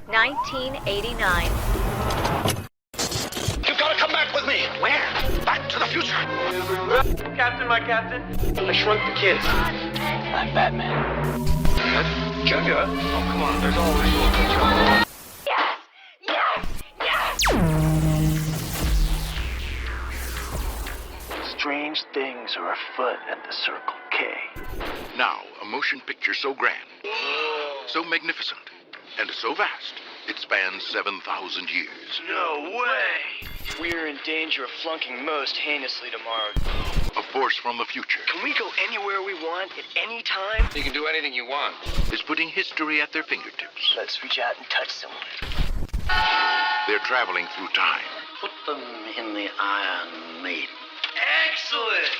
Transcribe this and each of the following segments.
1989. You've got to come back with me. Where? Back to the future. Captain, my captain. I shrunk the kids. I'm Batman. What? Junior? Oh, come on. There's always more. Yes! Yes! Yes! Strange things are afoot at the Circle K. Now, a motion picture so grand, so magnificent, and so vast, it spans 7,000 years. No way! We're in danger of flunking most heinously tomorrow. A force from the future Can we go anywhere we want at any time? You can do anything you want. is putting history at their fingertips. Let's reach out and touch someone. They're traveling through time. Put them in the Iron Maiden. Excellent!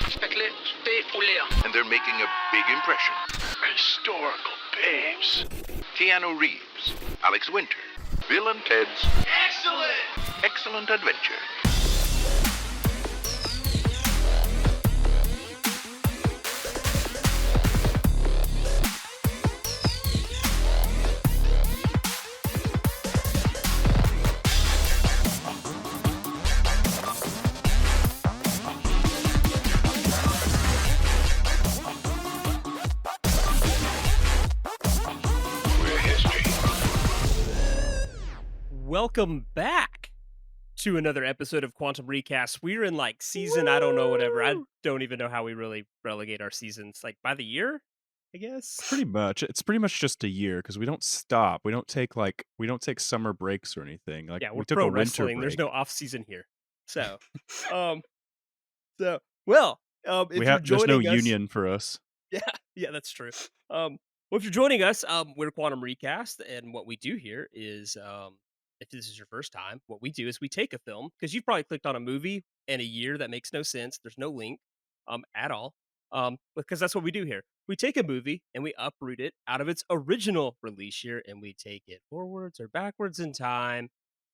And they're making a big impression. Historical babes. Keanu Reeves, Alex Winter, Bill and Ted's Excellent! Excellent Adventure. We're history. Welcome back to another episode of Quantum Recast. We're in like season, I don't know, whatever. I don't even know how we really relegate our seasons. Like by the year, I guess. Pretty much. It's pretty much just a year because we don't stop. We don't take summer breaks or anything. Like Yeah, we we're took pro a winter wrestling. break. There's no off season here. So, um, if we you're have there's no joining us- union for us. Yeah, that's true. Well, if you're joining us, we're Quantum Recast, and what we do here is, if this is your first time, what we do is we take a film because you've probably clicked on a movie in a year that makes no sense. There's no link, at all, because that's what we do here. We take a movie and we uproot it out of its original release year, and we take it forwards or backwards in time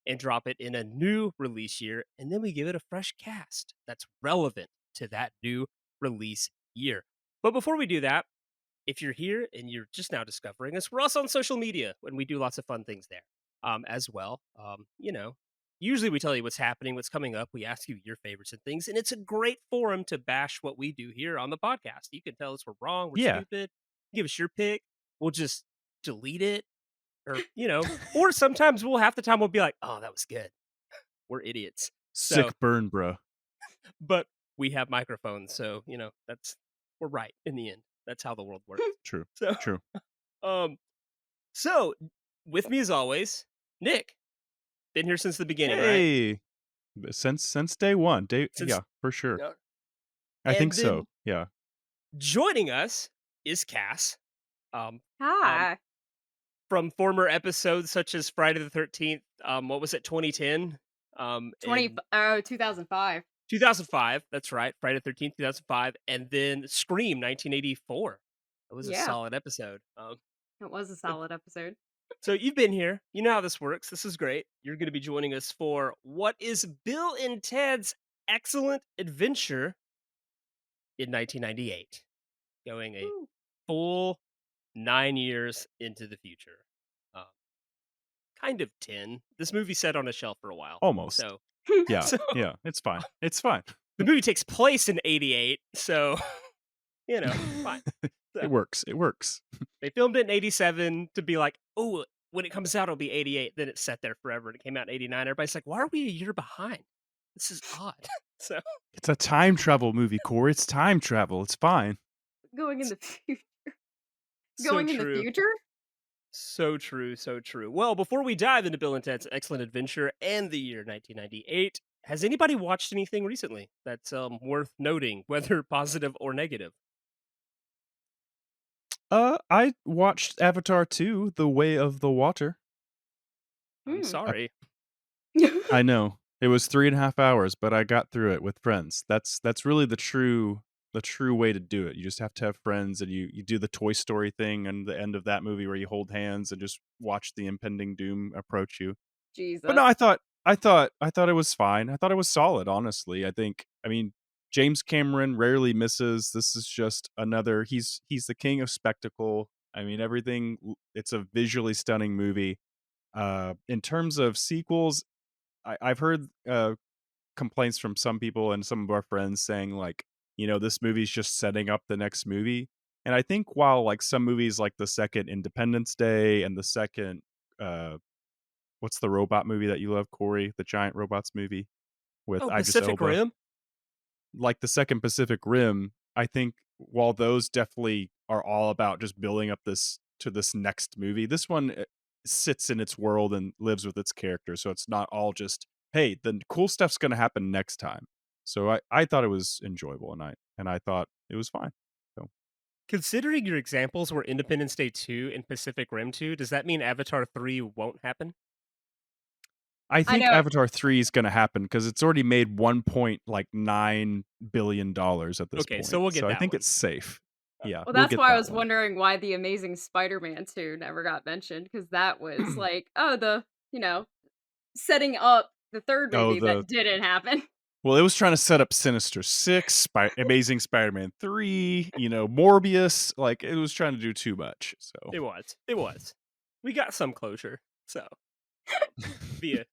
and drop it in a new release year, and then we give it a fresh cast that's relevant to that new release year. But before we do that, if you're here and you're just now discovering us, we're also on social media and we do lots of fun things there as well. Usually we tell you what's happening, what's coming up. We ask you your favorites and things, and it's a great forum to bash what we do here on the podcast. You can tell us we're wrong, we're Yeah. stupid. Give us your pick. We'll just delete it, or or sometimes half the time we'll be like, "Oh, that was good." We're idiots. So, Sick burn, bro. but we have microphones, so we're right in the end. That's how the world works. True. So, True. so with me as always, Nick. Been here since the beginning, right? Hey, since day one. Yeah, for sure. Yeah. I think And so. then- Yeah. Joining us is Cass. Hi. From former episodes such as Friday the 13th. What was it? 2010. 2005. 2005. That's right. Friday the 13th, 2005, and then Scream, 1984. That was a Yeah. solid episode. It was a solid episode. So you've been here. You know how this works. This is great. You're going to be joining us for what is Bill and Ted's Excellent Adventure in 1998. Going a Woo. full 9 years into the future. Kind of 10. This movie's set on a shelf for a while. Almost. So Yeah. So- Yeah. It's fine. It's fine. the movie takes place in 88. So, fine. It works. It works. They filmed it in 87 to be like, oh, when it comes out, it'll be 88. Then it's set there forever. And it came out in 89. Everybody's like, why are we a year behind? This is odd. So It's a time travel movie, Corey. It's time travel. It's fine. Going in the future. so Going in true. the future? So true, so true. Well, before we dive into Bill and Ted's Excellent Adventure and the year 1998, has anybody watched anything recently that's worth noting, whether positive or negative? I watched Avatar 2, The Way of the Water. I'm Hmm. sorry. I know. It was 3.5 hours, but I got through it with friends. That's really the true way to do it. You just have to have friends, and you do the Toy Story thing and the end of that movie where you hold hands and just watch the impending doom approach you. Jesus. But no, I thought it was fine. I thought it was solid, honestly. I mean, James Cameron rarely misses. This is just another he's the king of spectacle. I mean, everything, it's a visually stunning movie. In terms of sequels, I've heard complaints from some people and some of our friends saying like, this movie's just setting up the next movie. And I think while like some movies like the second Independence Day and the second what's the robot movie that you love, Corey? The giant robots movie with Oh, Idris Pacific Elba. Rim. Like the second Pacific Rim, I think while those definitely are all about just building up this next movie, this one sits in its world and lives with its character. So it's not all just, hey, the cool stuff's going to happen next time. So I thought it was enjoyable, and I thought it was fine. So Considering your examples were Independence Day 2 and Pacific Rim 2, does that mean Avatar 3 won't happen? I think know. Avatar 3 is going to happen because it's already made $1.9 billion at this Okay, point. so we'll get I that think one. it's safe. Yeah, Well, we'll that's get why I that was one. wondering why the Amazing Spider-Man 2 never got mentioned, because that was like, setting up the third Oh, movie that didn't happen. Well, it was trying to set up Sinister 6, Amazing Spider-Man 3, Morbius. Like, it was trying to do too much. So It was. We got some closure, so via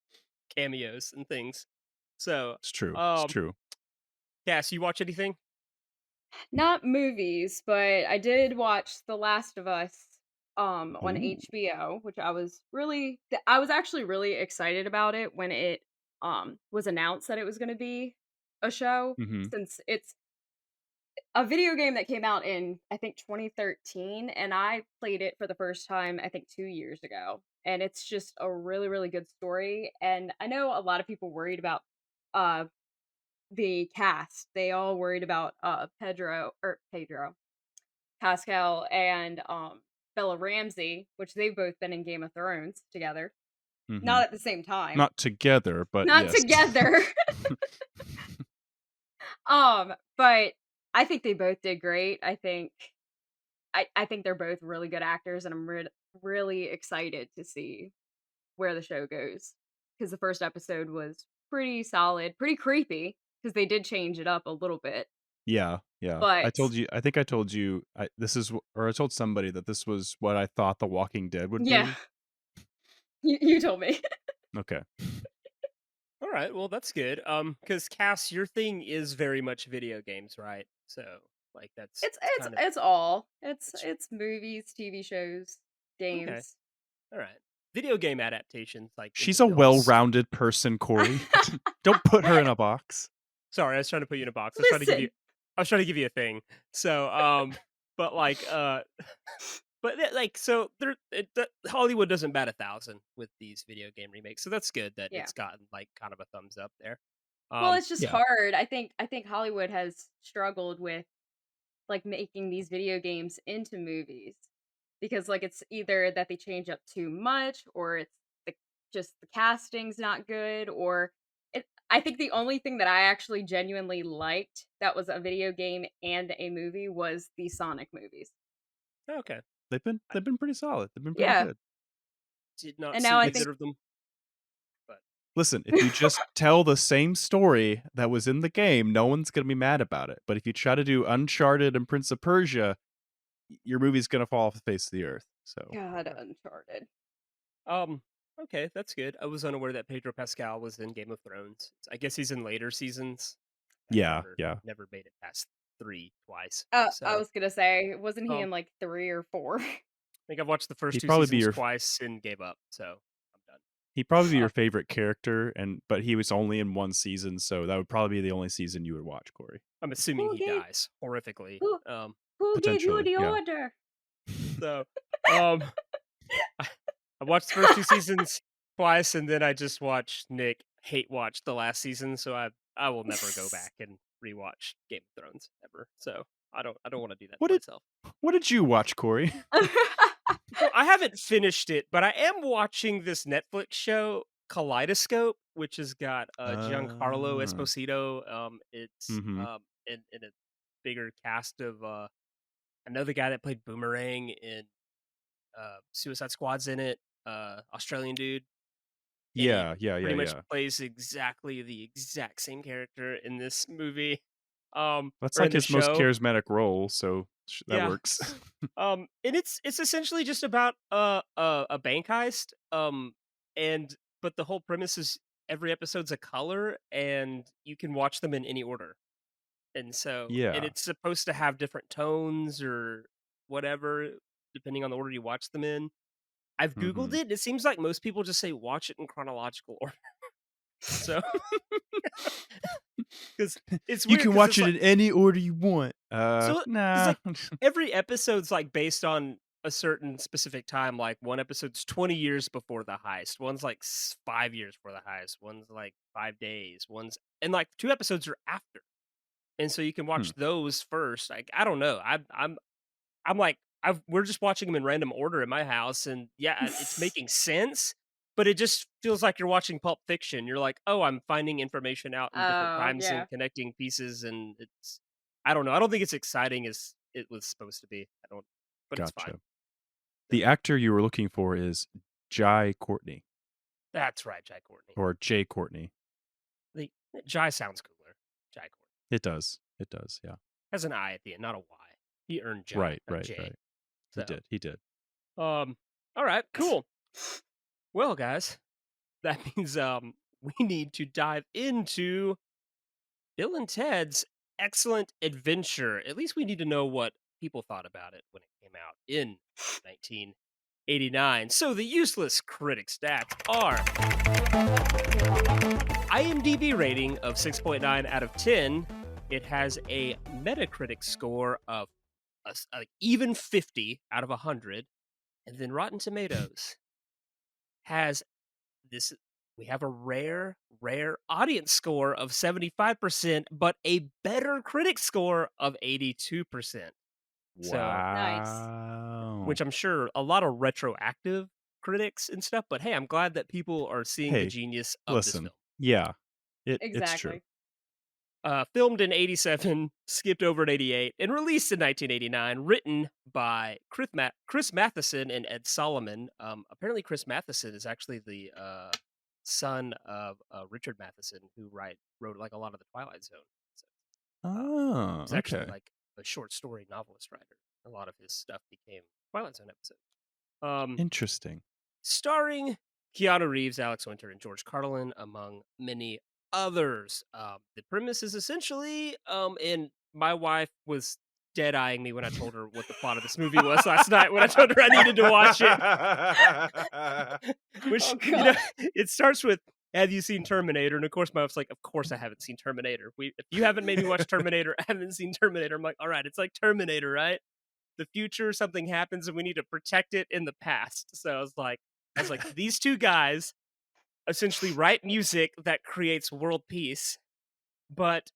cameos and things. So it's true. It's true. Cass, you watch anything? Not movies, but I did watch The Last of Us on Ooh. HBO, which I was actually really excited about it when it was announced that it was going to be a show, Mm-hmm. since it's a video game that came out in, I think, 2013, and I played it for the first time, I think, 2 years ago. And it's just a really, really good story. And I know a lot of people worried about uh the cast. They all worried about Pedro Pascal and Bella Ramsey, which they've both been in Game of Thrones together. Mm-hmm. Not at the same time. Not together, but Not yes. together. But I think they both did great. I think they're both really good actors, and I'm really excited to see where the show goes, because the first episode was pretty solid, pretty creepy, because they did change it up a little bit. Yeah. But I think I told you, I told somebody that this was what I thought The Walking Dead would yeah, be. you told me. Okay. All right, well that's good. Because Cass, your thing is very much video games, right? So like that's It's all it's movies, TV shows, games. Okay. All right. Video game adaptations, like She's a well-rounded person, Corey. Don't put her in a box. Sorry, I was trying to put you in a box. I Listen. was trying to give you a thing. So, but like, so Hollywood doesn't bat 1,000 with these video game remakes, so that's good that it's gotten like kind of a thumbs up there. Well, it's just hard. I think Hollywood has struggled with like making these video games into movies, because like it's either that they change up too much, or it's just the casting's not good, or I think the only thing that I actually genuinely liked that was a video game and a movie was the Sonic movies. Okay. They've been pretty solid. They've been pretty good. Did not And see now I either think of them. Listen, if you just tell the same story that was in the game, no one's going to be mad about it. But if you try to do Uncharted and Prince of Persia, your movie's going to fall off the face of the earth. So God, Uncharted. Okay, that's good. I was unaware that Pedro Pascal was in Game of Thrones. I guess he's in later seasons. Yeah. Never made it past 3 twice. I So was gonna say, wasn't he in like 3 or 4? I think I've watched the first He'd 2 probably seasons be your- twice and gave up. So I'm done. he'd probably be your favorite character, but he was only in one season, so that would probably be the only season you would watch, Corey. I'm assuming he dies horrifically. Who gave you the yeah. order? So, I watched the first 2 seasons twice, and then I just watched Nick hate watch the last season. So I will never go back and rewatch Game of Thrones ever. So I don't want to do that to myself. What did you watch, Corey? Well, I haven't finished it, but I am watching this Netflix show Kaleidoscope, which has got Giancarlo Esposito. It's in a bigger cast of another guy that played Boomerang in Suicide Squad's in it. Australian dude. Yeah. Pretty much plays exactly the exact same character in this movie. That's like his most charismatic role, so that works. And it's essentially just about a bank heist. but the whole premise is every episode's a color, and you can watch them in any order. And Yeah. it's supposed to have different tones or whatever, depending on the order you watch them in. I've Googled Mhm. it. It seems like most people just say watch it in chronological order. So, because it's You weird can because watch it's it like, in any order you want. so, because Nah. like every episode's like based on a certain specific time. Like one episode's 20 years before the heist. One's like 5 years before the heist. One's like 5 days. And like 2 episodes are after. And so you can Hmm. watch those first. Like I don't know. I'm like we're just watching them in random order in my house, and yeah, it's making sense. But it just feels like you're watching Pulp Fiction. You're like, oh, I'm finding information out in different Oh, times yeah. and connecting pieces, and I don't know. I don't think it's exciting as it was supposed to be. I don't, but it's fine. Gotcha. The actor you were looking for is Jai Courtney That's right, Jai Courtney. or Jay Courtney. The Jai sounds cooler. Jai Courtney It does. It does. Yeah. has an I at the end, not a Y. He earned Jai, Right. not Right. J. Right. So, He did. He did. all right, cool. Well, guys, that means we need to dive into Bill and Ted's Excellent Adventure. At least we need to know what people thought about it when it came out in 1989. So the useless critic stats are IMDb rating of 6.9 out of 10. It has a Metacritic score of even 50 out of 100. And then Rotten Tomatoes has this. We have a rare audience score of 75%, but a better critic score of 82%. So, Wow. which I'm sure a lot of retroactive critics and stuff, but hey, I'm glad that people are seeing the Hey, genius of this listen. film. Yeah. It's true. Exactly. Filmed in 87, skipped over in 88, and released in 1989, written by Chris Matheson and Ed Solomon. Apparently Chris Matheson is actually the son of Richard Matheson, who wrote like a lot of the Twilight Zone. So, Oh, he's actually okay. like a short story novelist writer. A lot of his stuff became Twilight Zone episodes. Interesting. Starring Keanu Reeves, Alex Winter, and George Carlin, among many others. The premise is essentially, and my wife was dead eyeing me when I told her what the plot of this movie was last night when I told her I needed to watch it. Which, Oh, you know, God. it starts with, have you seen Terminator? And of course, my wife's like, of course I haven't seen Terminator. If you haven't made me watch Terminator, I haven't seen Terminator. I'm like, all right, it's like Terminator, right? The future, something happens and we need to protect it in the past. So I was like, these two guys essentially write music that creates world peace, but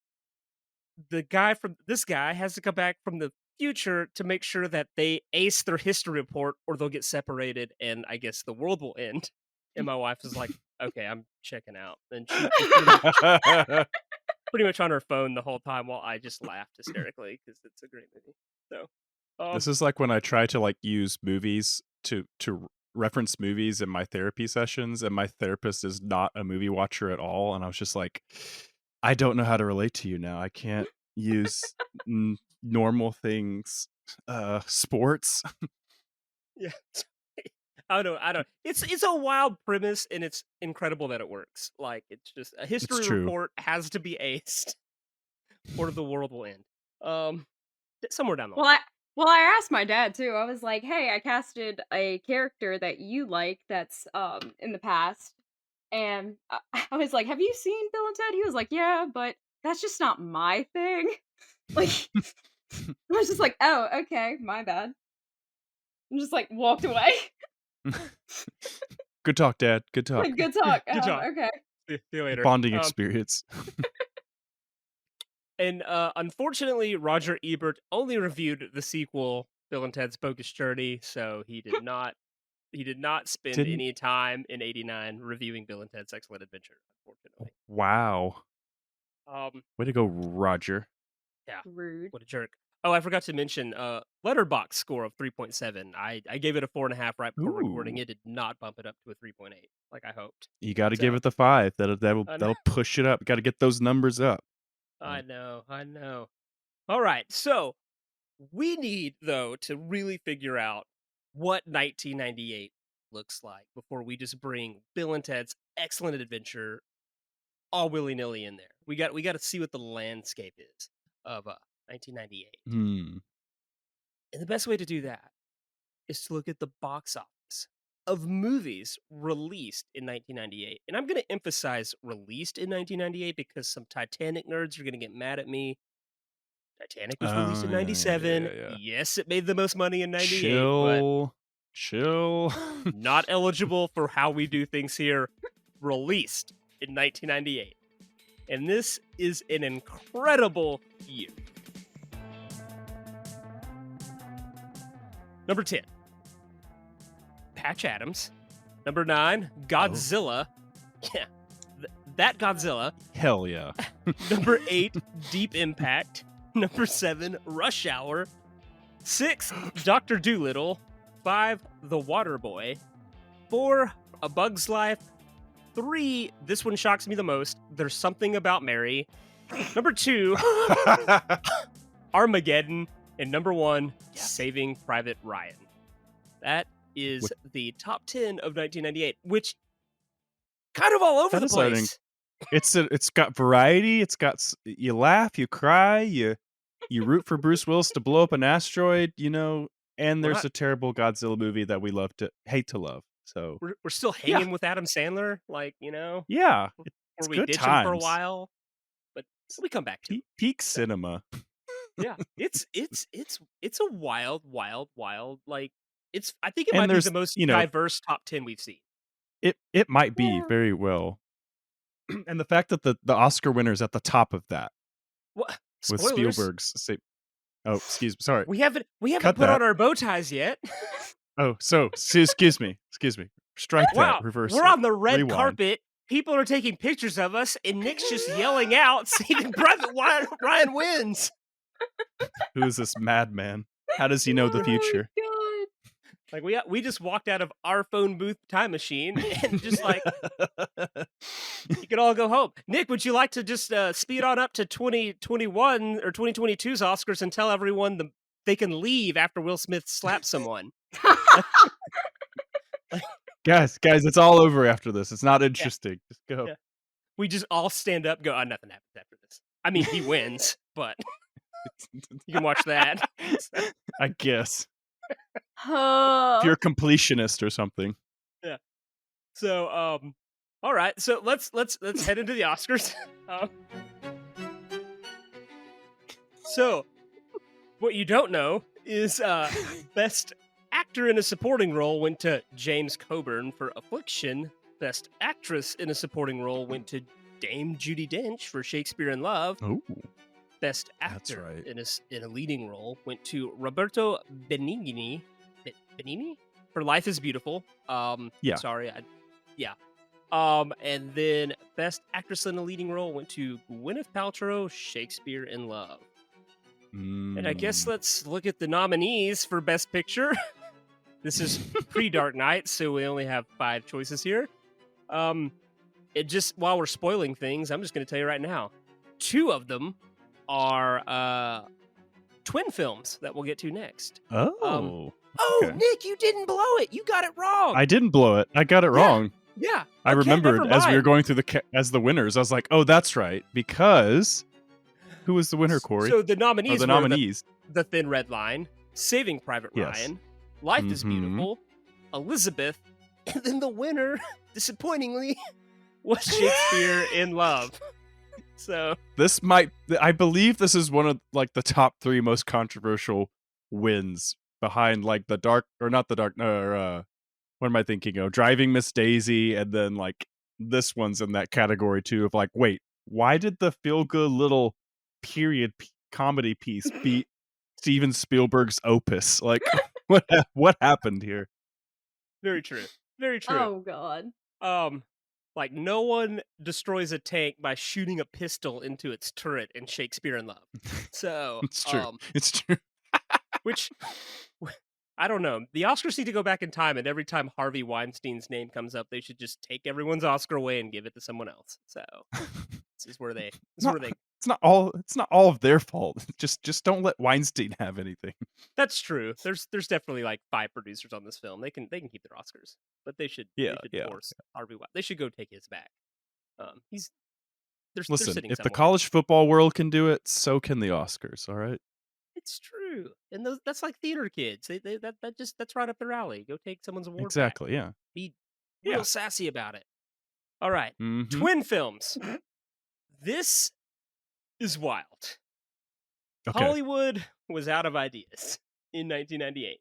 this guy has to come back from the future to make sure that they ace their history report or they'll get separated and I guess the world will end. And my wife is like, okay, I'm checking out. And she was pretty much on her phone the whole time while I just laughed hysterically because it's a great movie. So This is like when I try to like use movies to reference movies in my therapy sessions, and my therapist is not a movie watcher at all, and I was just like, I don't know how to relate to you now. I can't use normal things. Sports. yeah. I don't. It's a wild premise, and it's incredible that it works. Like it's just a history true. report has to be aced, or the world will end. Somewhere down the line. Well, I asked my dad too. I was like, "Hey, I casted a character that you like that's in the past." And I was like, "Have you seen Bill and Ted?" He was like, "Yeah, but that's just not my thing." Like I was just like, "Oh, okay, my bad." And just like walked away. Good talk, Dad. Good talk. Like, good talk. Good talk. Okay. See you later. Bonding experience. And unfortunately, Roger Ebert only reviewed the sequel, Bill and Ted's Bogus Journey, so he did not spend any time in '89 reviewing Bill and Ted's Excellent Adventure. Unfortunately. Wow. Way to go, Roger. Yeah. Rude. What a jerk. Oh, I forgot to mention Letterboxd score of 3.7. I gave it a 4.5 right before recording. It did not bump it up to a 3.8 like I hoped. You got to give it the 5. That'll push it up. Got to get those numbers up. I know. All right, so we need though to really figure out what 1998 looks like before we just bring Bill and Ted's Excellent Adventure all willy-nilly in there. We got to see what the landscape is of 1998. Hmm. And the best way to do that is to look at the box office of movies released in 1998. And I'm going to emphasize released in 1998 because some Titanic nerds are going to get mad at me. Titanic was released in Oh, yeah, 97. yeah. Yes, it made the most money in 98, Chill. but not eligible for how we do things here. Released in 1998. And this is an incredible year. Number 10, Patch Adams. Number 9, Godzilla. Yeah, that Godzilla. Hell yeah. Number 8, Deep Impact. Number 7, Rush Hour. 6, Dr. Dolittle. 5, The Water Boy. 4, A Bug's Life. 3, this one shocks me the most, There's Something About Mary. Number 2, Armageddon. And number 1, Saving Private Ryan. That is the top 10 of 1998, which kind of all over the place. It's got variety. It's got you laugh, you cry, you root for Bruce Willis to blow up an asteroid, and there's a terrible Godzilla movie that we hate to love. So we're still hanging with Adam Sandler, yeah, or we ditch him for a while, but we come back to peak cinema. Yeah, it's a wild. I think it might be the most diverse top 10 we've seen. It might be very well, and the fact that the Oscar winner's at the top of that. What? With Spoilers? Spielberg's. Oh, excuse me. Sorry, we haven't put on our bow ties yet. Oh, so excuse me. Strike that. Reverse. We're it. on the red Rewind. carpet. People are taking pictures of us, and Nick's just yelling out, "Saving Private Ryan wins." Who is this madman? How does he know the future? Oh Like we just walked out of our phone booth time machine and just like you can all go home. Nick, would you like to just speed on up to 2021 or 2022's Oscars and tell everyone they can leave after Will Smith slaps someone? Guys, it's all over after this. It's not interesting. Just go. Yeah. We just all stand up, and go, nothing happens after this. I mean, he wins, but you can watch that. I guess. Oh. If you're a completionist or something. Yeah. So, all right. So let's head into the Oscars. So, what you don't know is Best Actor in a Supporting Role went to James Coburn for Affliction. Best Actress in a Supporting Role went to Dame Judi Dench for Shakespeare in Love. Oh. Best Actor in a Leading Role went to Roberto Benigni for Life is Beautiful. Yeah. Sorry. And then Best Actress in a Leading Role went to Gwyneth Paltrow, Shakespeare in Love. And I guess let's look at the nominees for Best Picture. This is pre-Dark Knight, so we only have 5 choices here. While we're spoiling things, I'm just going to tell you right now. 2 of them are twin films that we'll get to next. Oh. Okay. Nick, you didn't blow it. You got it wrong. I didn't blow it. I got it wrong. Yeah. I remembered as we were going through as the winners. I was like, oh, that's right. Because who was the winner, Corey? So the nominees were the Thin Red Line, Saving Private Ryan, Life is Beautiful, Elizabeth, and then the winner, disappointingly, was Shakespeare in Love. So I believe this is one of the top 3 most controversial wins behind what am I thinking of? Driving Miss Daisy, and then this one's in that category too of wait, why did the feel-good little period comedy piece beat Steven Spielberg's opus? What happened here? Very true. Very true. Oh God. No one destroys a tank by shooting a pistol into its turret in Shakespeare in Love. So it's true. It's true. Which I don't know. The Oscars need to go back in time, and every time Harvey Weinstein's name comes up, they should just take everyone's Oscar away and give it to someone else. So this is where they It's not all of their fault. Just don't let Weinstein have anything. That's true. There's definitely like 5 producers on this film. They can keep their Oscars, but they should Yeah, divorce Harvey Weinstein. They should go take his back. He's they're Listen, sitting if the somewhere. college football world can do it, so can the Oscars. All right. It's true, and that's like theater kids. That's right up their alley. Go take someone's award back. Exactly. Yeah. Be Yeah. real sassy about it. All right, Mhm. twin films. This is wild. Okay. Hollywood was out of ideas in 1998.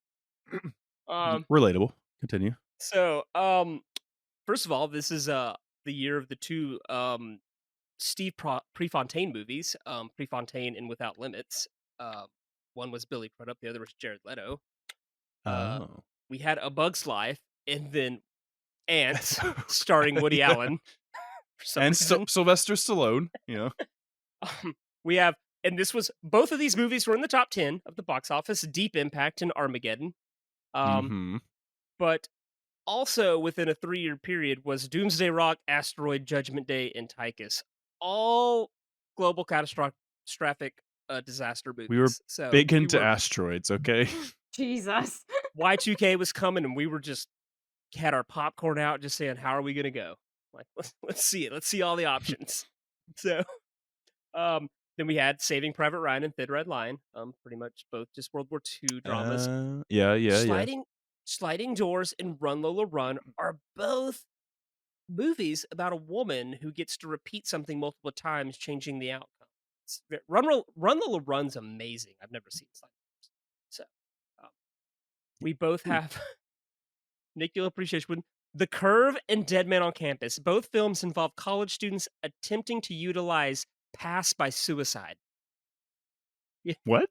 Relatable. Continue. So, first of all, this is the year of the 2 Steve Prefontaine movies, Prefontaine and Without Limits. One was Billy Crudup, the other was Jared Leto. Oh. We had A Bug's Life, and then Ants, starring Woody Yeah. Allen. For some And reason. Sylvester Stallone. We have, and both of these movies were in the top 10 of the box office. Deep Impact and Armageddon. But also within a 3-year period was Doomsday Rock, Asteroid, Judgment Day, and Tychus. All global catastrophic disaster movies. We were so big into asteroids. Okay. Jesus. Y2K was coming, and we were just had our popcorn out, just saying, "How are we gonna go? Like, let's see it. Let's see all the options." So, then we had Saving Private Ryan and Thin Red Line. Pretty much both just World War II dramas. Yeah. Sliding Doors and Run Lola Run are both movies about a woman who gets to repeat something multiple times, changing the outcome. Run Lola Run's amazing. I've never seen Sliding Doors. So, we both have Nick, you'll appreciate one. The Curve and Dead Man on Campus. Both films involve college students attempting to utilize pass by suicide. What?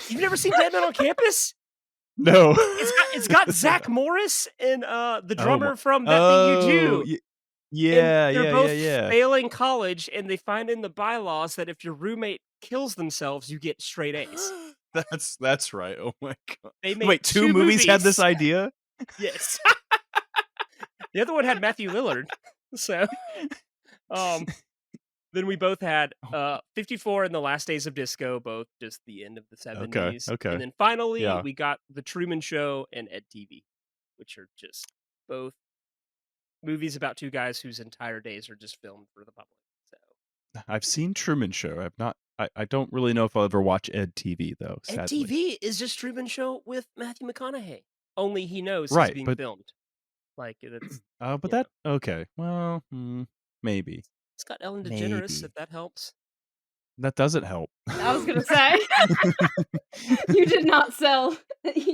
You've never seen Dead Man on Campus? No. It's got Zach Morris and the drummer from That Thing You Do. Yeah, and they're both yeah. failing college, and they find in the bylaws that if your roommate kills themselves, you get straight A's. That's right. Oh my god. They made Wait, two movies had this idea? Yes. The other one had Matthew Lillard. So, then we both had 54 and The Last Days of Disco, both just the end of the 70s. Okay. And then finally, we got The Truman Show and Ed TV, which are just both movies about 2 guys whose entire days are just filmed for the public. So I've seen Truman Show. I've not. I don't really know if I'll ever watch Ed TV though. Sadly. Ed TV is just Truman Show with Matthew McConaughey. Only he knows Right, he's being but- filmed. Like it's. But that okay. Well, maybe It's got Ellen DeGeneres, Maybe. if that helps. that doesn't help. I was gonna say you did not sell.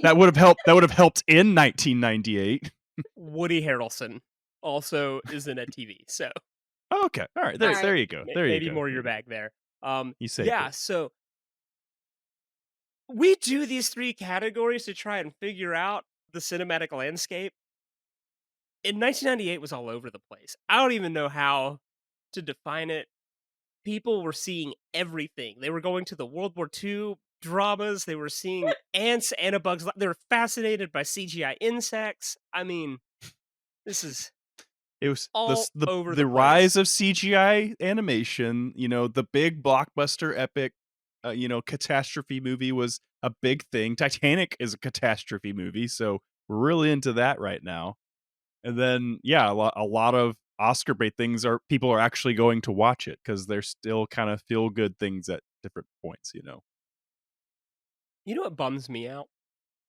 That would have helped. That would have helped in 1998. Woody Harrelson also is in Ed TV. So Okay, all right. There you go. There maybe you go. more your bag there. You say yeah. So we do these 3 categories to try and figure out the cinematic landscape. In 1998 was all over the place. I don't even know how to define it. People were seeing everything. They were going to the World War II dramas. They were seeing Ants and A Bug's Life. They were fascinated by CGI insects. I mean, this is It was all over the rise of CGI animation. You know, the big blockbuster epic, catastrophe movie was a big thing. Titanic is a catastrophe movie, so we're really into that right now. And then, a lot of Oscar bait things people are actually going to watch it because they're still kind of feel good things at different points. You know what bums me out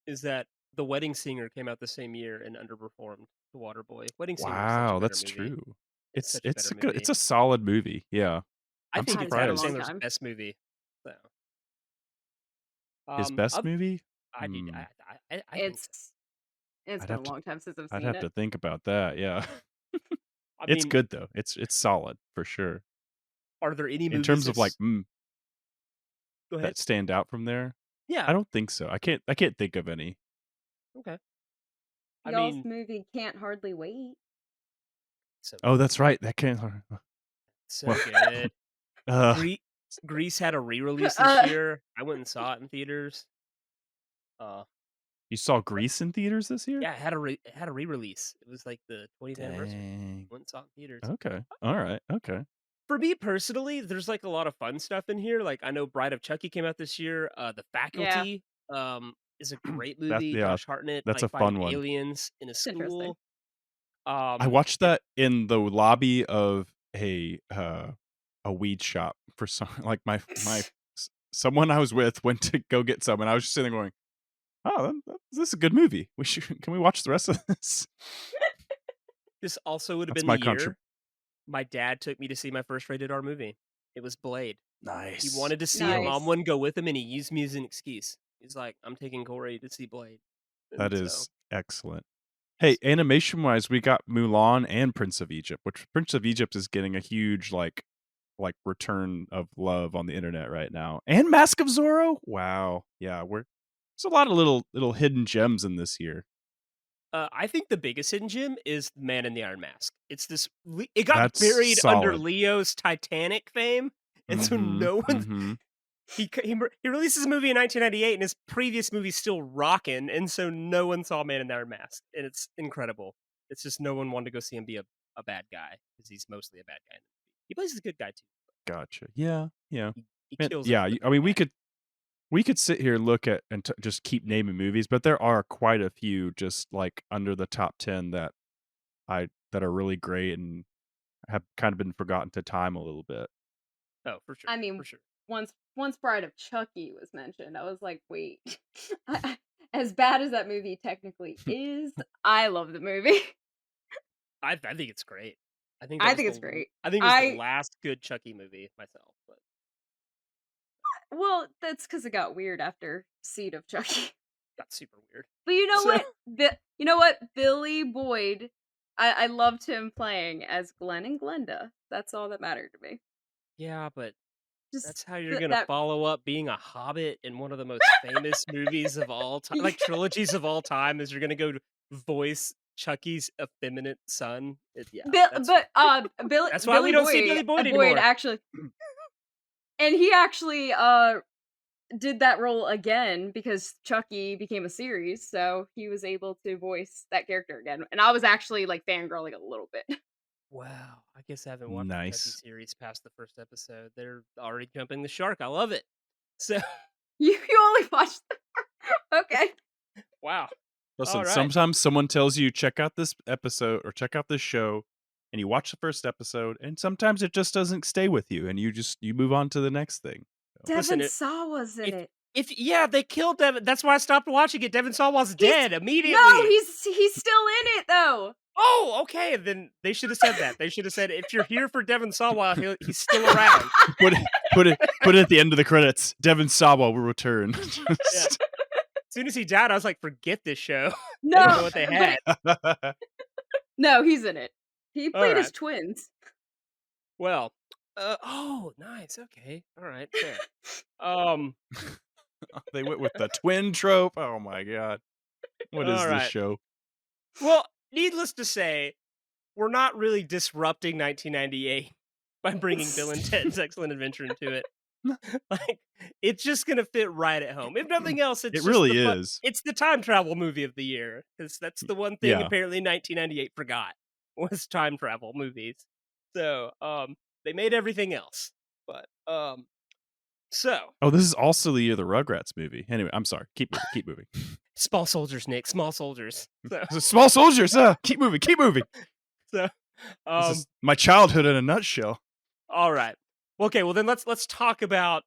is that The Wedding Singer came out the same year and underperformed The Waterboy. Wedding Singer. Wow, is that's such a better movie. true. It's such a better movie. it's a solid movie. Yeah, I I'm think it's Adam surprised. Sandler's Long time. best movie. So. His best movie? I think It's I'd been have a to- long time since I've I'd seen have it. to think about that. Yeah, I it's mean, good though. It's solid for sure. Are there any movies In terms of like go ahead? that stand out from there, Yeah. I don't think so. I can't think of any. Okay. I Y'all's mean, movie Can't Hardly Wait. so Oh, that's right. That can't. so well, good. Grease had a re-release this year. I went and saw it in theaters. You saw Grease in theaters this year? Yeah, it had a re-release. It was like the 20th anniversary. Dang. Went and saw it in theaters. Okay. All right. Okay. For me personally, there's like a lot of fun stuff in here. Like I know Bride of Chucky came out this year. The Yeah, Faculty is a great That movie. yeah, Josh Hartnett that's like a fighting fun one. aliens in a it's interesting. school. I watched And that in the lobby of a weed shop for some like someone I was with went to go get some, and I was just sitting there going, "Oh, this is a good movie. We should can we watch the rest of this?" this also would have That's been the my contrib. year my dad took me to see my first rated R movie. It was Blade. He Nice. wanted to see it. Mom Nice. wouldn't go with him, and he used me as an excuse. He's like, "I'm taking Corey to see Blade," and That so is excellent. Hey, animation wise, we got Mulan and Prince of Egypt, which Prince of Egypt is getting a huge like return of love on the internet right now. And Mask of Zorro. Wow. Yeah, there's a lot of little hidden gems in this year. I think the biggest hidden gem is Man in the Iron Mask. It's this. It got That's buried under solid. Leo's Titanic fame, and so Mm-hmm. no one's. Mm-hmm. He releases a movie in 1998, and his previous movie's still rocking, and so no one saw Man in the Iron Mask, and it's incredible. It's just no one wanted to go see him be a bad guy because he's mostly a bad guy. He plays a good guy too. Gotcha. Yeah. Yeah. He Man, kills it yeah. as the I bad mean, guy. we could sit here and look at and just keep naming movies, but there are quite a few just like under the top 10 that are really great and have kind of been forgotten to time a little bit. Oh, for sure. I mean, For sure. once Bride of Chucky was mentioned, I was like, wait. As bad as that movie technically is, I love the movie. I think it's great. I think that I was think it's the. great. I think it was the last good Chucky movie myself. But Well, that's because it got weird after Seed of Chucky. got super weird. But you know So what? You know what? Billy Boyd, I loved him playing as Glenn and Glenda. That's all that mattered to me. yeah, but Just that's how you're gonna that. follow up being a hobbit in one of the most famous movies of all time, like trilogies of all time. Is you're gonna go to voice Chucky's effeminate son? That's Billy that's why we don't see Billy Boyd anymore. actually, and he actually did that role again because Chucky became a series, so he was able to voice that character again. And I was actually like fangirling a little bit. Wow, I guess I haven't watched the Chucky Nice. series past the first episode. They're already jumping the shark. I love it. So You only watched. Okay. wow. Listen, All right. sometimes someone tells you check out this episode or check out this show, and you watch the first episode, and sometimes it just doesn't stay with you, and you move on to the next thing. So, Listen, Devin Sawa was in it. If they killed Devin, that's why I stopped watching it. Devin Sawa's dead immediately. No, he's still in it though. Oh, okay. Then they should have said that. They should have said, if you're here for Devin Sawa, he's still around. put it at the end of the credits. Devin Sawa will return. Yeah. As soon as he died, I was like, forget this show. No, I didn't know what they had. No, he's in it. He played his Alright. twins. Well, oh, nice. Okay. All right. Fair. They went with the twin trope. Oh my god. What is All this right. show? Well, needless to say, we're not really disrupting 1998 by bringing Bill and Ted's Excellent Adventure into it. Like, it's just gonna fit right at home. If nothing else, It really is. It's the time travel movie of the year because that's the one thing Yeah. apparently 1998 forgot was time travel movies. So, they made everything else, but so. Oh, this is also the year of the Rugrats movie. Anyway, I'm sorry. Keep moving. Small soldiers, Nick. Small soldiers. So, Small soldiers. Keep moving. so This is my childhood in a nutshell. all right. Okay, well then let's talk about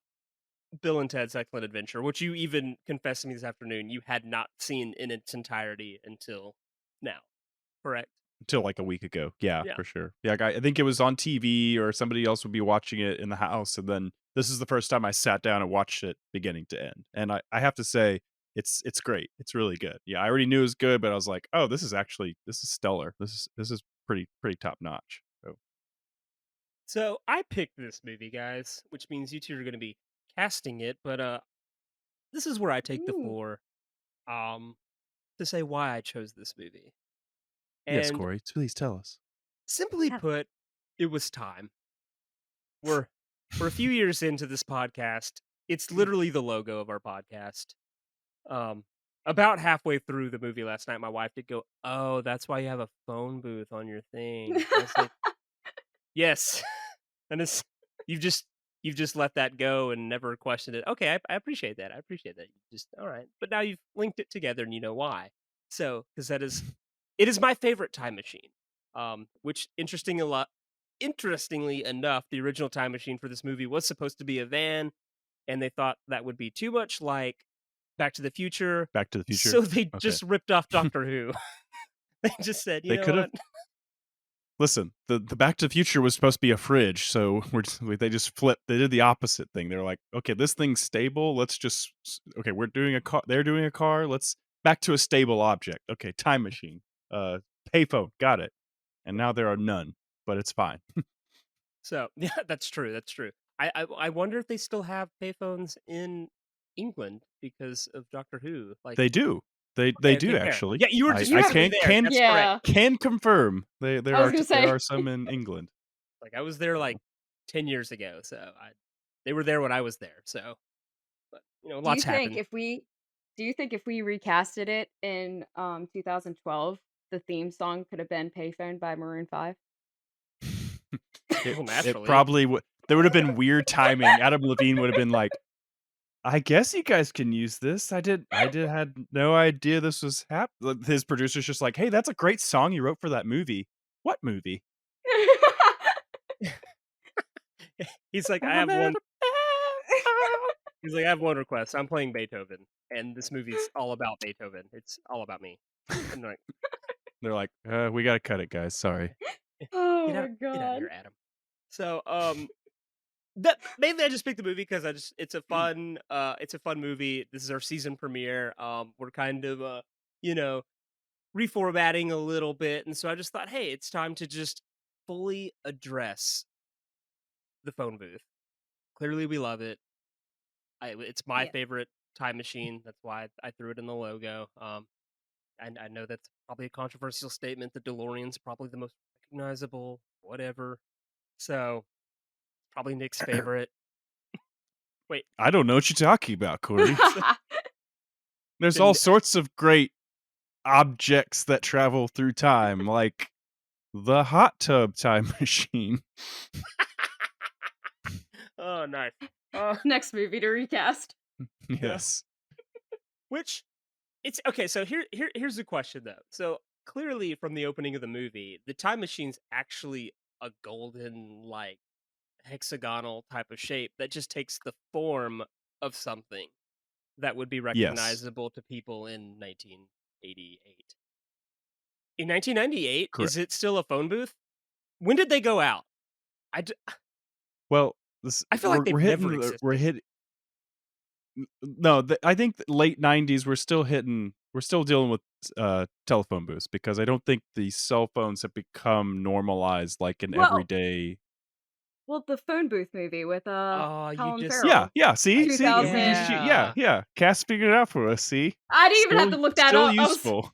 Bill and Ted's Excellent Adventure, which you even confessed to me this afternoon you had not seen in its entirety until now. Correct? Until like a week ago. Yeah, Yeah. for sure. Yeah, I think it was on TV or somebody else would be watching it in the house, and then this is the first time I sat down and watched it beginning to end. And I have to say, it's great. It's really good. Yeah, I already knew it was good, but I was like, oh, this is stellar. This is pretty top notch. So I picked this movie, guys, which means you two are going to be casting it, but this is where I take the Ooh. floor to say why I chose this movie. Yes, And Corey, please tell us. simply Yeah. put, it was time. We're a few years into this podcast. It's literally the logo of our podcast. About halfway through the movie last night, my wife did go, "Oh, that's why you have a phone booth on your thing." I was like, "Yes, And it's you've just you've just let that go and never questioned it. Okay, I appreciate that. I appreciate that. You just all right, but now you've linked it together and you know why. So because it is my favorite time machine. Which interestingly enough, the original time machine for this movie was supposed to be a van, and they thought that would be too much like Back to the Future. Back to the Future. So they Okay. just ripped off Doctor Who. They just said, you They know could have. what? Listen, the Back to the Future was supposed to be a fridge, so they just flipped. They did the opposite thing. They're like, okay, this thing's stable. Let's just we're doing a car. They're doing a car. Let's back to a stable object. Okay, time machine. Payphone. Got it. And now there are none, but it's fine. So yeah, that's true. That's true. I wonder if they still have payphones in England because of Doctor Who. Like They do. They okay, do fair. actually. Yeah, you were just You I have- recently there. That's Yeah. correct. can confirm there I was gonna say. there are some in England. Like I was there like 10 years ago, so they were there when I was there. So, but lots happened. Do you think if we recasted it in 2012, the theme song could have been "Payphone" by Maroon 5? Well, It naturally. probably would. There would have been weird timing. Adam Levine would have been like, I guess you guys can use this. I had no idea this was happening. His producer's just like, hey, that's a great song you wrote for that movie. What movie? He's like, I have one. He's like, I have one request. I'm playing Beethoven, and this movie's all about Beethoven. It's all about me. And They're like, we gotta cut it, guys. Sorry. Oh get my out of god. here, Adam. So, that mainly I just picked the movie because it's a fun movie. This is our season premiere. We're kind of reformatting a little bit, and so I just thought, hey, it's time to just fully address the phone booth. Clearly, we love it. It's my Yeah. favorite time machine. That's why I threw it in the logo. And I know that's probably a controversial statement. The DeLorean's probably the most recognizable, whatever. So, probably Nick's favorite. Wait, I don't know what you're talking about, Corey. There's Then- all sorts of great objects that travel through time, like the hot tub time machine. oh, nice. Next movie to recast. Yes. Which it's okay. So here's the question though. So clearly, from the opening of the movie, the time machine's actually a golden, like hexagonal type of shape that just takes the form of something that would be recognizable to people in 1988. In 1998, Correct. is it still a phone booth? When did they go out? Well, I feel like they've we're never hitting. existed. We're hitting. No, I think the late '90s. We're still hitting. We're still dealing with telephone booths because I don't think the cell phones have become normalized like an Well, everyday. Well, the phone booth movie with Oh, you Colin just- Farrell. Yeah. See, 2000. yeah. Cass figured it out for us. See, I didn't even have to Still- look that still up. I was- useful.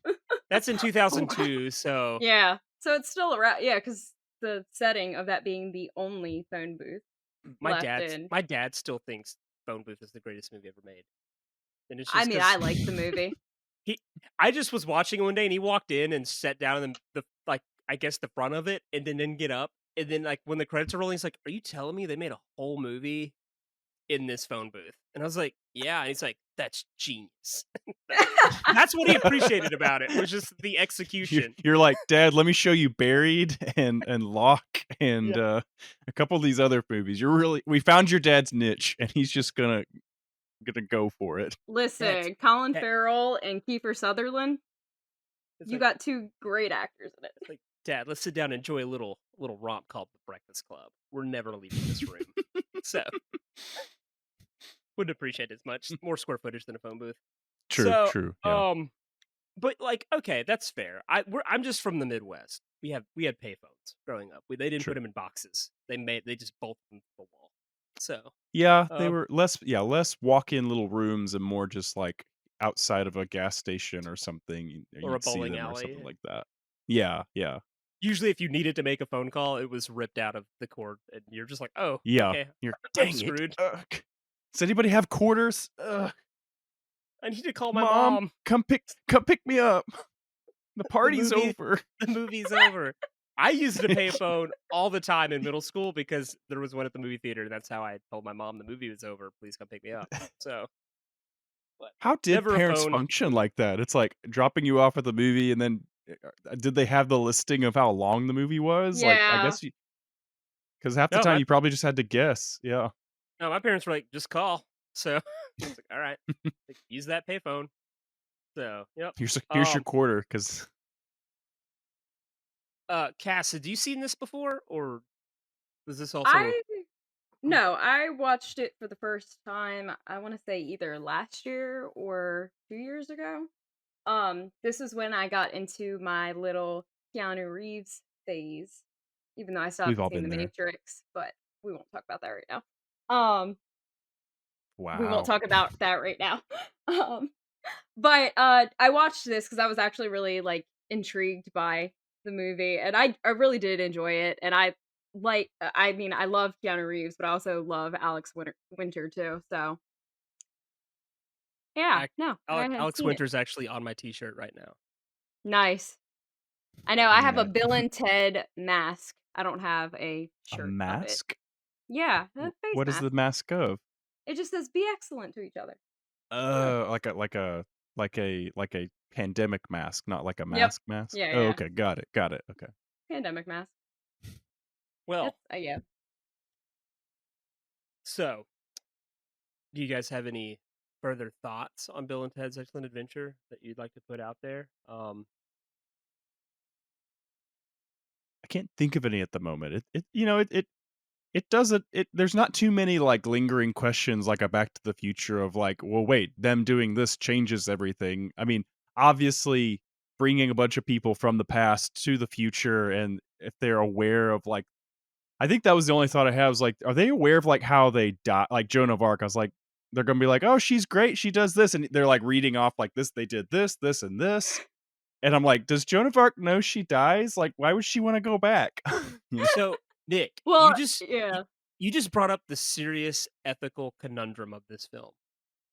That's in 2002. So Yeah, so it's still around. Yeah, because the setting of that being the only phone booth. my left dad, in. my dad still thinks Phone Booth is the greatest movie ever made. And it's I just mean, 'cause I liked the movie. I just was watching one day and he walked in and sat down in the like I guess the front of it and then didn't get up. And then like when the credits are rolling, he's like, "Are you telling me they made a whole movie in this phone booth?" And I was like, "Yeah." And he's like, "That's genius." That's what he appreciated about it, was just the execution. You're like, Dad, let me show you Buried and Locke and a couple of these other movies. We found your dad's niche, and he's just gonna go for it. Listen, Colin that- Farrell and Kiefer Sutherland. It's You like, got two great actors in it. like, Dad, let's sit down and enjoy a little romp called The Breakfast Club. We're never leaving this room. So wouldn't appreciate it as much. More square footage than a phone booth. True. Yeah. But like, okay, that's fair. I'm just from the Midwest. We had payphones growing up. They didn't True. put them in boxes. They just bolted them to the wall. So Yeah, they Um, were less walk-in little rooms and more just like outside of a gas station or something. Or a you'd see bowling them or alley. something like that. Yeah. usually, if you needed to make a phone call, it was ripped out of the cord, and you're just like, oh, Yeah. okay, You're I'm dang screwed. it. Ugh. Does anybody have quarters? Ugh. I need to call my Mom, mom. come pick me up. The party's movie- over. The movie's over. I used a payphone all the time in middle school because there was one at the movie theater. That's how I told my mom the movie was over. Please come pick me up. So, but How did never a parents phone. function like that? It's like dropping you off at the movie, and then did they have the listing of how long the movie was? Like, I Yeah. guess because half the No, time you probably just had to guess. Yeah. no, my parents were like, just call. So I was like, all right, like, use that payphone. So, yep. Here's your quarter, because Cass, had you seen this before, or was this also? I watched it for the first time, I want to say either last year or 2 years ago. This is when I got into my little Keanu Reeves phase, even though I still we've haven't all seen The been there. Matrix, but we won't talk about that right now. Um, we won't Wow. talk about that right now. Um, but I watched this because I was actually really like intrigued by the movie, and I really did enjoy it. And I mean, I love Keanu Reeves, but I also love Winter too. So yeah, no, I had Alex seen it. Winter's actually on my T-shirt right now. Nice. I know I have a Yeah. Bill and Ted mask. I don't have a A shirt of it. mask? Yeah, a face What is mask. the mask of? It just says "Be excellent to each other." Like a pandemic mask, not like a Yep. mask. Yeah, Oh, yeah. okay, got it. Okay. Pandemic mask. Well, Yeah. so do you guys have any further thoughts on Bill and Ted's Excellent Adventure that you'd like to put out there? I can't think of any at the moment. It doesn't. There's not too many like lingering questions like a Back to the Future of like, well, wait, them doing this changes everything. I mean, obviously, bringing a bunch of people from the past to the future, and if they're aware of like, I think that was the only thought I had was like, are they aware of like how they die? Like Joan of Arc, I was like, they're gonna be like, oh, she's great, she does this, and they're like reading off like this, they did this, this, and this. And I'm like, does Joan of Arc know she dies? Like, why would she want to go back? So, Nick, Well, you yeah. just brought up the serious ethical conundrum of this film,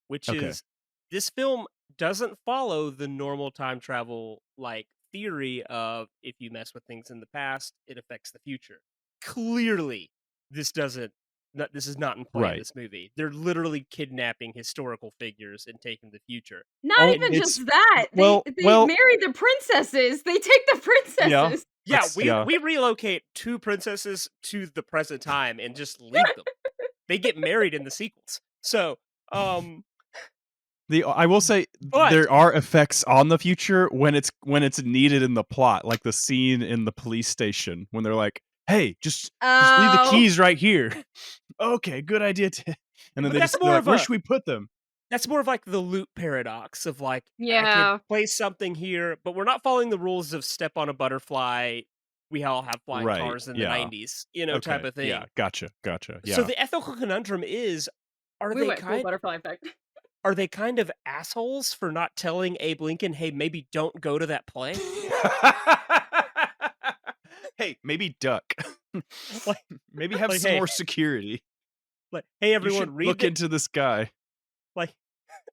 which Okay. is this film doesn't follow the normal time travel like theory of if you mess with things in the past, it affects the future. Clearly, this doesn't. This is not in play in Right. this movie. They're literally kidnapping historical figures and taking the future. Not Oh, even it's just that. well, They well, marry the princesses. They take the yeah. princesses. Yeah, It's- we relocate two princesses to the present time and just leave them. They get married in the sequels. So, I will say But- there are effects on the future when it's needed in the plot, like the scene in the police station when they're like, "Hey, just leave the Oh. keys right here." Okay, good idea. And then But they that's just more like, of where a- should we put them? that's more of like the loop paradox of like, I Yeah. could place something here, but we're not following the rules of step on a butterfly. We all have flying Right, cars in yeah. the 90s, type Okay, of thing. yeah, gotcha. Yeah. So the ethical conundrum is, are We they went full butterfly effect. are they kind of assholes for not telling Abe Lincoln, hey, maybe don't go to that play? Hey, maybe duck. Like- Maybe have like, some hey, more security. Like, hey, You everyone, should read look into this guy. like,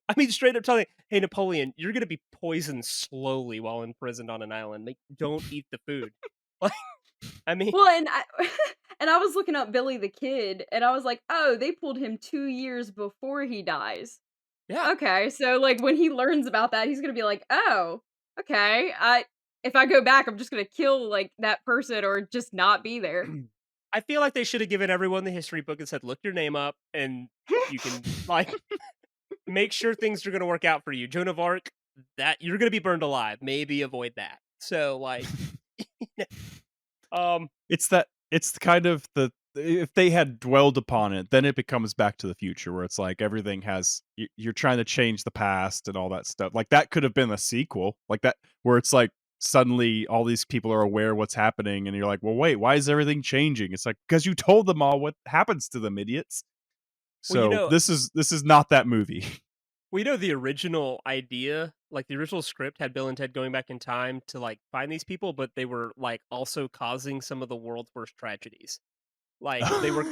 I mean, straight up telling, hey, Napoleon, you're gonna be poisoned slowly while imprisoned on an island. Don't eat the food. Like, I mean, Well, and I was looking up Billy the Kid, and I was like, oh, they pulled him 2 years before he dies. yeah. Okay, so like when he learns about that, he's gonna be like, oh, okay. If I go back, I'm just gonna kill like that person or just not be there. I feel like they should have given everyone the history book and said, look your name up, and you can like make sure things are gonna work out for you. Joan of Arc, that you're gonna be burned alive. Maybe avoid that. So like, It's kind of if they had dwelled upon it, then it becomes Back to the Future, where it's like everything has you're trying to change the past and all that stuff. Like that could have been a sequel, like that, where it's like suddenly all these people are aware what's happening, and you're like, well, wait, why is everything changing? It's like because you told them all what happens to them, idiots. So Well, this is not that movie. well, the original idea, like the original script, had Bill and Ted going back in time to like find these people, but they were like also causing some of the world's worst tragedies. Like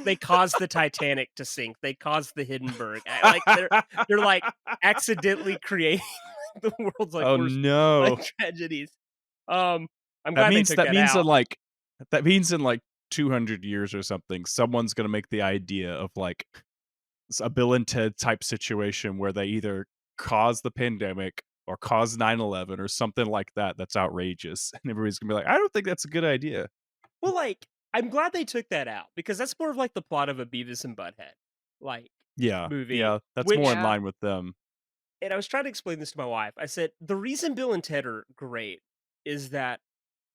they caused the Titanic to sink. They caused the Hindenburg. Like they're like accidentally creating the world's like Oh worst no. like, tragedies. I'm glad That means they took that that out. like That means in like 200 years or something, someone's going to make the idea of like a Bill and Ted type situation where they either cause the pandemic or cause 9/11 or something like that. That's outrageous. And everybody's going to be like, I don't think that's a good idea. Well, like, I'm glad they took that out because that's more of like the plot of a Beavis and Butthead like Yeah. movie. Yeah. That's which, more in line with them. And I was trying to explain this to my wife. I said the reason Bill and Ted are great is that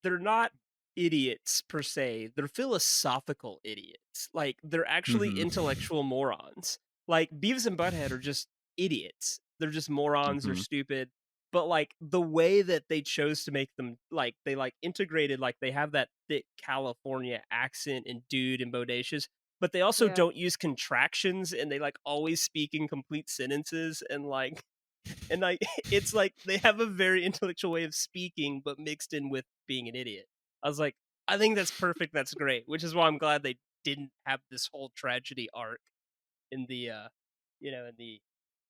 they're not idiots per se. They're philosophical idiots. Like they're actually Mhm. intellectual morons. Like Beavis and Butthead are just idiots. They're just morons. They're Mhm. stupid. But like the way that they chose to make them like they like integrated like they have that thick California accent and dude and bodacious, but they also Yeah. don't use contractions and they like always speak in complete sentences and like it's like they have a very intellectual way of speaking but mixed in with being an idiot. I was like, I think that's perfect, that's great, which is why I'm glad they didn't have this whole tragedy arc in the in the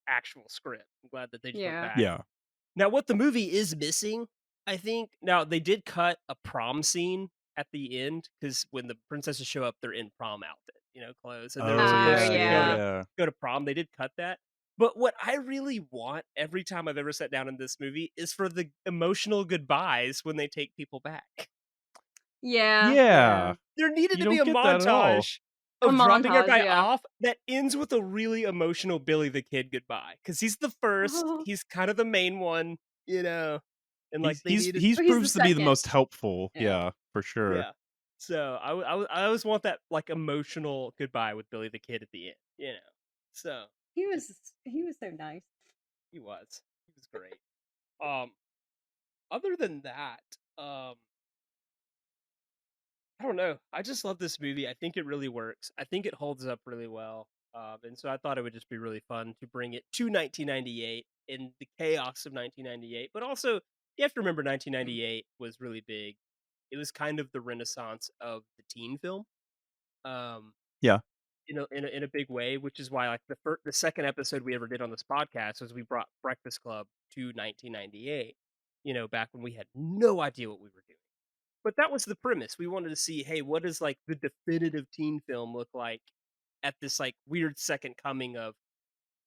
actual script. I'm glad that they just went Yeah. back. Yeah. Now what the movie is missing, I think, now they did cut a prom scene at the end because when the princesses show up they're in prom outfit, clothes, and they were Oh, supposed to yeah. go to prom. They did cut that. But what I really want every time I've ever sat down in this movie is for the emotional goodbyes when they take people back. Yeah. Yeah. There needed You to be a don't get that at all. montage A of dropping montage, everybody yeah. off that ends with a really emotional Billy the Kid goodbye. Because he's the first, he's kind of the main one, and like they needed. He's Oh, he's the proves to be the second. most helpful. Yeah. Yeah, for sure. Yeah. So I always want that like emotional goodbye with Billy the Kid at the end, So He was so nice. he was great. Other than that, I don't know. I just love this movie. I think it really works. I think it holds up really well. And so I thought it would just be really fun to bring it to 1998 in the chaos of 1998. But also, you have to remember 1998 was really big. It was kind of the renaissance of the teen film. Yeah. In a big way, which is why like the second episode we ever did on this podcast was we brought Breakfast Club to 1998. Back when we had no idea what we were doing. But that was the premise. We wanted to see, hey, what does like the definitive teen film look like at this like weird second coming of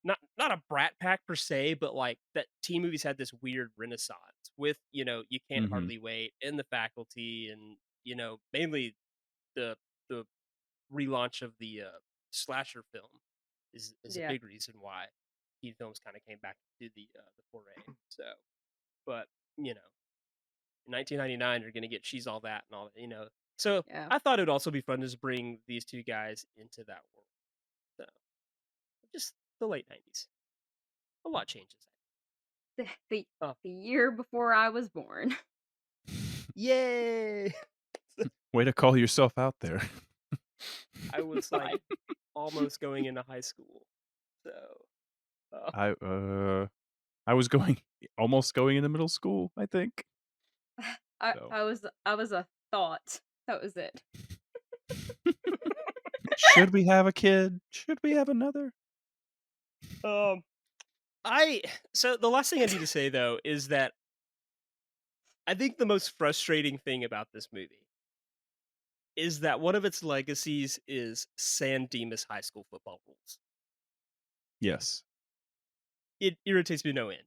not a brat pack per se, but like that teen movies had this weird renaissance with, You Can't Mhm. Hardly Wait and The Faculty and, mainly the the relaunch of the slasher film is a Yeah. big reason why teen films kind of came back to the foray. So, but in 1999 you're gonna get She's All That and all that. So Yeah. I thought it'd also be fun to just bring these two guys into that world. So just the late 90s, a lot changes. The Oh. the year before I was born. Yay! Way to call yourself out there. I was like almost going into high school. So I was almost going into middle school, I think. So. I was a thought. That was it. Should we have a kid? Should we have another? so the last thing I need to say though is that I think the most frustrating thing about this movie is that one of its legacies is San Dimas high school football rules. Yes. It irritates me no end.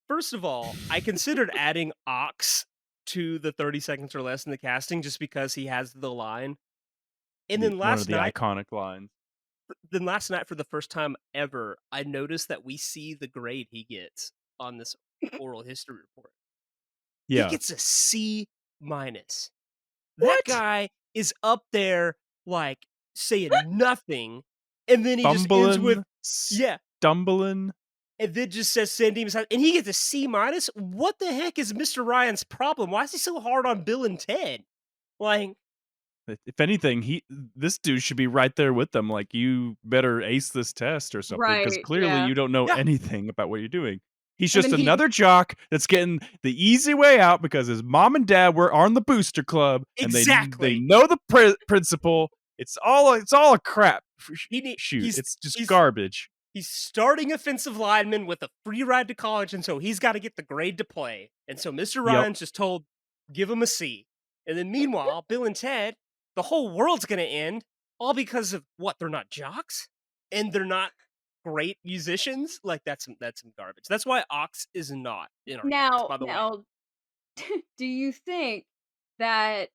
First of all, I considered adding Ox to the 30 seconds or less in the casting just because he has the line. And then one of last the night, iconic lines. for the first time ever, I noticed that we see the grade he gets on this oral history report. Yeah. He gets a C-. That What? guy is up there like saying nothing, and then he just ends with stumbling, and then just says San Dimas, and he gets a C-. What the heck is Mr. Ryan's problem? Why is he so hard on Bill and Ted? Like, if anything, this dude should be right there with them. Like, you better ace this test or something, because Right, clearly yeah. you don't know Yeah. anything about what you're doing. He's And just then another jock that's getting the easy way out because his mom and dad were on the booster club, and Exactly. they know the principal. It's all a crap. It's just garbage. He's starting offensive lineman with a free ride to college, and so he's got to get the grade to play. And so Mr. Ryan's just told, give him a C. And then meanwhile, Bill and Ted, the whole world's gonna end, all because of what? They're not jocks, and they're not great musicians. Like that's some garbage. That's why Ox is not in our cast, Now, by the way. now, do you think that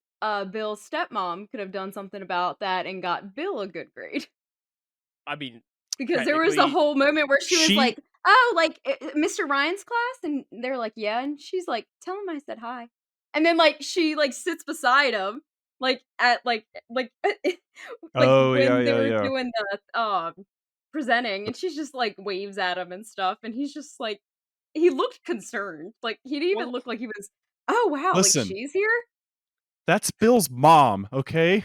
Bill's stepmom could have done something about that and got Bill a good grade? I mean, Because there was a technically, whole moment where she was She like, "Oh, like Mr. Ryan's class," and they're like, "Yeah," and she's like, "Tell him I said hi," and then like she like sits beside him, like at like like Oh, yeah, when they yeah, were yeah. doing the presenting, and she's just like waves at him and stuff, and he's just like he looked concerned, like he didn't even well, look like he was. Oh wow, like Listen, she's here. that's Bill's mom, okay?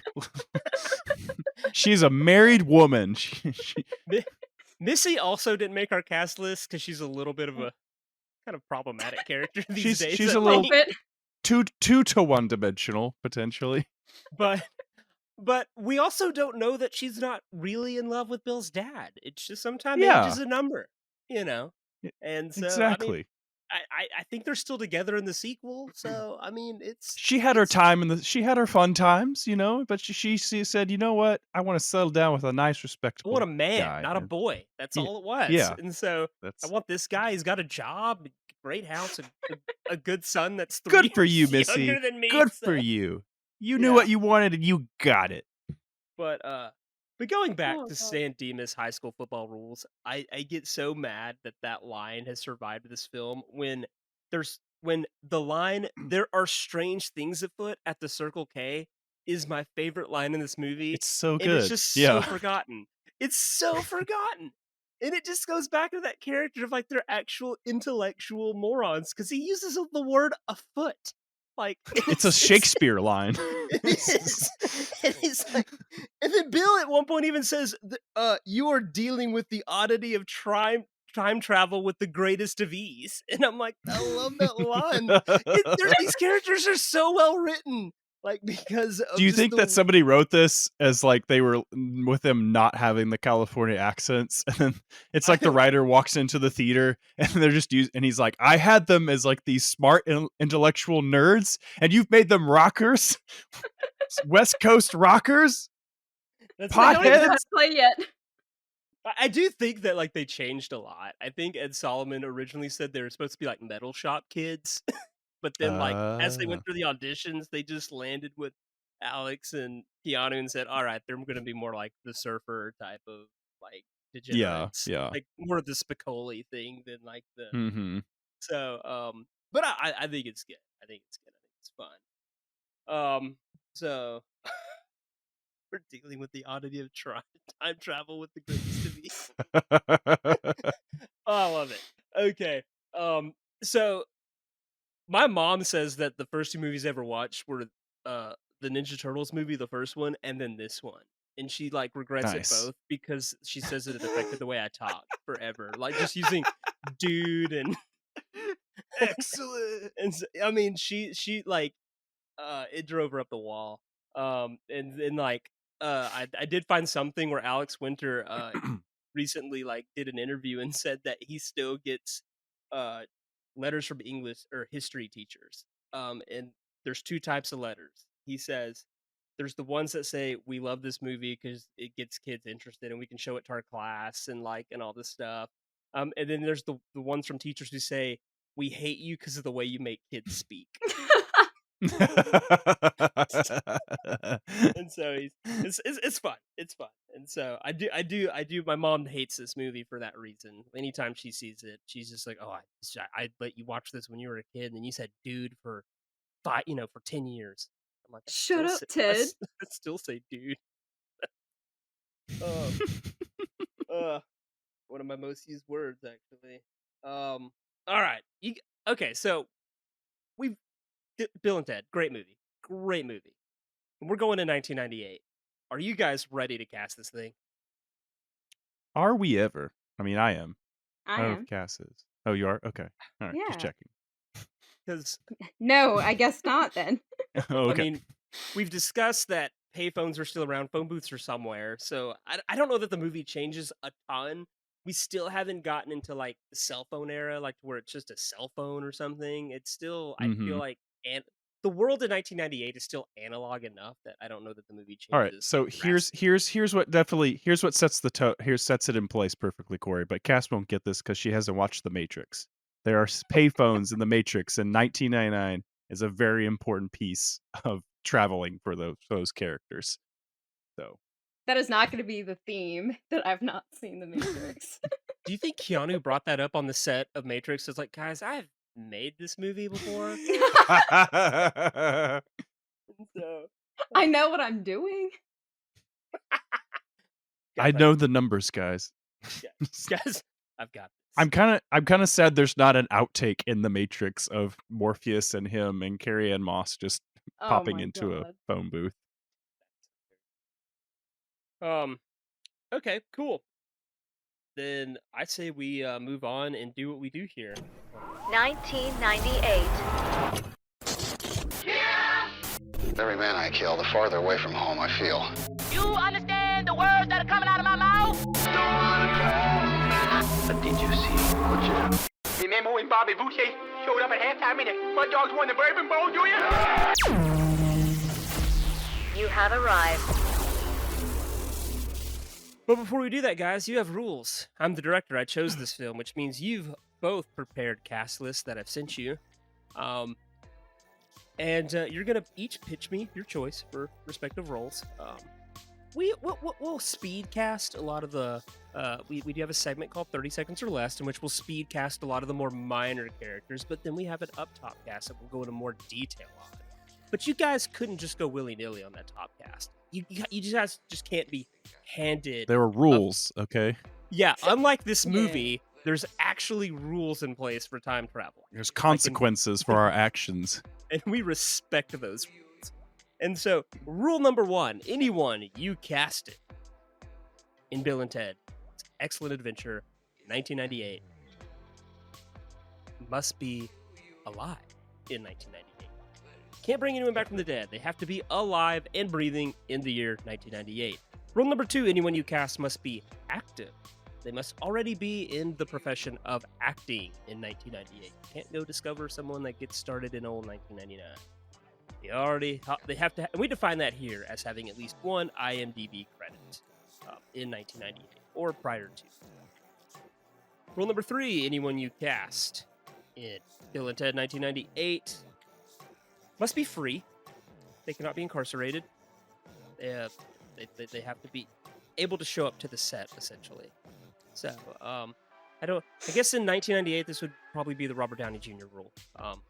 She's a married woman. Missy also didn't make our cast list because she's a little bit of a kind of problematic character these days. she's I a A little little think. bit. two to one dimensional, potentially. But we also don't know that she's not really in love with Bill's dad. It's just sometimes age Yeah, is a number, you know. e- And so I mean, exactly. I think they're still together in the sequel. So I mean, She had her it's time she had her fun times, but she said, you know what? I want to settle down with a nice, I want a respectable man, guy. not a And boy. That's yeah, all it was. yeah, And so I that's want this guy. He's got a job, great house, a good son that's good 3 for you, years Missy. younger than me. Good for So you. You knew yeah. what you wanted and you got it. But going back Oh to god. San Dimas high school football rules, I get so mad that that line has survived this film when the line "there are strange things afoot at the Circle K" is my favorite line in this movie, It's so and it's good. just so Yeah. forgotten. It's so forgotten. And it just goes back to that character of like they're actual intellectual morons because he uses the word afoot. Like It's a it's Shakespeare line. it is. And he's like, and then Bill at one point even says, "You are dealing with the oddity of time travel with the greatest of ease." And I'm like, I love that line. These characters are so well written, like because Do of you just think that the. somebody wrote this as like they were with them not having the California accents? And then it's like the writer walks into the theater and they're just and he's like, I had them as like these smart intellectual nerds, and you've made them rockers, West Coast rockers, That's They don't even know how potheads. to play yet. I do think that like they changed a lot. I think Ed Solomon originally said they were supposed to be like metal shop kids, but then like as they Uh, went through the auditions, they just landed with Alex and Keanu and said, "All right, they're going to be more like the surfer type of like yeah, degenerates, yeah. like more of the Spicoli thing than like the." Mm-hmm. So, but I think it's good. I think it's good. I think it's fun. So we're dealing with the oddity of time travel with the greatest of ease. Oh, I love it. Okay. So my mom says that the first 2 movies I ever watched were the Ninja Turtles movie, the first one, and then this one. And she like regrets it Nice. both because she says that it affected the way I talk forever. Like just using dude and Excellent. and I mean she like it drove her up the wall. And then like I did find something where Alex Winter recently like did an interview and said that he still gets uh letters from English or history teachers. And there's 2 types of letters. He says there's the ones that say we love this movie because it gets kids interested and we can show it to our class and like and all this stuff. And then there's the ones from teachers who say we hate you because of the way you make kids speak. And so it's fun. It's fun. And so I do. My mom hates this movie for that reason. Anytime she sees it, she's just like, "Oh, I let you watch this when you were a kid, and then you said dude for 10 years." I'm like, Shut up, Ted. I still say dude. Um, uh, one of my most used words actually. All right. Okay? So we've Bill and Ted, great movie, great movie. And we're going to 1998. Are you guys ready to cast this thing? Are we ever? I mean, I am. I I don't know if am. Cass is. Oh, you are? Okay. All right. Just Yeah. checking. Because No, I guess not then. Oh, I okay. mean, we've discussed that payphones are still around, phone booths are somewhere. So I don't know that the movie changes a ton. We still haven't gotten into like the cell phone era, like where it's just a cell phone or something. It's still I feel Mm-hmm. like the world in 1998 is still analog enough that I don't know that the movie All right, changes. so here's what sets sets it in place perfectly, Corey. But Cass won't get this because she hasn't watched The Matrix. There are payphones in The Matrix, and 1999 is a very important piece of traveling for those characters. So That is not going to be the theme that I've not seen The Matrix. Do you think Keanu brought that up on the set of Matrix? It's like, guys, I've made this movie before. So, I know what I'm doing. I know the numbers, guys. guys, I've got this. I'm kind of sad there's not an outtake in The Matrix of Morpheus and him and Carrie Ann Moss just Oh popping my into a God. phone booth. Okay, cool. Then I say we move on and do what we do here. 1998. Every man I kill, the farther away from home I feel. You understand the words that are coming out of my mouth? But did you see what you... Remember when Bobby Boucher showed up at halftime and the Mud Dogs won the Bourbon Bowl, do you? You have arrived. But before we do that, guys, you have rules. I'm the director. I chose this film, which means you've both prepared cast lists that I've sent you. And you're going to each pitch me your choice for respective roles. We'll speed cast a lot of the... we do have a segment called 30 Seconds or Less, in which we'll speed cast a lot of the more minor characters, but then we have an up-top cast that we'll go into more detail on. But you guys couldn't just go willy-nilly on that top cast. You guys just can't be handed... There were rules, okay? Yeah, unlike this movie, there's actually rules in place for time travel. There's consequences for our actions. And we respect those rules. And so, rule number 1, anyone you casted in Bill and Ted, Excellent Adventure, 1998, must be alive in 1998. Can't bring anyone back from the dead. They have to be alive and breathing in the year 1998. Rule number 2, anyone you cast must be active. They must already be in the profession of acting in 1998. Can't go discover someone that gets started in old 1999. They have to. We define that here as having at least one IMDb credit in 1998 or prior to. Rule number 3, anyone you cast in Bill and Ted 1998 must be free. They cannot be incarcerated. They have to be able to show up to the set, essentially. So, I guess in 1998, this would probably be the Robert Downey Jr. rule.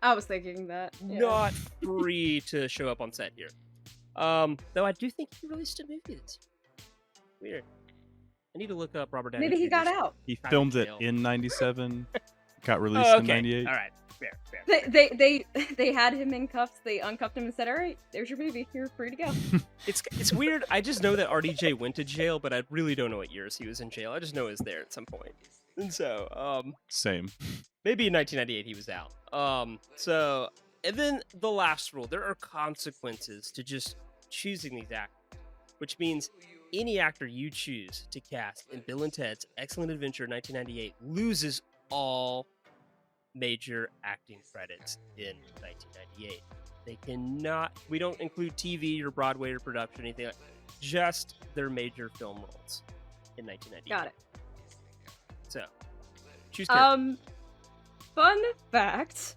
I was thinking that. Yeah. Not free to show up on set here. Though I do think he released a movie this year. Weird. I need to look up Robert Downey Maybe he Jr.'s got out. He time filmed in it jail. in 97, got released Oh, in okay. 98. All right. Fair. They had him in cuffs. They uncuffed him and said, "All right, there's your movie. You're free to go." It's weird. I just know that RDJ went to jail, but I really don't know what years he was in jail. I just know he was there at some point. And so, Same. maybe in 1998 he was out. And then the last rule, there are consequences to just choosing these actors, which means any actor you choose to cast in Bill and Ted's Excellent Adventure 1998 loses all major acting credits in 1998. They cannot, we don't include TV or Broadway or production, anything like that, just their major film roles in 1998. Got it. So, choose character. Fun fact: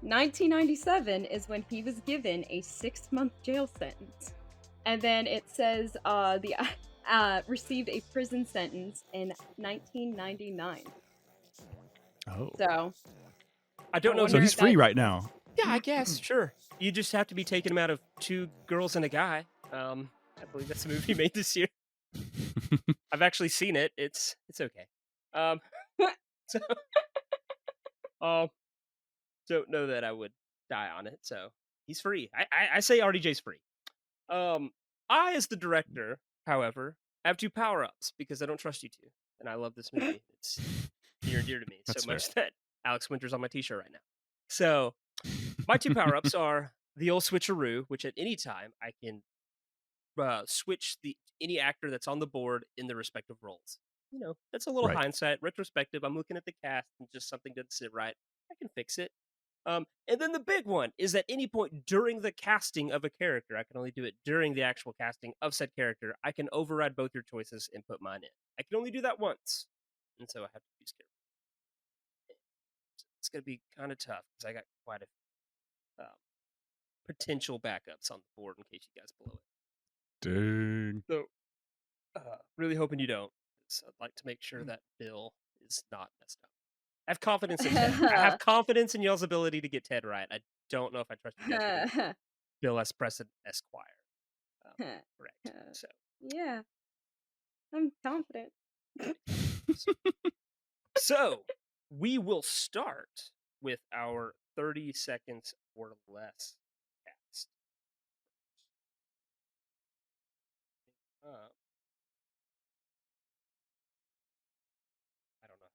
1997 is when he was given a 6-month jail sentence, and then it says received a prison sentence in 1999. Oh. So I don't know. So he's if free that- right now. Yeah, I guess, sure. You just have to be taking him out of 2 girls and a guy. I believe that's a movie made this year. I've actually seen it. It's okay. Don't know that I would die on it. So he's free. I say RDJ's free. I, as the director, however, have 2 power-ups because I don't trust you two, and I love this movie. It's near and dear to me That's so much that Alex Winter's on my t-shirt right now. So my 2 power-ups are the old switcheroo, which at any time I can switch any actor that's on the board in their respective roles. You know, that's a little Right. hindsight, retrospective. I'm looking at the cast and just something doesn't sit right. I can fix it. And then the big one is at any point during the casting of a character, I can only do it during the actual casting of said character, I can override both your choices and put mine in. I can only do that once. And so I have to choose character. It's going to be kind of tough because I got quite a potential backups on the board in case you guys blow it. Dang. So, really hoping you don't. 'Cause I'd like to make sure that Bill is not messed up. I have confidence in Ted. I have confidence in y'all's ability to get Ted right. I don't know if I trust you guys to get Bill S. Preston Esquire. Correct. So, Yeah, I'm confident. so we will start with our 30 seconds or less cast. I don't know.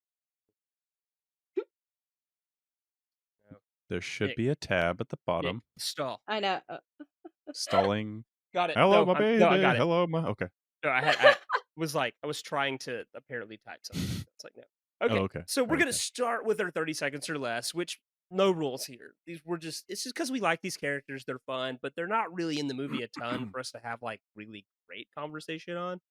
No. There should Nick. be a tab at the Nick, bottom. stall. I know. Stalling. Got it. Hello, No, my baby. no, I got it. Hello, my. Okay. No, I was trying to apparently type something. It's like, no. Okay. Oh, okay. So we're Okay. gonna start with our 30 seconds or less, which no rules here. It's just because we like these characters, they're fun, but they're not really in the movie a ton for us to have like really great conversation on.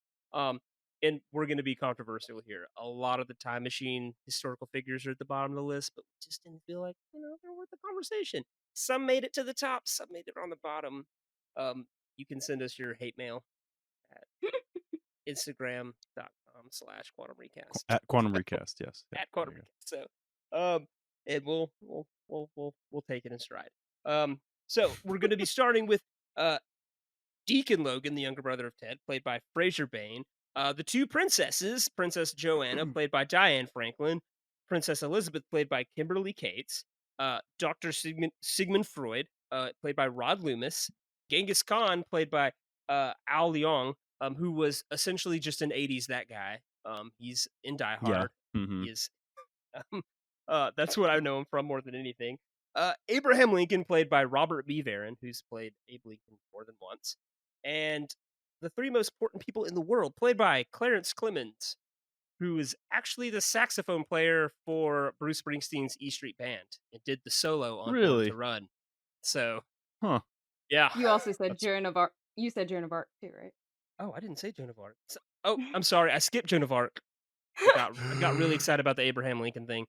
And we're gonna be controversial here. A lot of the Time Machine historical figures are at the bottom of the list, but we just didn't feel like, they're worth the conversation. Some made it to the top, some made it on the bottom. You can send us your hate mail at Instagram.com/Quantum Recast. At Quantum Recast, yes. Yeah, At Quantum there you Recast. So, and we'll take it in stride. So we're going to be starting with Deacon Logan, the younger brother of Ted, played by Fraser Bain. The two princesses, Princess Joanna, played by Diane Franklin, Princess Elizabeth, played by Kimberly Cates, Dr. Sigmund Freud, played by Rod Loomis, Genghis Khan, played by Al Leong, who was essentially just an 80s that guy. He's in Die Hard. Yeah. Mm-hmm. He is. That's what I know him from more than anything. Abraham Lincoln, played by Robert B. Varon, who's played Abe Lincoln more than once. And the three most important people in the world, played by Clarence Clemens, who is actually the saxophone player for Bruce Springsteen's E Street Band and did the solo on Born to Run. So, yeah. You also said Joan of Arc. You said Joan of Arc too, right? Oh, I didn't say Joan of Arc. I'm sorry. I skipped Joan of Arc. I got really excited about the Abraham Lincoln thing.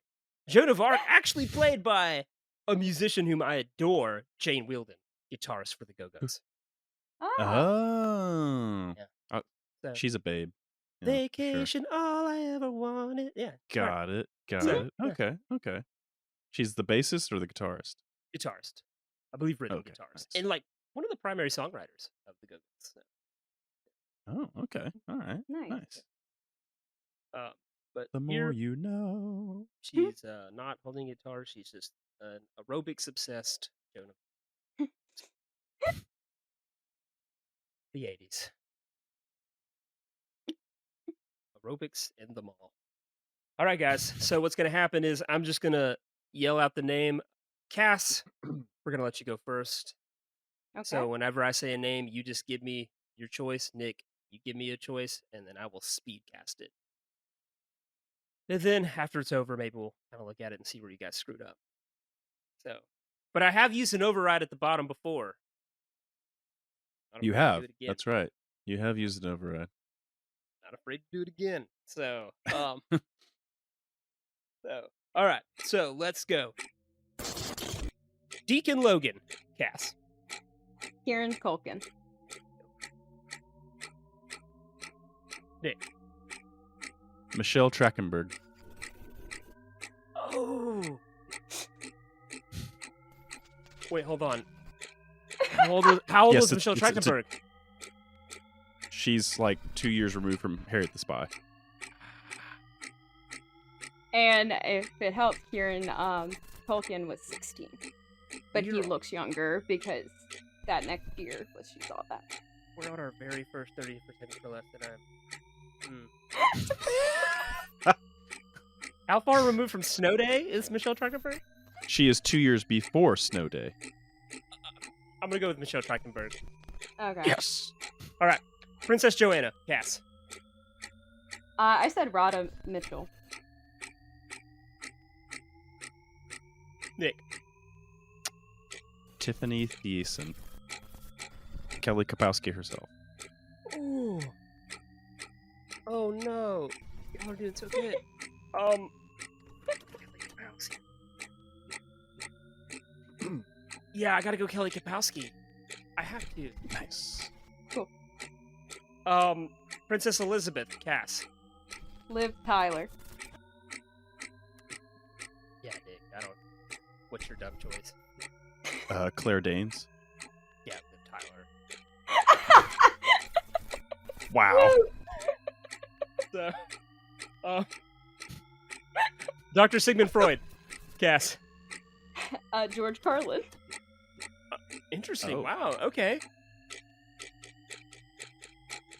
Joan of Arc actually played by a musician whom I adore, Jane Wielden, guitarist for the Go-Go's. Oh. Yeah. So, she's a babe. Yeah, vacation, all I ever wanted. Yeah. Got it. Got So, it. Okay. Okay. She's the bassist or the guitarist? Guitarist. I believe rhythm guitarist. Nice. And like one of the primary songwriters of the Go-Go's. So. Oh, okay. All right. Nice. But the more you know. She's not holding a guitar. She's just an aerobics obsessed Jonah. The 80s. Aerobics in the mall. All right, guys. So what's going to happen is I'm just going to yell out the name. Cass, we're going to let you go first. Okay. So whenever I say a name, you just give me your choice. Nick, you give me a choice, and then I will speed cast it. And then after it's over, maybe we'll kind of look at it and see where you guys screwed up. So, but I have used an override at the bottom before. You have. That's right. You have used an override. Not afraid to do it again. So, all right. So let's go. Deacon Logan, Cass. Kieran Culkin. Nick. Michelle Trachtenberg. Oh. Wait, hold on. How old was Michelle Trachtenberg? She's like 2 years removed from Harriet the Spy. And if it helps, Kieran Culkin was 16. But he looks younger because that next year was she saw that. We're on our very first 30% for less than How far removed from Snow Day is Michelle Trachtenberg? She is 2 years before Snow Day. I'm going to go with Michelle Trachtenberg. Okay. Yes. All right. Princess Joanna, Cass. I said Radha Mitchell. Nick. Tiffany Thiessen. Kelly Kapowski herself. Ooh. Oh no. Y'all are doing so good. Yeah, I gotta go Kelly Kapowski. I have to. Nice. Cool. Princess Elizabeth, Cass. Liv Tyler. Yeah, Nick, I don't. What's your dumb choice? Claire Danes. Yeah, Liv Tyler. Wow. So, Dr. Sigmund Freud, Cass. George Carlin. Interesting. Oh. Wow. Okay.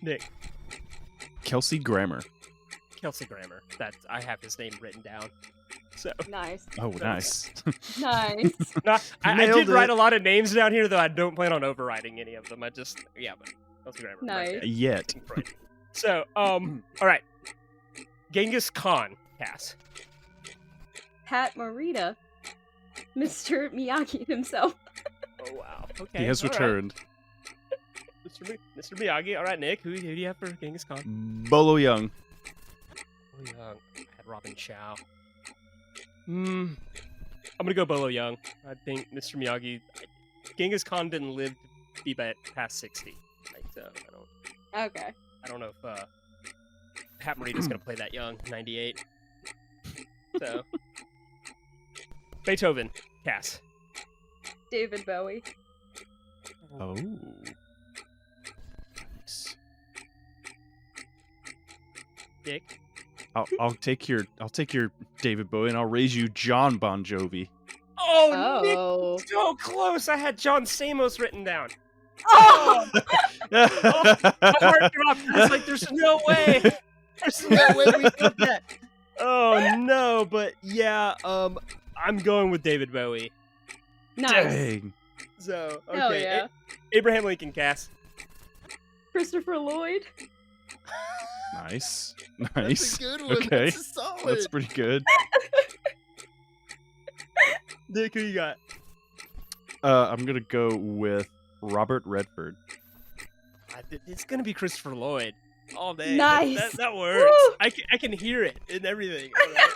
Nick. Kelsey Grammer. Kelsey Grammer. I have his name written down. So Nice. Oh, nice. Nice. I Nailed did write it. a lot of names down here, though I don't plan on overriding any of them. But Kelsey Grammer. Nice. Right there. Yet. Freud. So, all right. Genghis Khan, Cass. Pat Morita. Mr. Miyagi himself. Oh wow. Okay. He has all right. returned. Mr. Miyagi. All right, Nick. Who do you have for Genghis Khan? Bolo Young. Bolo Young. I had Robin Chow. I'm gonna go Bolo Young. I think Mr. Miyagi. Genghis Khan didn't live to be past 60. So Okay. I don't know if Pat Morita's gonna play that young, 98. So Beethoven, Cass. David Bowie. Oh. Dick. I'll take your David Bowie and I'll raise you John Bon Jovi. Oh, Nick, so close. I had John Stamos written down. Oh! My heart dropped. I was like, there's no way. There's no way we did that. Oh no, but yeah, I'm going with David Bowie. Nice. Dang. So okay, Hell yeah. Abraham Lincoln, Cass. Christopher Lloyd. Nice. That's Nice. a good one. Okay. That's a solid. That's pretty good. Nick, who you got? I'm gonna go with Robert Redford. It's gonna be Christopher Lloyd all day. Nice. That works. Woo! I can hear it and everything. All right.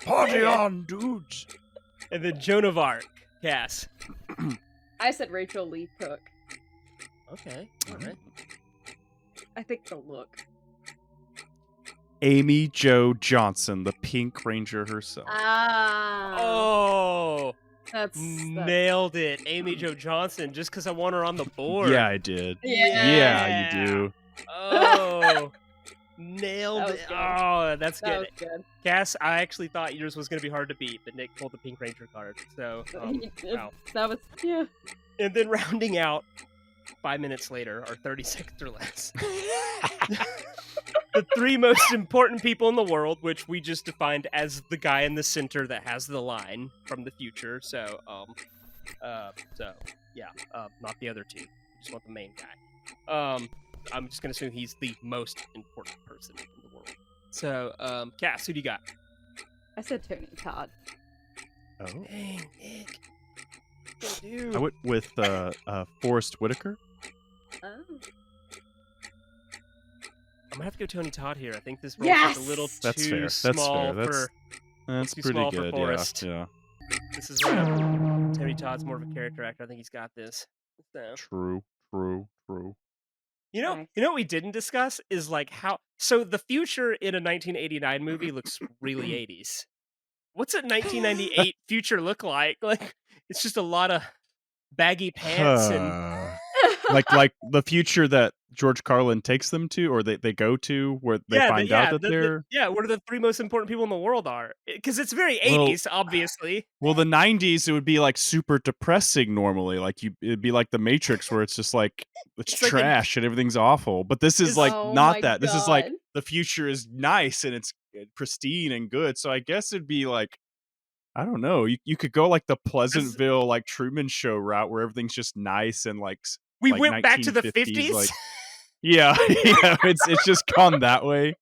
Party on, dudes. And then Joan of Arc, Cass. I said Rachel Lee Cook. Okay, all right. I think the look. Amy Jo Johnson, the Pink Ranger herself. Ah. Oh, That's nailed it, Amy Jo Johnson. Just because I want her on the board. Yeah, I did. Yeah. Yeah, you do. Oh, nailed That was it. good. Oh, that's That good. was good. Cass, I actually thought yours was going to be hard to beat, but Nick pulled the Pink Ranger card. So, wow. That was, yeah. And then rounding out 5 minutes later, or 30 seconds or less, the three most important people in the world, which we just defined as the guy in the center that has the line from the future. So, not the other two. Just want the main guy. I'm just gonna assume he's the most important person in the world. So, Cass, who do you got? I said Tony Todd. Oh. Dang, Nick. Dude. I went with Forrest Whitaker. Oh. I'm gonna have to go Tony Todd here. I think this role's Yes! just a little That's too fair. That's small fair. for. That's Too pretty small for good. Forrest. Yeah. This is Tony Todd's more of a character actor. I think he's got this. So. True. You know, Nice. what we didn't discuss is like how. So the future in a 1989 movie looks really 80s. What's a 1998 future look like? Like it's just a lot of baggy pants and. like the future that George Carlin takes them to, or they go to, where they find out that they're. Where the three most important people in the world are. Because it's very Well- 80s, obviously. Well, the 90s, it would be like super depressing normally. Like it'd be like the Matrix, where it's just like it's like trash and everything's awful. But this is like Oh not my that. This is like God. the future is nice and it's pristine and good. So I guess it'd be like, I don't know. You could go like the Pleasantville, like Truman Show route, where everything's just nice and like We like went back to the 1950s, 50s. like- yeah, it's just gone that way.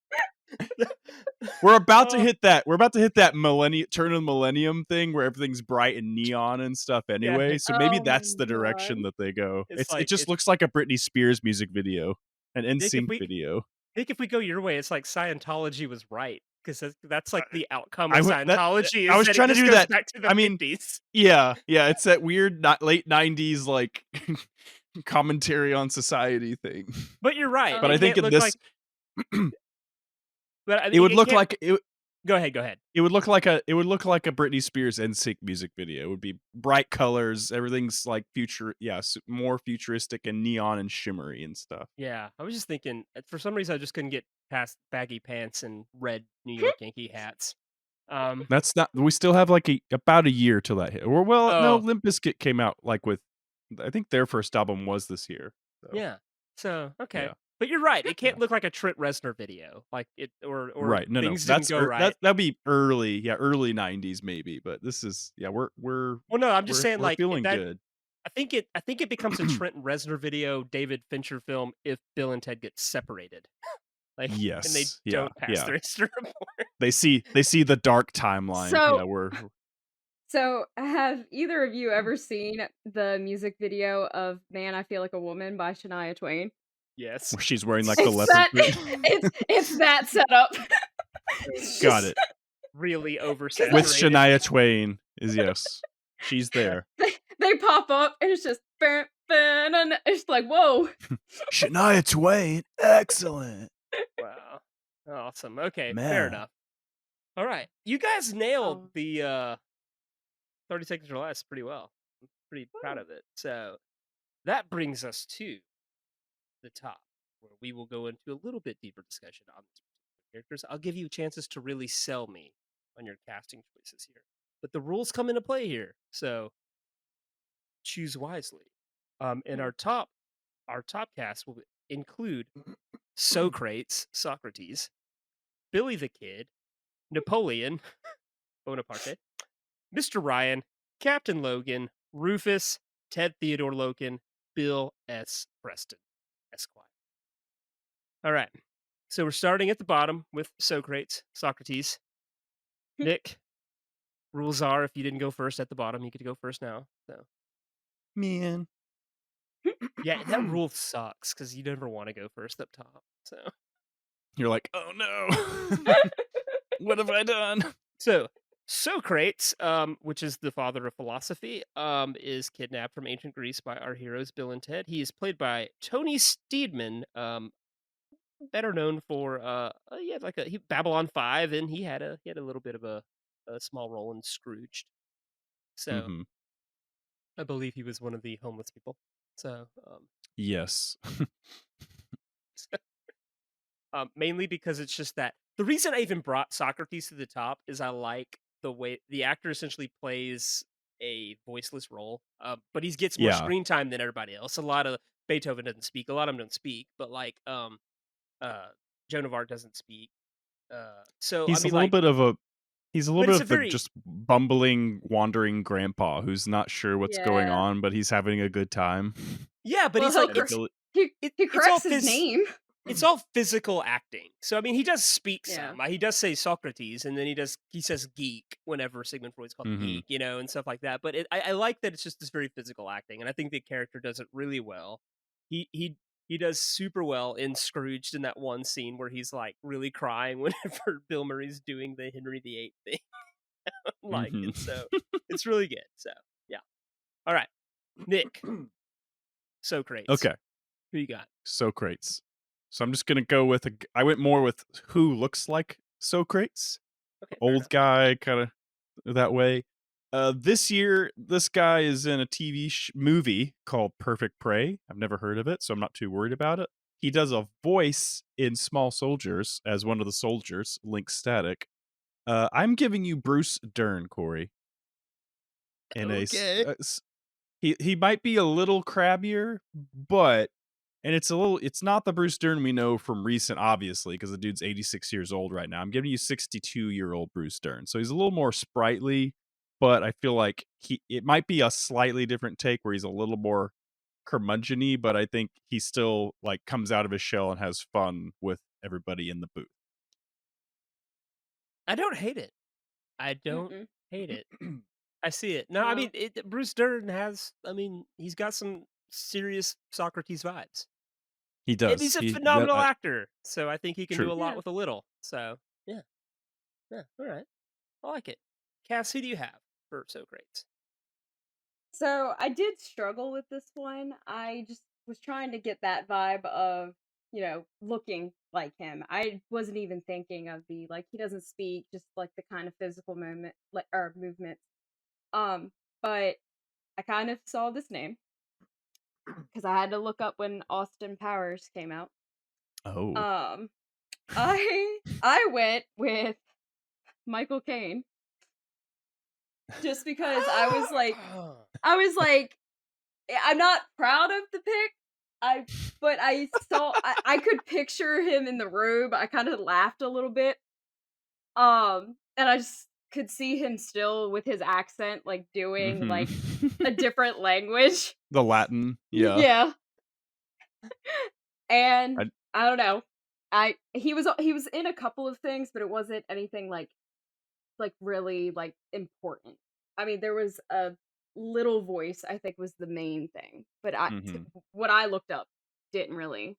We're about to Oh. hit that. We're about to hit that turn of the millennium thing where everything's bright and neon and stuff anyway. So maybe Oh my that's the direction god. that they go. It's It like just looks like a Britney Spears music video, an Nick, if NSYNC we video. Nick, if we go your way, it's like Scientology was right because that's like the outcome I of would- that- Scientology. I was that trying it to just do goes that. back to the I mean, 50s. Yeah, it's that weird late '90s like commentary on society thing. But you're right. But Oh. I It think can't in look this, like. But I it mean, would it look can't. like it. Go ahead. It would look like a Britney Spears NSYNC music video. It would be bright colors, everything's like more futuristic and neon and shimmery and stuff. Yeah, I was just thinking. For some reason, I just couldn't get past baggy pants and red New York Yankee hats. That's not. We still have like about a year till that hit. Or no, Oh. Limp Bizkit came out like with. I think their first album was this year. So. Yeah. So okay. Yeah. But you're right. It can't look like a Trent Reznor video, like it or Right. No. things That's didn't go right. that'd be early '90s maybe. But this is we're. Well, no, I'm just saying we're like feeling that. good. I think it becomes a Trent Reznor video, David Fincher film if Bill and Ted get separated. Like, Yes. and they don't pass their Instagram report. They see the dark timeline. So- we're So, have either of you ever seen the music video of "Man, I Feel Like a Woman" by Shania Twain? Yes. where she's wearing like the It's leopard that, print. it's that setup. Got it. Really oversaturated. With Shania Twain is yes. She's there. They pop up and it's just and it's like, whoa. Shania Twain, excellent. Wow. Awesome. Okay, Man. fair enough. All right. You guys nailed Oh. the 30 seconds or less pretty well. I'm pretty proud of it. So that brings us to the top, where we will go into a little bit deeper discussion on these particular characters. I'll give you chances to really sell me on your casting choices here. But the rules come into play here. So choose wisely. And our top cast will include Socrates, Billy the Kid, Napoleon Bonaparte, Mr. Ryan, Captain Logan, Rufus, Ted Theodore Logan, Bill S. Preston Esq. All right. So we're starting at the bottom with Socrates. Nick, rules are if you didn't go first at the bottom, you get to go first now. So Man. yeah, that rule sucks because you never want to go first up top. So You're like, oh no. What have I done? So Socrates, which is the father of philosophy, is kidnapped from ancient Greece by our heroes Bill and Ted. He is played by Tony Steedman, better known for Babylon 5, and he had a little bit of a small role in Scrooged. So Mhm. I believe he was one of the homeless people. So Yes. mainly because it's just that the reason I even brought Socrates to the top is I like the way the actor essentially plays a voiceless role, but he gets more Yeah. screen time than everybody else. A lot of Beethoven doesn't speak, a lot of them don't speak, but like Joan of Arc doesn't speak. So He's I mean, a little like, bit of a But it's a very- just bumbling, wandering grandpa who's not sure what's going Yeah. on, but he's having a good time. yeah, but Well, he's like he'll it's, He it's all corrects his phys- name. it's all physical acting. So I mean, he does speak Yeah. some. He does say Socrates, and then he says geek whenever Sigmund Freud's called Mhm. geek, and stuff like that. But I like that it's just this very physical acting, and I think the character does it really well. He does super well in Scrooged in that one scene where he's like really crying whenever Bill Murray's doing the Henry VIII thing. Like Mhm. it, so it's really good. So yeah. All right, Nick. Socrates. Okay. Who you got? Socrates. So I'm just gonna go with I went more with who looks like Socrates. Okay, fair Old enough. guy, kind of that way. This year, this guy is in a TV movie called Perfect Prey. I've never heard of it, so I'm not too worried about it. He does a voice in Small Soldiers as one of the soldiers, Link Static. I'm giving you Bruce Dern, Corey. Okay. He might be a little crabbier, but it's not the Bruce Dern we know from recent, obviously, because the dude's 86 years old right now. I'm giving you 62-year-old Bruce Dern. So he's a little more sprightly, but I feel like it might be a slightly different take where he's a little more curmudgeon-y, but I think he still like comes out of his shell and has fun with everybody in the booth. I don't hate it. I don't Mm-mm. hate it. I see it. No, I No. mean, Bruce Dern has. I mean, he's got some serious Socrates vibes, He and does. he's a He that phenomenal actor. So I think he can do true. a lot Yeah. with a little. So yeah, yeah, all right, I like it. Cass, who do you have for So Greats? So I did struggle with this one. I just was trying to get that vibe of, looking like him. I wasn't even thinking of the like he doesn't speak, just like the kind of physical moment like or movements. But I kind of saw this name because I had to look up when Austin Powers came out. Oh. Um, I went with Michael Caine just because I was like I'm not proud of the pick. But I could picture him in the robe. I kind of laughed a little bit. And I just could see him still with his accent like doing like a different language. The Latin. Yeah. Yeah. And I, I don't know. He was in a couple of things, but it wasn't anything like really like important. I mean, there was a little voice I think was the main thing, but mhm. what I looked up didn't really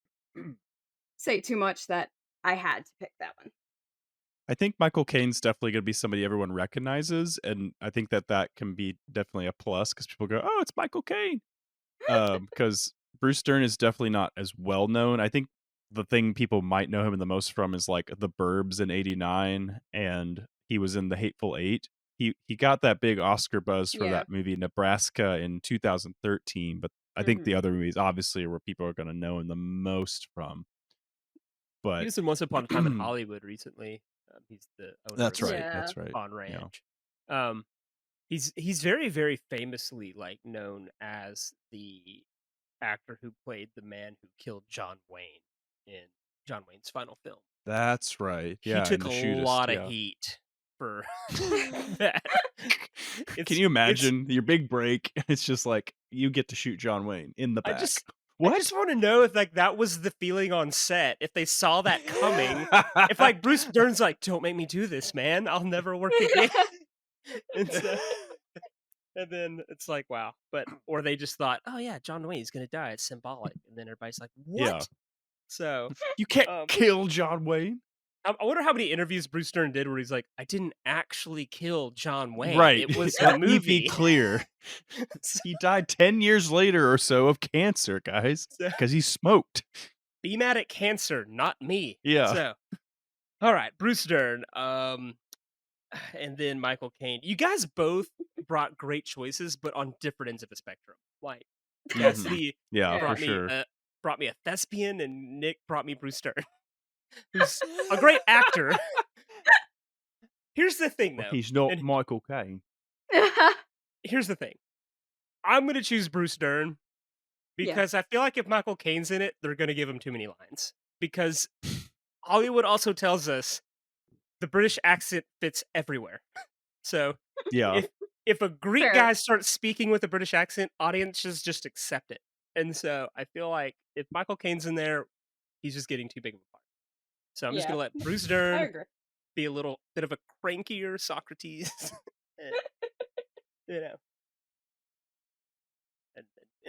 say too much that I had to pick that one. I think Michael Caine's definitely going to be somebody everyone recognizes, and I think that can be definitely a plus because people go, "Oh, it's Michael Caine." Because Bruce Dern is definitely not as well known. I think the thing people might know him the most from is like The Burbs in '89, and he was in The Hateful Eight. He got that big Oscar buzz for Yeah. that movie Nebraska in 2013, but I think the Mhm. other movies obviously are where people are going to know him the most from. He But was in Once Upon a Time in Hollywood recently. He's the owner of that's right. the Yeah. That's right. Pond Yeah. Ranch. Um, he's very very famously like known as the actor who played the man who killed John Wayne in John Wayne's final film. That's right. He Yeah, took and a the shootist. lot of Yeah. heat for that. Can you It's imagine your big break? It's just like you get to shoot John Wayne in the I back. just What? want to know if like that was the feeling on set, if they saw that coming, if like Bruce Dern's like, "Don't make me do this, man. I'll never work again." And so, and then it's like, wow. But or they just thought, "Oh yeah, John Wayne's gonna die. It's symbolic." And then everybody's like, Yeah. "What?" So, You can't um, kill John Wayne. I wonder how many interviews Bruce Dern did where he's like, "I didn't actually kill John Wayne. Right. It was a Let me be movie." clear. He died 10 years later or so of cancer, guys, So, because he smoked. be mad at cancer, not me. Yeah. So, all right, Bruce Dern, and then Michael Caine. You guys both brought great choices, but on different ends of the spectrum. Like Cassidy Yeah, for Yeah. sure. brought me a thespian, and Nick brought me Bruce Dern, who's a great actor. Here's the thing, But though. he's not and Michael Caine. here's the thing. I'm gonna choose Bruce Dern Yeah. because I feel like if Michael Caine's in it, they're gonna give him too many lines. Because Hollywood also tells us the British accent fits everywhere. So Yeah. if a Greek Fair. guy starts speaking with a British accent, audiences just accept it. And so I feel like if Michael Caine's in there, he's just getting too big of a part. So I'm just Yeah. gonna let Bruce I Dern agree. be a little bit of a crankier Socrates. and, you know. And,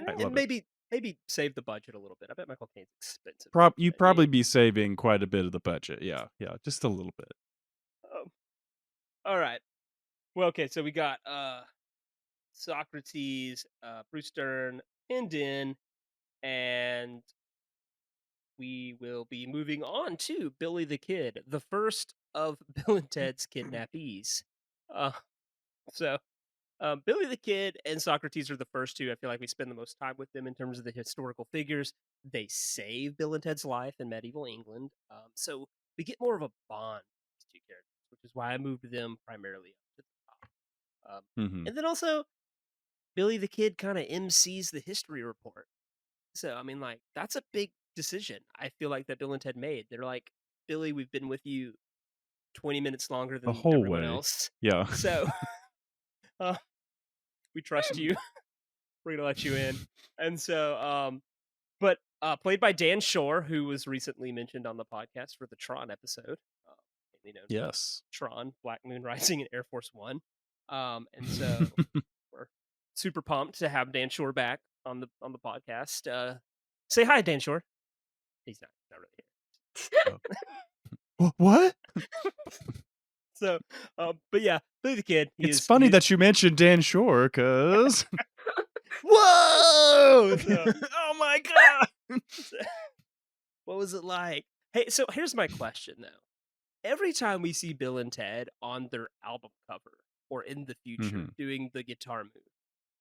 I and, love and it. maybe save the budget a little bit. I bet Michael Caine's expensive. You'd probably be saving quite a bit of the budget. Yeah. Yeah. Just a little bit. All right. Well, okay, so we got Socrates, Bruce Dern, pinned in, and we will be moving on to Billy the Kid, the first of Bill and Ted's kidnappees. Uh, so Billy the Kid and Socrates are the first two. I feel like we spend the most time with them in terms of the historical figures. They save Bill and Ted's life in medieval England. So we get more of a bond with these two characters, which is why I moved them primarily up to the top. And then also, Billy the Kid kind of MCs the history report. So, I mean, like, that's a big decision I feel like that Bill and Ted made. They're like, Billy, we've been with you 20 minutes longer The than whole everyone way. else. Yeah. So, we trust you. We're going to let you in. And so, but played by Dan Shore, who was recently mentioned on the podcast for the Tron episode. mainly known for Yes. Tron, Black Moon Rising, and Air Force One. And so we're super pumped to have Dan Shore back on the podcast. Say hi, Dan Shore. He's not really here. What? So, but yeah, Billy the Kid. It's funny that you mentioned Dan Shore, cause whoa! So, oh my god! What was it like? Hey, so here's my question though. Every time we see Bill and Ted on their album cover or in the future doing the guitar move,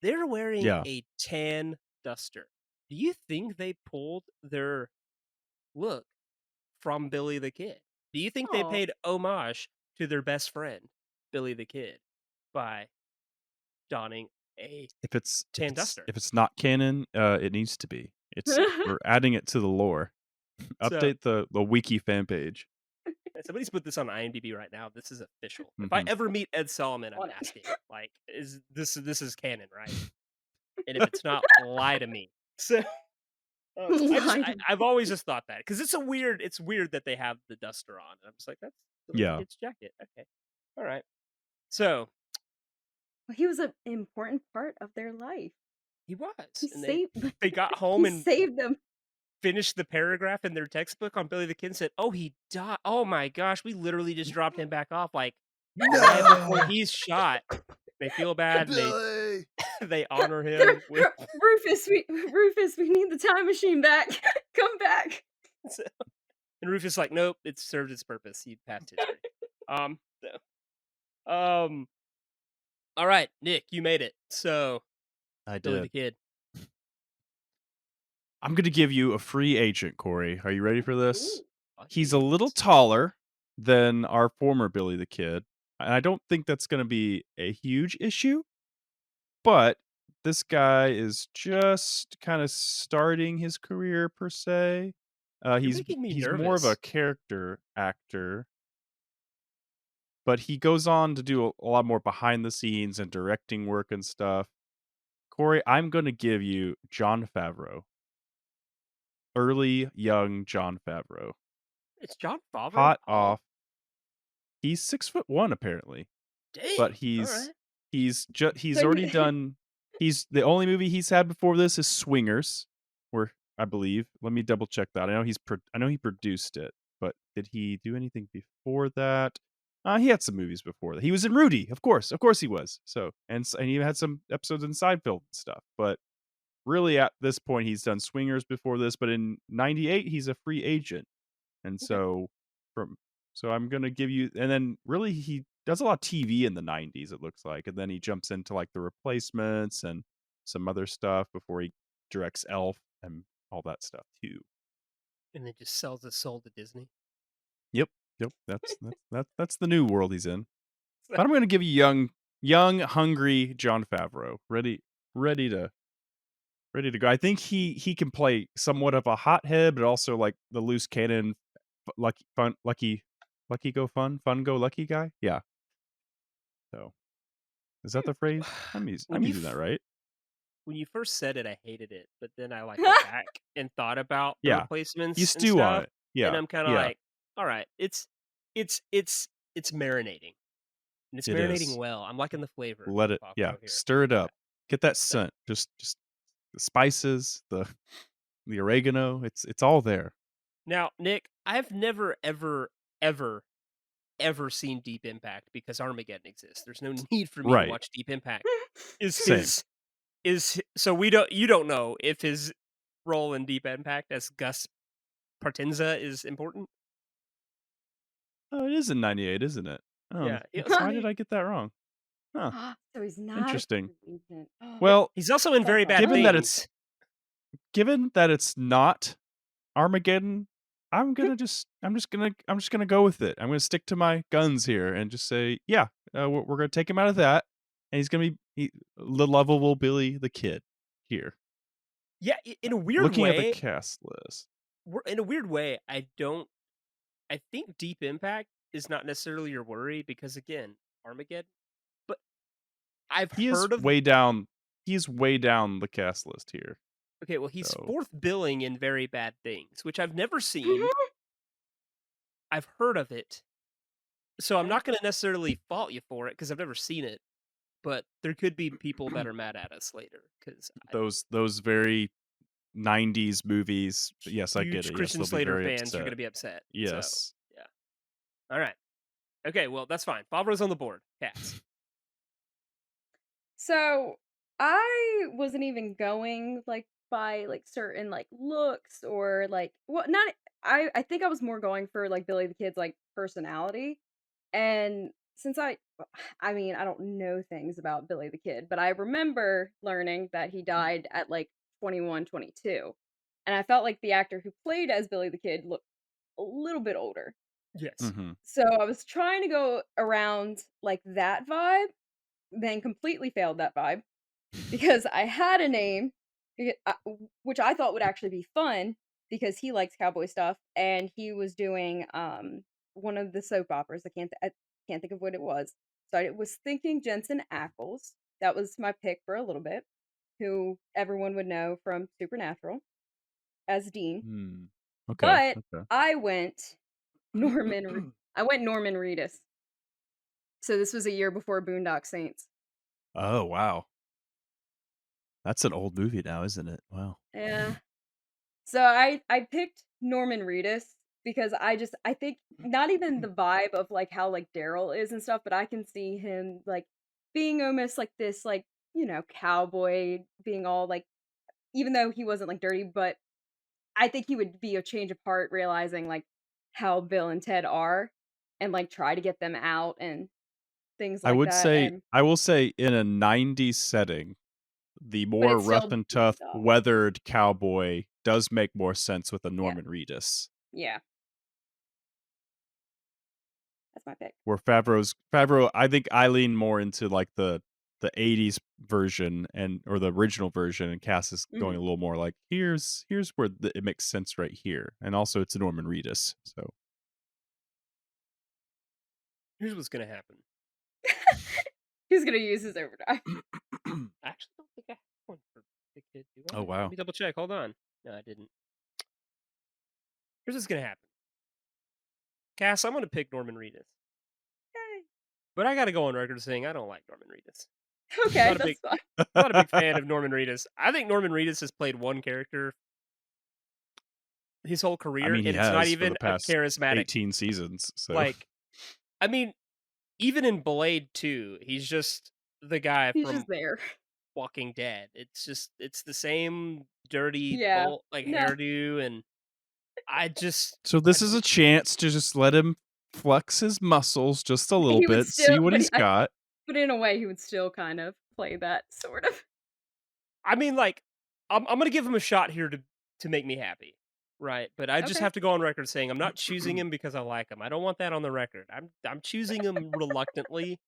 they're wearing yeah, a tan duster. Do you think they pulled their look from Billy the Kid? Do you think they Oh, paid homage to their best friend, Billy the Kid, by donning a if it's tan duster? if it's not canon, it needs to be. We're adding it to the lore. So, Update the wiki fan page. somebody's put this on IMDb right now. This is official. If I ever meet Ed Solomon, I'm asking, like, is this is canon, right? And if it's not, lie to me. So I've always just thought that because it's weird that they have the duster on. And I'm just like, that's the kid's jacket. Okay, all right. So well, he was an important part of their life. he was. He And saved. they got home and saved them. finished the paragraph in their textbook on Billy the Kid and said, "Oh, he died. Oh my gosh, we literally just dropped him back off like right before he's shot." They feel bad. They honor him. With... Rufus, we need the time machine back. Come back. So, and Rufus like, nope, it served its purpose. He passed history. All right, Nick, you made it. So I Billy did. the Kid. I'm gonna give you a free agent, Corey. Are you ready for this? Ooh, He's a little taller than our former Billy the Kid. And I don't think that's gonna be a huge issue. But this guy is just kind of starting his career per se. He's more of a character actor, but he goes on to do a lot more behind the scenes and directing work and stuff. Corey, I'm going to give you Jon Favreau. Early young Jon Favreau. It's Jon Favreau. Hot off. He's 6'1" apparently. Dang. But he's already done. The only movie he's had before this is Swingers, where I believe. Let me double check that. I know he produced it, but did he do anything before that? He had some movies before that. He was in Rudy, of course he was. So and he had some episodes in Seinfeld and stuff. But really, at this point, he's done Swingers before this. But in '98, he's a free agent, and so I'm gonna give you. And then really, he does a lot of TV in the '90s. It looks like, and then he jumps into like The Replacements and some other stuff before he directs Elf and all that stuff too. And then just sells his soul to Disney. Yep. That's the new world he's in. But I'm going to give you young, hungry Jon Favreau, ready to go. I think he can play somewhat of a hothead, but also like the loose cannon, fun go lucky guy. Yeah. So, is that the phrase? I'm using that right. When you first said it, I hated it, but then I went back and thought about The Replacements. You stew on it. Yeah. And I'm kind of like, all right, it's marinating. And it's marinating well. I'm liking the flavor. Let it, stir it up. Get that scent. Just the spices, the oregano. It's all there. Now, Nick, I've never ever seen Deep Impact because Armageddon exists. There's no need for me to watch Deep Impact. So you don't know if his role in Deep Impact as Gus Partenza is important? Oh, it is in '98, isn't it? Oh, yeah. Why did I get that wrong? Huh. So he's not interesting. Well, he's also in Very Bad Things. Given that it's not Armageddon, I'm just gonna go with it. I'm gonna stick to my guns here and just say, we're gonna take him out of that, and he's gonna be the lovable Billy the Kid here. Yeah, in a weird way. Looking at the cast list, in a weird way, I think Deep Impact is not necessarily your worry because again, Armageddon. But way down. He's way down the cast list here. Okay, well, he's fourth billing in Very Bad Things, which I've never seen. I've heard of it, So I'm not going to necessarily fault you for it because I've never seen it, but there could be people that are mad at us later because Those very 90s movies. Yes, I get huge it. Yes, Christian they'll be Slater very fans are going upset. to be upset. So Yes. yeah. All right. Okay. Well, that's fine. Favreau's on the board. Cats. So I wasn't even going like by like certain like looks or like well not I think I was more going for like Billy the Kid's like personality. And since I mean, I don't know things about Billy the Kid, but I remember learning that he died at like 21, 22. And I felt like the actor who played as Billy the Kid looked a little bit older. Yes. Hmm. So I was trying to go around like that vibe, then completely failed that vibe because I had a name, which I thought would actually be fun because he likes cowboy stuff, and he was doing one of the soap operas. I can't think of what it was. So I was thinking Jensen Ackles. That was my pick for a little bit, who everyone would know from Supernatural as Dean. Hmm. Okay. But Okay. I went I went Norman Reedus. So this was a year before Boondock Saints. Oh, wow. That's an old movie now, isn't it? Wow. Yeah. So I picked Norman Reedus because I think not even the vibe of like how like Daryl is and stuff, but I can see him like being almost like this like, cowboy being all like even though he wasn't like dirty, but I think he would be a change of heart realizing like how Bill and Ted are and like try to get them out and things I like would that. say And I will say in a 90s setting, the but more it's rough still and tough, dumb. weathered cowboy does make more sense with a Yeah. Norman Reedus. Yeah. That's my pick. Where Favreau, I think I lean more into like the 80s version or the original version, and Cass is going a little more like here's where it makes sense right here, and also it's Norman Reedus. So Here's what's going to happen. He's gonna use his overdrive. I actually don't think I have one for the kid. Do I? oh wow, Let me double check. Hold on. No, I didn't. Here's what's going to happen. Cass, I'm going to pick Norman Reedus. But I got to go on record saying I don't like Norman Reedus. Okay, Not a that's big, fine. not a big fan of Norman Reedus. I think Norman Reedus has played one character his whole I career, mean he and it's not has for even the a past charismatic. 18 seasons. So Like, I mean, even in Blade 2, he's just the guy He's from just there. Walking Dead. It's the same dirty Yeah. like No. hairdo, and so this is a chance to just let him flex his muscles just a little He would bit, see what he's got. but in a way, he would still kind of play that sort of. I mean, like, I'm gonna give him a shot here to make me happy, right? But I just Okay. have to go on record saying I'm not choosing him because I like him. I don't want that on the record. I'm choosing him reluctantly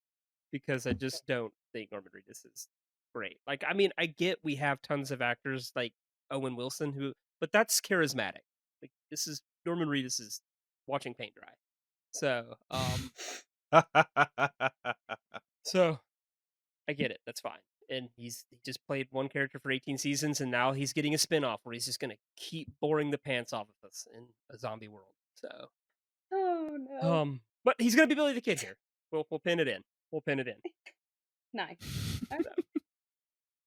because I just don't think Norman Reedus is great. Like, I mean, I get we have tons of actors like Owen Wilson but that's charismatic. Like, this is Norman Reedus is watching paint dry. So, so I get it. That's fine. And he just played one character for 18 seasons, and now he's getting a spin-off where he's just gonna keep boring the pants off of us in a zombie world. So, Oh no. but he's gonna be Billy the Kid here. We'll pin it in. We'll pin it in. Nice. So,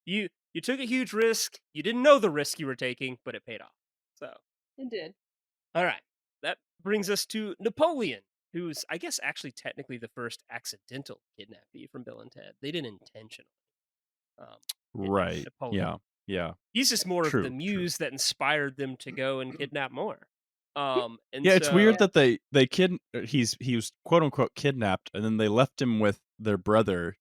you took a huge risk. You didn't know the risk you were taking, but it paid off. So, It did. all right. That brings us to Napoleon, who's I guess actually technically the first accidental kidnappee from Bill and Ted. They didn't intentionally. Kidnap Right. Napoleon. Yeah. He's just more of the True. muse that inspired them to go and kidnap more. And Yeah, it's weird so that he was quote unquote kidnapped, and then they left him with their brother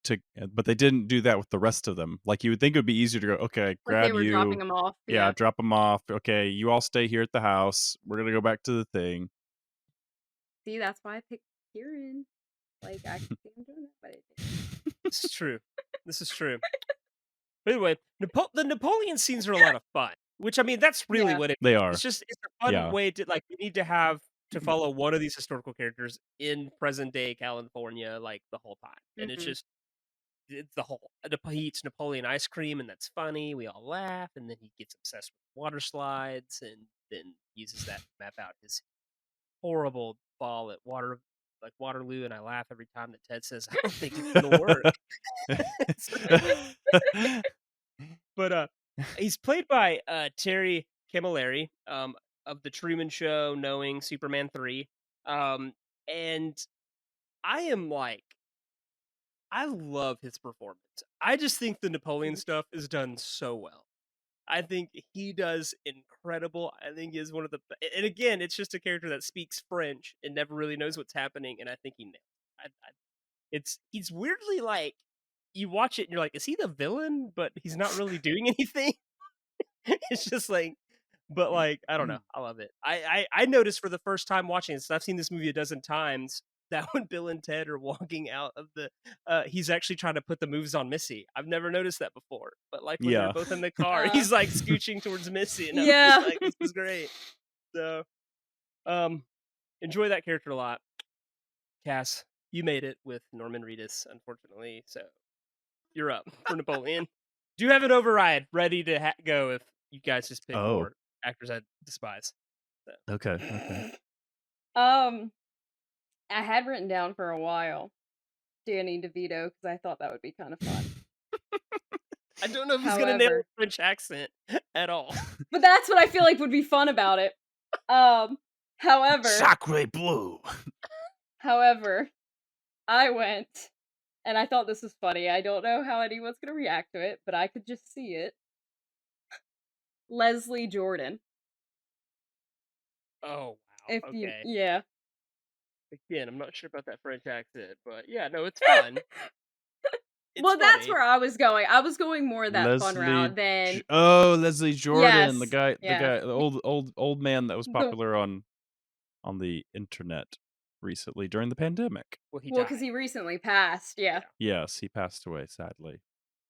but they didn't do that with the rest of them. Like you would think it would be easier to go, okay, Like grab they were dropping you, him off. yeah, drop him off. Okay, you all stay here at the house. We're gonna go back to the thing. See, that's why I picked Kieran. Like I could see him doing that, but it didn't. this is true. This is true. But anyway, the Napoleon scenes are a lot of fun. Which I mean, that's really Yeah. what it. They are. It's a fun Yeah. way to like. We need to have to follow one of these historical characters in present day California, like the whole time, and it's just the whole. He eats Napoleon ice cream, and that's funny. We all laugh, and then he gets obsessed with water slides, and then uses that to map out his horrible ball at water like Waterloo, and I laugh every time that Ted says, "I don't think it's gonna work." But he's played by Terry Camilleri, of The Truman Show, Knowing, Superman 3, and I am like, I love his performance. I just think the Napoleon stuff is done so well. I think he does incredible. I think he is one of the, and again, it's just a character that speaks French and never really knows what's happening, and I think he nails it. He's weirdly like, you watch it and you're like, is he the villain? But he's not really doing anything. It's just like, but like, I don't know. I love it. I noticed for the first time watching this, I've seen this movie a dozen times, that when Bill and Ted are walking out of the, he's actually trying to put the moves on Missy. I've never noticed that before. But like when they're Yeah. both in the car, he's like scooching towards Missy, and I'm Yeah. just like, this is great. So, enjoy that character a lot. Cass, you made it with Norman Reedus, unfortunately. So you're up for Napoleon. Do you have an override ready to go if you guys just pick Oh. more actors I despise? So. Okay. I had written down for a while Danny DeVito because I thought that would be kind of fun. I don't know if he's gonna nail a However- French accent at all. But that's what I feel like would be fun about it. However, Sacre bleu. However, I went, and I thought this was funny. I don't know how anyone's gonna react to it, but I could just see it. Leslie Jordan. Oh wow. If Okay. yeah. Again, I'm not sure about that French accent, but yeah, no, it's fun. It's Well, that's funny. where I was going. I was going more that fun route than Leslie Jordan, the Yes, guy, the old man that was The- popular on the internet recently during the pandemic. Well, he because died. he recently passed. Yeah. Yes, he passed away sadly.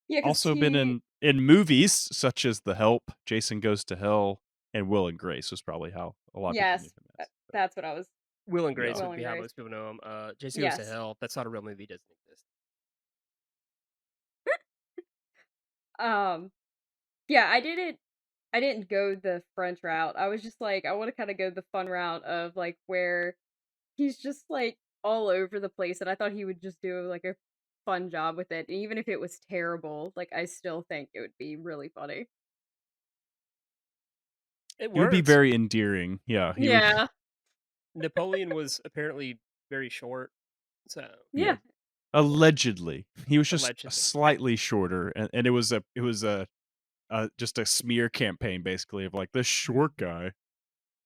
Yeah. 'cause Also been in movies such as The Help, Jason Goes to Hell, and Will and Grace was probably how a lot of Yes, people knew him as. that's what I was. Will and Grace Yeah. would Will be and how Grace. most people know him. Jason Goes to Yes. Hell. That's not a real movie. It doesn't exist. Yeah, I didn't go the French route. I was just like, I want to kind of go the fun route of like where he's just like all over the place, and I thought he would just do like a fun job with it. And even if it was terrible, like I still think it would be really funny. It He would be works. very endearing. Yeah. He would- Yeah. Napoleon was apparently very short, so Yeah. allegedly, he was just Allegedly. slightly shorter, and it was just a smear campaign basically of like this short guy.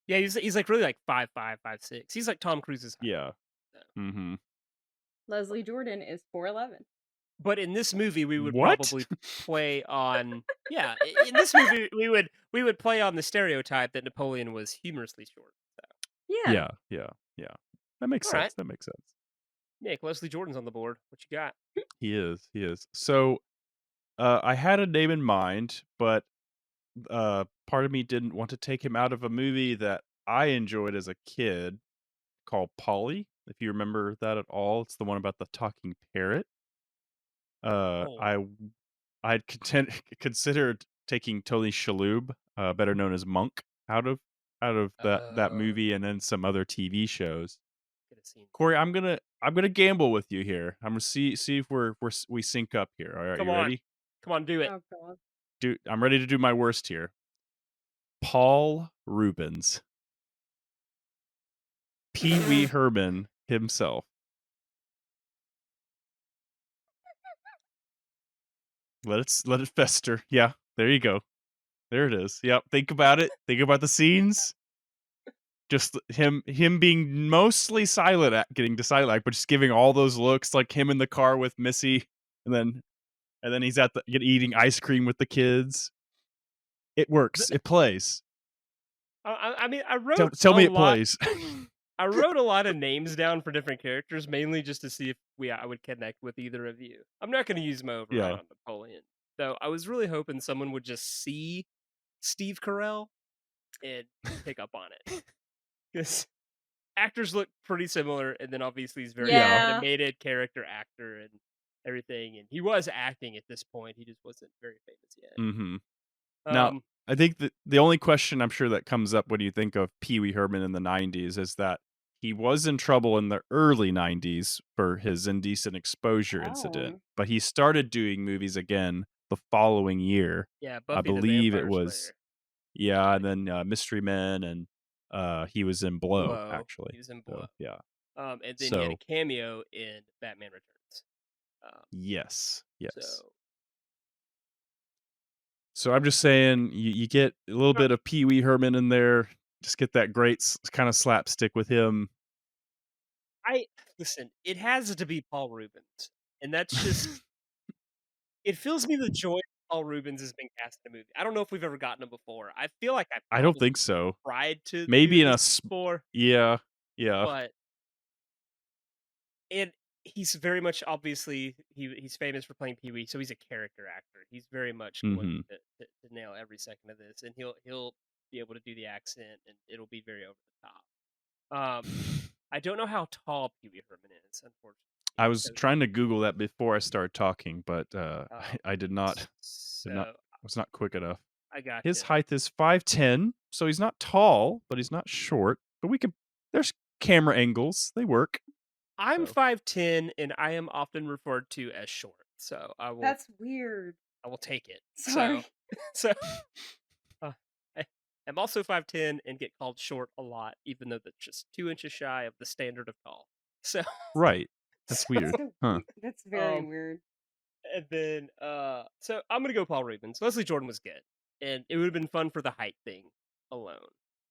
yeah, he's like really like 5'5", 5'6". He's like Tom Cruise's height. Yeah. Mm-hmm. Leslie Jordan is 4'11". But in this movie, we would What? probably play on in this movie we would play on the stereotype that Napoleon was humorously short. So. Yeah. Yeah. That makes All sense. right. That makes sense. Nick, Leslie Jordan's on the board. What you got? He is. So, I had a name in mind, but part of me didn't want to take him out of a movie that I enjoyed as a kid called Polly. If you remember that at all, it's the one about the talking parrot. Oh. I'd considered taking Tony Shalhoub, better known as Monk, out of that movie, and then some other TV shows. Could have seen. Corey, I'm gonna gamble with you here. I'm gonna see if we sync up here. All right, Come you on. ready? Come on, do it. Oh god. I'm ready to do my worst here. Paul Rubens, Pee Wee Herman himself. Let it fester. Yeah, there you go. There it is. Yep. Think about it. Think about the scenes. Just him being mostly silent at getting to silent act, but just giving all those looks, like him in the car with Missy, and then he's at eating ice cream with the kids. It works. It plays. I mean, I wrote. Tell me a it lot- plays. I wrote a lot of names down for different characters, mainly just to see if I would connect with either of you. I'm not going to use my override Yeah. on Napoleon, though. I was really hoping someone would just see Steve Carell and pick up on it, because actors look pretty similar, and then obviously he's very Yeah. animated character actor and everything, and he was acting at this point. He just wasn't very famous yet. Mm-hmm. Now, I think that the only question I'm sure that comes up when you think of Pee Wee Herman in the 90s is that he was in trouble in the early 90s for his indecent exposure incident, Oh. but he started doing movies again the following year. Yeah, I Buffy the believe it Vampire was, Slayer. and then Mystery Men, and he was in Blow, Blow. actually. He was in Blow. So, yeah. And then he had a So, cameo in Batman Returns. yes. So So I'm just saying, you get a little Sure. bit of Pee Wee Herman in there. Just get that great kind of slapstick with him. listen, it has to be Paul Rubens, and that's just it fills me with joy. Paul Rubens has been cast in a movie. I don't know if we've ever gotten him before. I feel like I I don't probably think so. tried to Maybe do in a this before, yeah. but and he's very much obviously he's famous for playing Pee Wee, so he's a character actor. He's very much going to nail every second of this, and he'll be able to do the accent, and it'll be very over the top. I don't know how tall Pee Wee Herman is, unfortunately. I was So, trying to Google that before I started talking, but I did not. so Was not quick enough. I got His you. height is 5'10", so he's not tall, but he's not short. But there's camera angles; they work. I'm So. 5'10", and I am often referred to as short, so That's weird. I will take it. Sorry. So I'm also 5'10" and get called short a lot, even though that's just 2 inches shy of the standard of tall. So Right. That's weird. Huh. That's very weird. And then, so I'm gonna go Paul Rubens. Leslie Jordan was good, and it would have been fun for the height thing alone,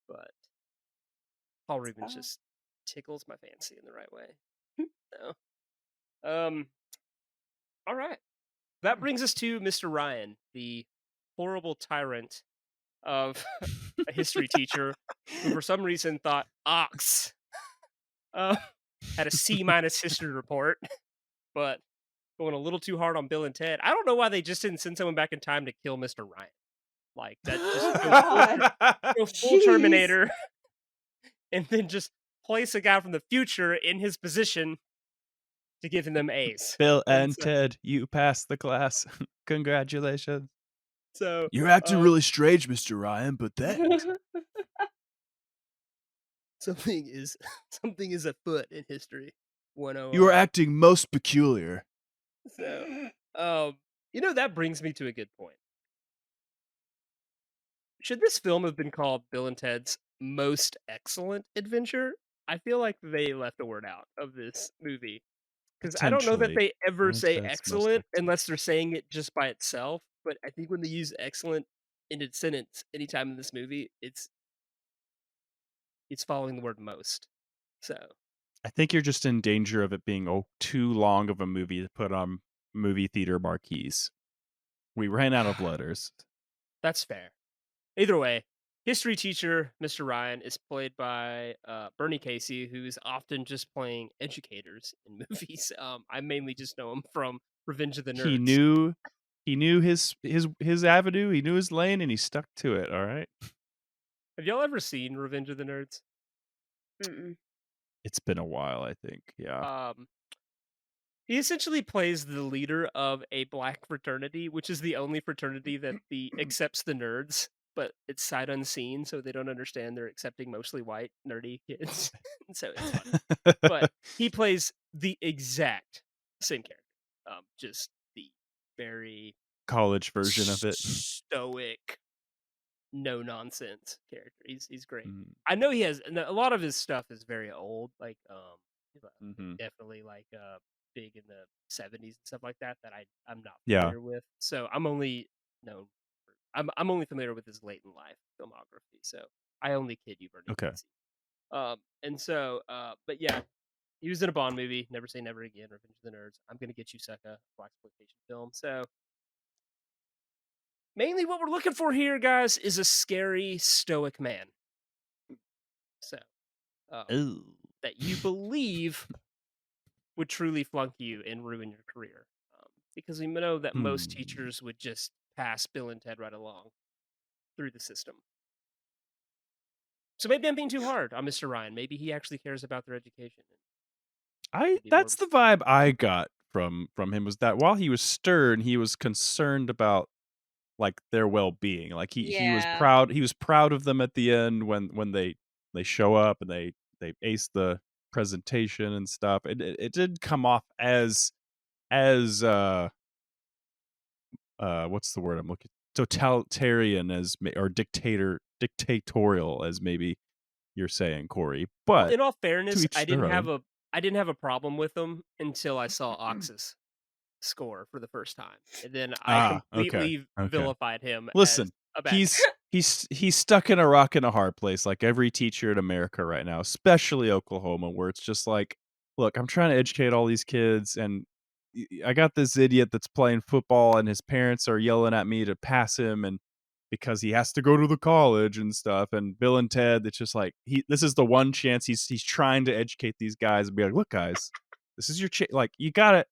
but Paul Rubens just tickles my fancy in the right way. So, all right. That brings us to Mr. Ryan, the horrible tyrant of a history teacher who, for some reason, thought Ox had a C- history report, but going a little too hard on Bill and Ted. I don't know why they just didn't send someone back in time to kill Mr. Ryan. Like that, just go full Terminator, and then just place a guy from the future in his position to give them A's. Bill and Ted, you passed the class. Congratulations. So You're acting really strange, Mr. Ryan, but thanks. something is afoot in history. 101. You are acting most peculiar. So, that brings me to a good point. Should this film have been called Bill and Ted's Most Excellent Adventure? I feel like they left a word out of this movie. Because I don't know that they ever Bill and say Ted's Most excellent unless they're saying it just by itself. But I think when they use excellent in a sentence anytime in this movie, it's following the word most. So I think you're just in danger of it being too long of a movie to put on movie theater marquees. We ran out of letters. that's fair. Either way, history teacher Mr. Ryan is played by Bernie Casey, who's often just playing educators in movies. I mainly just know him from Revenge of the Nerds. He knew his avenue, he knew his lane, and he stuck to it. All right. Have y'all ever seen Revenge of the Nerds? Mm-mm. It's been a while, I think. Yeah. He essentially plays the leader of a black fraternity, which is the only fraternity that accepts the nerds, but it's sight unseen, so they don't understand they're accepting mostly white, nerdy kids. So it's fun. But he plays the exact same character. Just the very college version of it. Stoic, no nonsense character. He's great. Mm. I know he has a lot of his stuff is very old, like definitely like big in the 70s and stuff like that I'm not familiar with. So I'm only I'm only familiar with his late in life filmography. So I only kid you, Bernie. Okay. And so but yeah, he was in a Bond movie, Never Say Never Again, Revenge of the Nerds, I'm Gonna Get You Sucker, blaxploitation film. So mainly what we're looking for here, guys, is a scary, stoic man. So that you believe would truly flunk you and ruin your career. Because we know that most teachers would just pass Bill and Ted right along through the system. So maybe I'm being too hard on Mr. Ryan. Maybe he actually cares about their education. That's the vibe I got from him, was that while he was stern, he was concerned about like their well-being. Like he was proud of them at the end when they show up and they they aced the presentation and stuff. It did come off as what's the word I'm looking, totalitarian as or dictatorial as maybe you're saying, Corey. Well, But in all to fairness, each their own. I didn't have a problem with them until I saw Ox's score for the first time, and then I Okay. completely Okay. vilified him as Listen, a bad guy. he's stuck in a rock and a hard place, like every teacher in America right now, especially Oklahoma, where it's just like, look, I'm trying to educate all these kids, and I got this idiot that's playing football, and his parents are yelling at me to pass him, and because he has to go to the college and stuff. And Bill and Ted, it's just like this is the one chance he's trying to educate these guys and be like, look, guys, this is your like you gotta.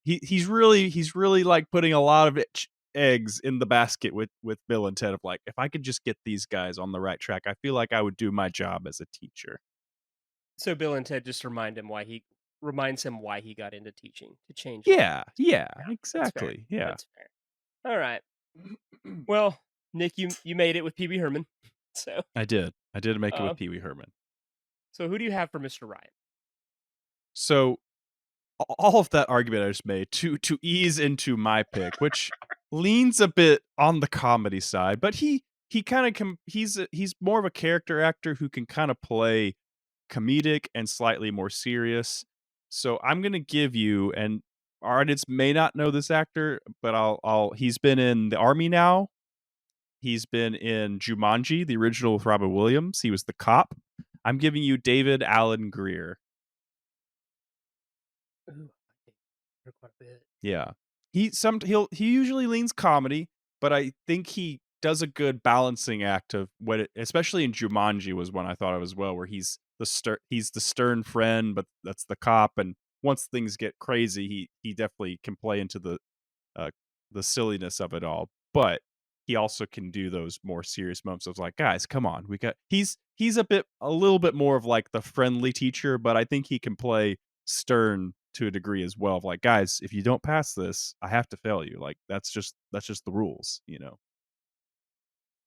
He's really like putting a lot of eggs in the basket with Bill and Ted of like, if I could just get these guys on the right track, I feel like I would do my job as a teacher. So Bill and Ted just reminds him why he got into teaching, to change lives. Yeah, That's fair. exactly. Yeah, That's fair. All right. Well, Nick, you made it with Pee Wee Herman. So I did make it with Pee Wee Herman. So who do you have for Mr. Ryan? So all of that argument I just made to ease into my pick, which leans a bit on the comedy side, but he kind of he's more of a character actor who can kind of play comedic and slightly more serious. So I'm gonna give you, and our audience may not know this actor, but he's been in The Army Now. He's been in Jumanji, the original with Robin Williams. He was the cop. I'm giving you David Alan Grier. Ooh, quite a bit. Yeah. He usually leans comedy, but I think he does a good balancing act of especially in Jumanji was one I thought of as well, where he's the stern friend, but that's the cop, and once things get crazy, he definitely can play into the silliness of it all. But he also can do those more serious moments of like, guys, come on, he's a little bit more of like the friendly teacher, but I think he can play stern to a degree as well, of like, guys, if you don't pass this, I have to fail you. Like that's just the rules, you know.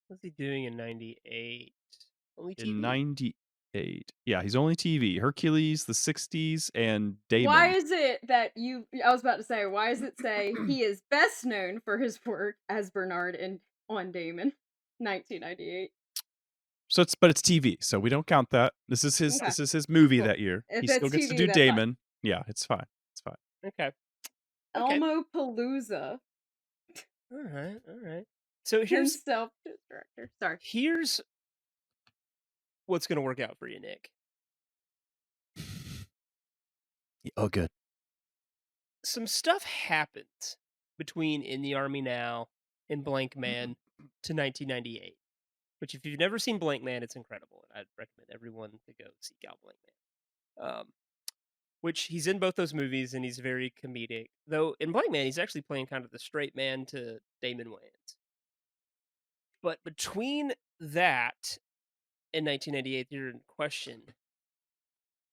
What's he doing in 98? Only TV? In 98. Yeah, he's only TV. Hercules, the 60s, and Damon. Why is it that I was about to say, why does it say he is best known for his work as Bernard on Damon, 1998? So it's TV, so we don't count that. This is his movie that year. If He it's still gets to TV, do that's Damon. fine. Yeah, it's fine. It's fine. Okay. Elmo Palooza. All right. So here's director. Sorry. Here's what's going to work out for you, Nick. Oh, good. Some stuff happens between In the Army Now and Blank Man to 1998. Which, if you've never seen Blank Man, it's incredible. I'd recommend everyone to go seek out Blank Man. Which he's in both those movies, and he's very comedic. Though in Blank Man, he's actually playing kind of the straight man to Damon Wayans. But between that and 1998, you're in question,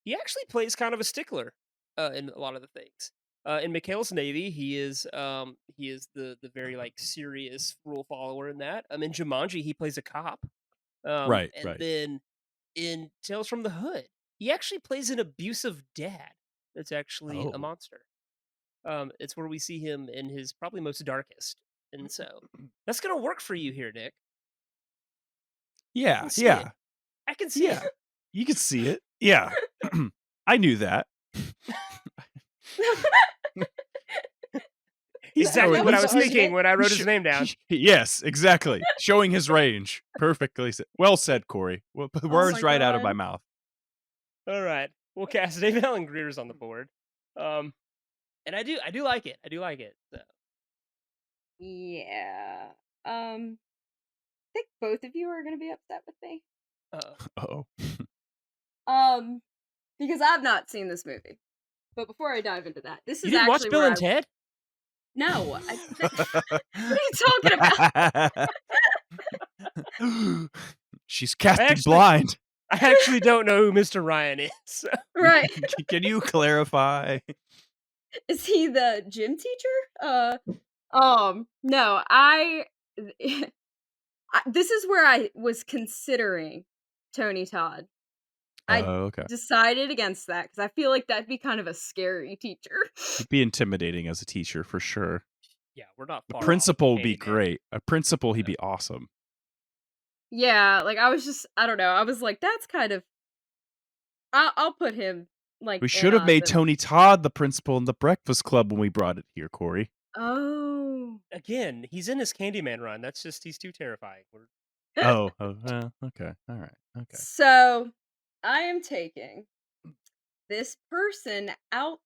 he actually plays kind of a stickler in a lot of the things. In McHale's Navy, he is the very like serious rule follower in that. In Jumanji, he plays a cop. Right. Then in Tales from the Hood, he actually plays an abusive dad that's actually a monster. It's where we see him in his probably most darkest, and so that's gonna work for you here, Nick. Yeah. I can see it. You can see it. Yeah. I knew that. Exactly what I was thinking when I wrote his name down. Yes, exactly. Showing his range. Perfectly said. Well said, Corey. Well, the words right out of my mouth. All right. We'll cast David Alan Grier's on the board. And I do like it. So. Yeah. I think both of you are gonna be upset with me. Uh-oh. Because I've not seen this movie. But before I dive into that, this is you didn't actually watch Bill and Ted? No. What are you talking about? She's casting blind. I actually don't know who Mr. Ryan is. So. Right. Can you clarify? Is he the gym teacher? No, this is where I was considering Tony Todd. I Okay. decided against that because I feel like that'd be kind of a scary teacher. He'd be intimidating as a teacher for sure. Yeah, we're not The far off of principal would be Candyman. great. A principal, he'd Yeah. be awesome. Yeah, like I don't know. I was like, that's kind of. I'll put him like We in should have on made the. Tony Todd the principal in the Breakfast Club when we brought it here, Corey. Oh. Again, he's in his Candyman run. That's just he's too terrifying. Okay. All right. Okay. So I am taking this person of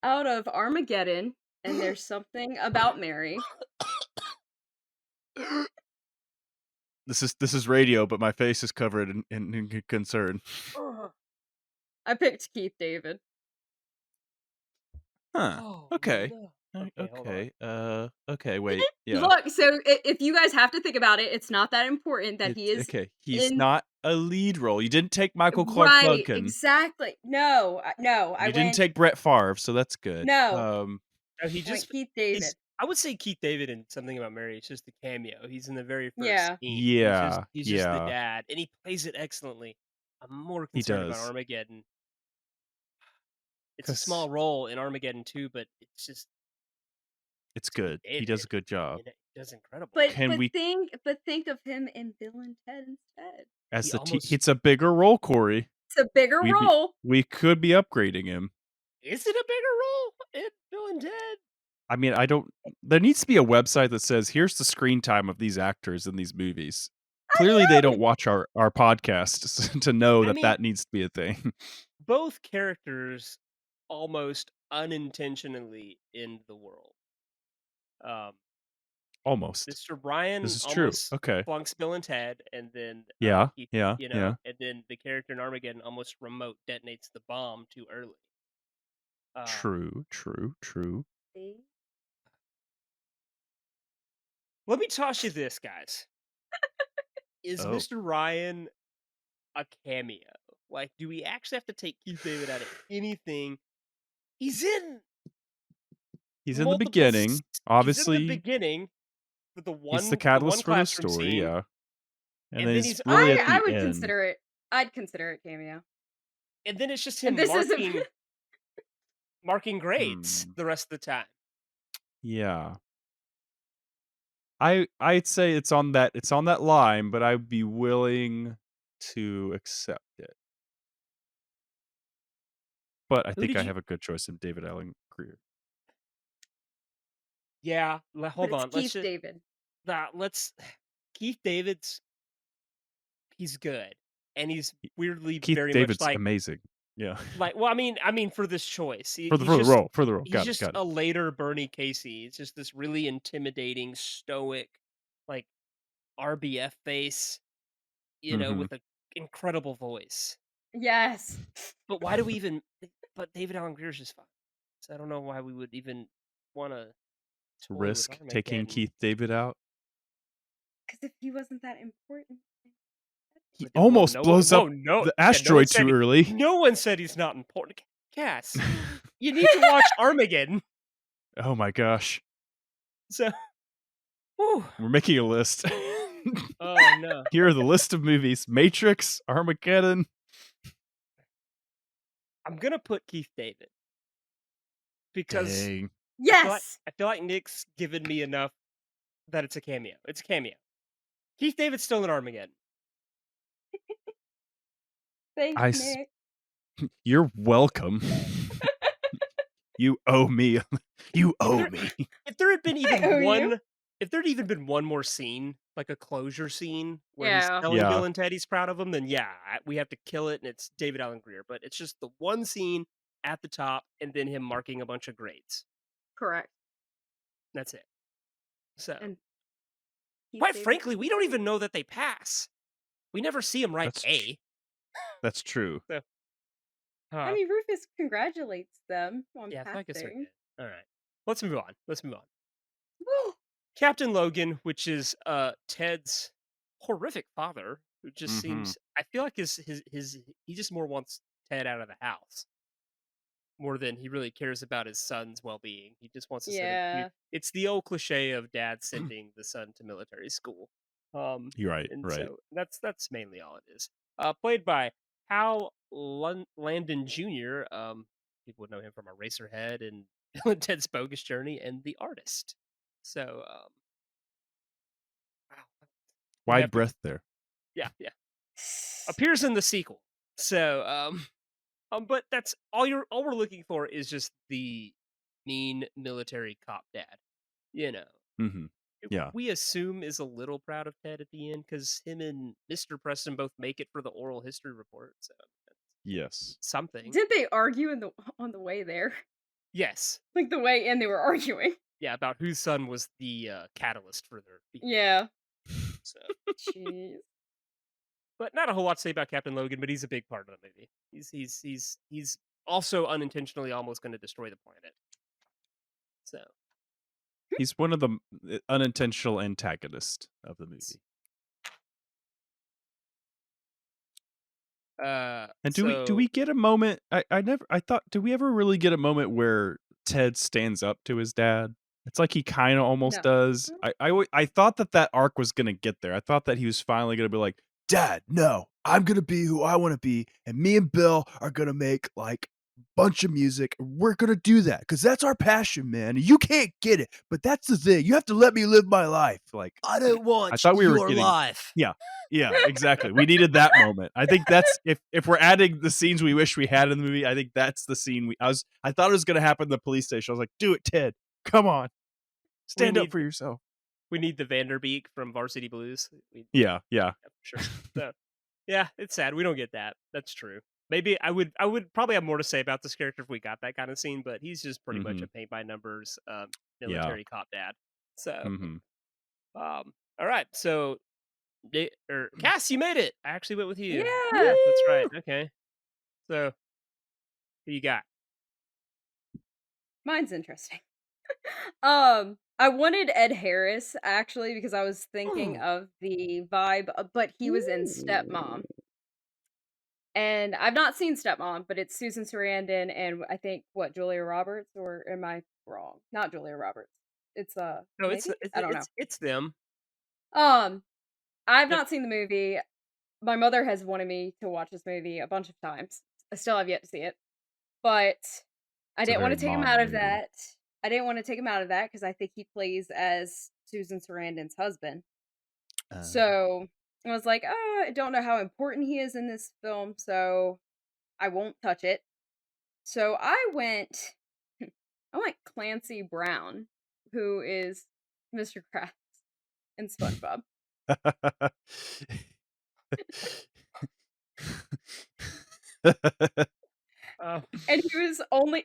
out of Armageddon, and there's something about Mary. This is radio, but my face is covered in concern. I picked Keith David. Huh. Oh, Okay. no. Okay, hold on. Okay. Wait. Yeah. Look, so if you guys have to think about it, it's not that important that he is okay. He's in not a lead role. You didn't take Michael Clark right. Duncan. Exactly. No, no. You didn't take Brett Favre, so that's good. No. No, he I went just Keith David. I would say Keith David in Something About Mary. It's just the cameo. He's in the very first Yeah. scene. Yeah. He's just the dad, and he plays it excellently. I'm more He concerned about does. Armageddon. It's a small role in Armageddon too, but it's just It's good. He David, does a good job. and he does incredible. But Can we think of him in Bill and Ted instead. as He the almost- it's a bigger role, Corey. It's a bigger role. We could be upgrading him. Is it a bigger role in Bill and Ted? I mean, I don't. There needs to be a website that says, "Here's the screen time of these actors in these movies." Clearly, they don't watch our podcast to know that mean- that needs to be a thing. Both characters almost unintentionally end the world. Almost. Mr. Ryan This is true. almost Okay. flunks Bill and Ted, and then Yeah. Keith, Yeah. you know, Yeah. and then the character in Armageddon almost remote detonates the bomb too early. True. See? Let me toss you this, guys. Is Oh. Mr. Ryan a cameo? Like, do we actually have to take Keith David out of anything? He's in He's in the multiple beginning. He's in Obviously, the beginning with the one. he's the catalyst for the classroom story. scene, Yeah. And and then then he's he's really at the I would end. consider it. I'd consider it cameo. and then it's just And him this marking isn't. marking grades Hmm. the rest of the time. Yeah. I'd say it's on that line, but I'd be willing to accept it. But I Who think did I you- have a good choice in David Allen Greer. Yeah, hold But on. it's Let's Keith just David. let's Keith David's he's good, and he's weirdly Keith very David's much like amazing. Yeah. well, I mean for this choice, For the he's role. He's Got just it. a later Bernie Casey. It's just this really intimidating, stoic, like RBF face, you know, Mhm. with an incredible voice. Yes. But why do we even? But David Allen Greer's just fine. So I don't know why we would even want to Risk taking Keith David out. Because if he wasn't that important. He almost blows up the asteroid too early. No one said he's not important. Cass, you need to watch Armageddon. Oh my gosh. So, whew. We're making a list. Oh no. Here are the list of movies: Matrix, Armageddon. I'm gonna put Keith David because Dang. Yes. I feel like Nick's given me enough that it's a cameo. It's a cameo. Keith David's still in Armageddon. Thanks, Nick. You're welcome. You owe me. You owe me. If there had been owe even you. one, if there'd even been one more scene, like a closure scene where he's Yeah. telling Yeah. Bill and Ted he's proud of him, then yeah, we have to kill it, and it's David Allen Greer. But it's just the one scene at the top, and then him marking a bunch of grades. Correct. That's it. So, And Keith quite David- frankly, we don't even know that they pass. We never see him write That's A. That's true. I mean, Rufus congratulates them on Yeah, I guess they're passing. good. All right, let's move on. Woo! Captain Logan, which is Ted's horrific father, who just Mhm. seems I feel like his he just more wants Ted out of the house more than he really cares about his son's well-being. He just wants to send him. Yeah. It's the old cliche of dad sending the son to military school. You're right. And Right. so that's mainly all it is. Played by Hal Landon Jr. People would know him from Eraserhead and Bill and Ted's Bogus Journey and The Artist. So, wow, we Wide have to, breath there. yeah. Appears in the sequel. So, but that's all we're looking for is just the mean military cop dad. You know, Mm-hmm. Yeah. we assume is a little proud of Ted at the end because him and Mr. Preston both make it for the oral history report. So that's Yes. something. Did they argue on the way there? Yes. Like the way in, they were arguing. Yeah, about whose son was the catalyst for their beginning. Yeah. So, Jeez. but not a whole lot to say about Captain Logan, but he's a big part of the movie. He's also unintentionally almost going to destroy the planet. So He's one of the unintentional antagonists of the movie. And do we get a moment? I thought, do we ever really get a moment where Ted stands up to his dad? It's like he kind of almost No. does. I thought that arc was gonna get there. I thought that he was finally gonna be like, Dad, no, I'm gonna be who I want to be, and me and Bill are gonna make like a bunch of music. We're gonna do that because that's our passion, man. You can't get it, but that's the thing. You have to let me live my life. Like I don't want I thought we were your getting. life. Yeah, exactly. We needed that moment. I think that's if we're adding the scenes we wish we had in the movie, I think that's the scene I thought it was gonna happen in the police station. I was like, do it, Ted. Come on. Stand up for yourself. We need the Vanderbeek from Varsity Blues. Yeah. For sure. So, yeah, it's sad. We don't get that. That's true. Maybe I would probably have more to say about this character if we got that kind of scene, but he's just pretty much a paint by numbers military cop dad. So all right. So Cass, you made it. I actually went with you. Yeah. That's right. Okay. So who you got? Mine's interesting. I wanted Ed Harris actually because I was thinking of the vibe, but he was in Stepmom. And I've not seen Stepmom, but it's Susan Sarandon and I think Julia Roberts, or am I wrong? Not Julia Roberts. It's No, maybe? I don't know. It's them. I've not seen the movie. My mother has wanted me to watch this movie a bunch of times. I still have yet to see it. But I didn't want to take him out of that. I didn't want to take him out of that because I think he plays as Susan Sarandon's husband. So I was like, I don't know how important he is in this film, so I won't touch it. So I went Clancy Brown, who is Mr. Krabs in SpongeBob. And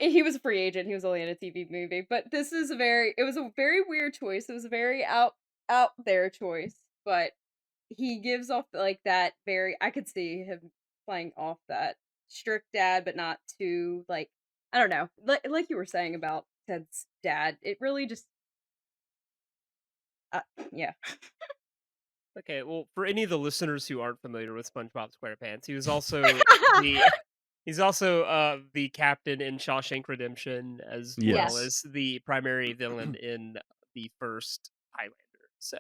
he was a free agent. He was only in a TV movie, but it was a very weird choice. It was a very out there choice, but he gives off like that I could see him playing off that strict dad, but not too like, I don't know, like you were saying about Ted's dad. It really just, yeah. Okay, well, for any of the listeners who aren't familiar with SpongeBob SquarePants, he was also he's also the captain in Shawshank Redemption, as well as the primary villain in the first Highlander. So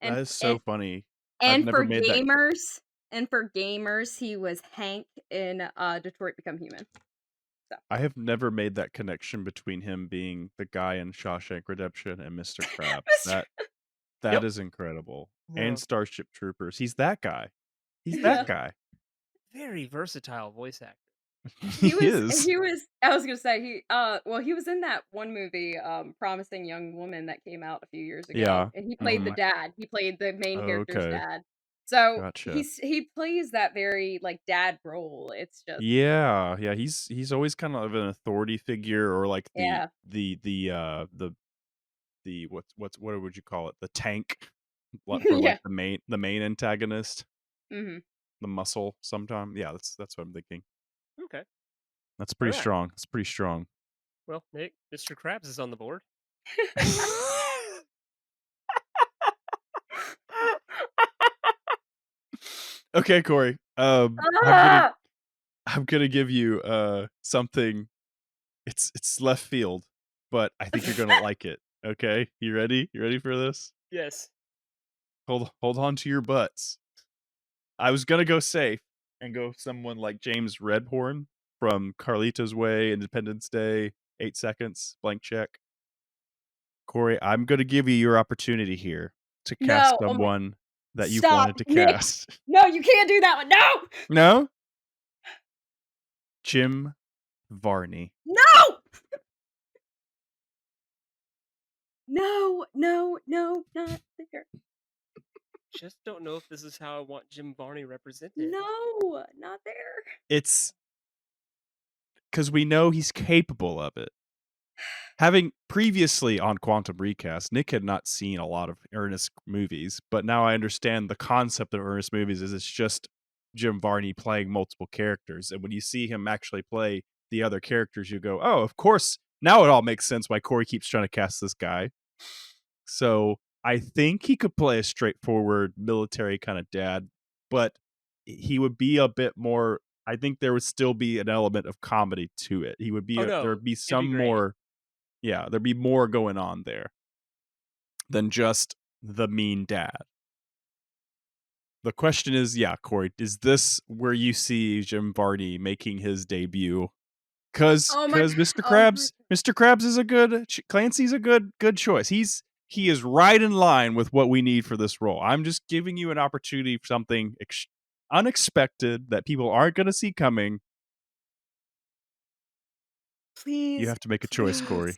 that is so funny. And for gamers, he was Hank in Detroit Become Human. So. I have never made that connection between him being the guy in Shawshank Redemption and Mr. Krabs. That is incredible. Yeah. And Starship Troopers. He's that guy. He's that guy. Very versatile voice actor. He was I was gonna say he was in that one movie, Promising Young Woman, that came out a few years ago. Yeah. And he played the dad. He played the main character's dad. So gotcha. he plays that very like dad role. It's just he's always kind of an authority figure, or like what would you call it? The tank, like the main antagonist. Mm-hmm. The muscle sometime. Yeah, that's what I'm thinking. Okay. That's pretty strong. It's pretty strong. Well, Nick, Mr. Krabs is on the board. Okay, Corey. I'm gonna give you something. It's left field, but I think you're gonna like it. Okay, you ready? You ready for this? Yes. hold on to your butts. I was gonna go safe and go someone like James Redhorn from Carlito's Way, Independence Day, 8 Seconds, Blank Check. Corey, I'm gonna give you your opportunity here to cast No, oh my, someone that you've stop, wanted to Nick. cast. No, you can't do that one. No, No? Jim Varney. no, no, no, no, not there. Just don't know if this is how I want Jim Varney represented. No, not there. It's because we know he's capable of it. Having previously on Quantum Recast, Nick had not seen a lot of Ernest movies, but now I understand the concept of Ernest movies is it's just Jim Varney playing multiple characters. And when you see him actually play the other characters, you go, oh, of course, now it all makes sense why Corey keeps trying to cast this guy. So I think he could play a straightforward military kind of dad, but he would be a bit more. I think there would still be an element of comedy to it. He would be, there would be some more. Yeah, there'd be more going on there than just the mean dad. The question is, yeah, Corey, is this where you see Jim Varney making his debut? Because Mr. Krabs is a good Clancy's a good choice. He is right in line with what we need for this role. I'm just giving you an opportunity for something unexpected that people aren't going to see coming. Please, you have to make a choice, Corey.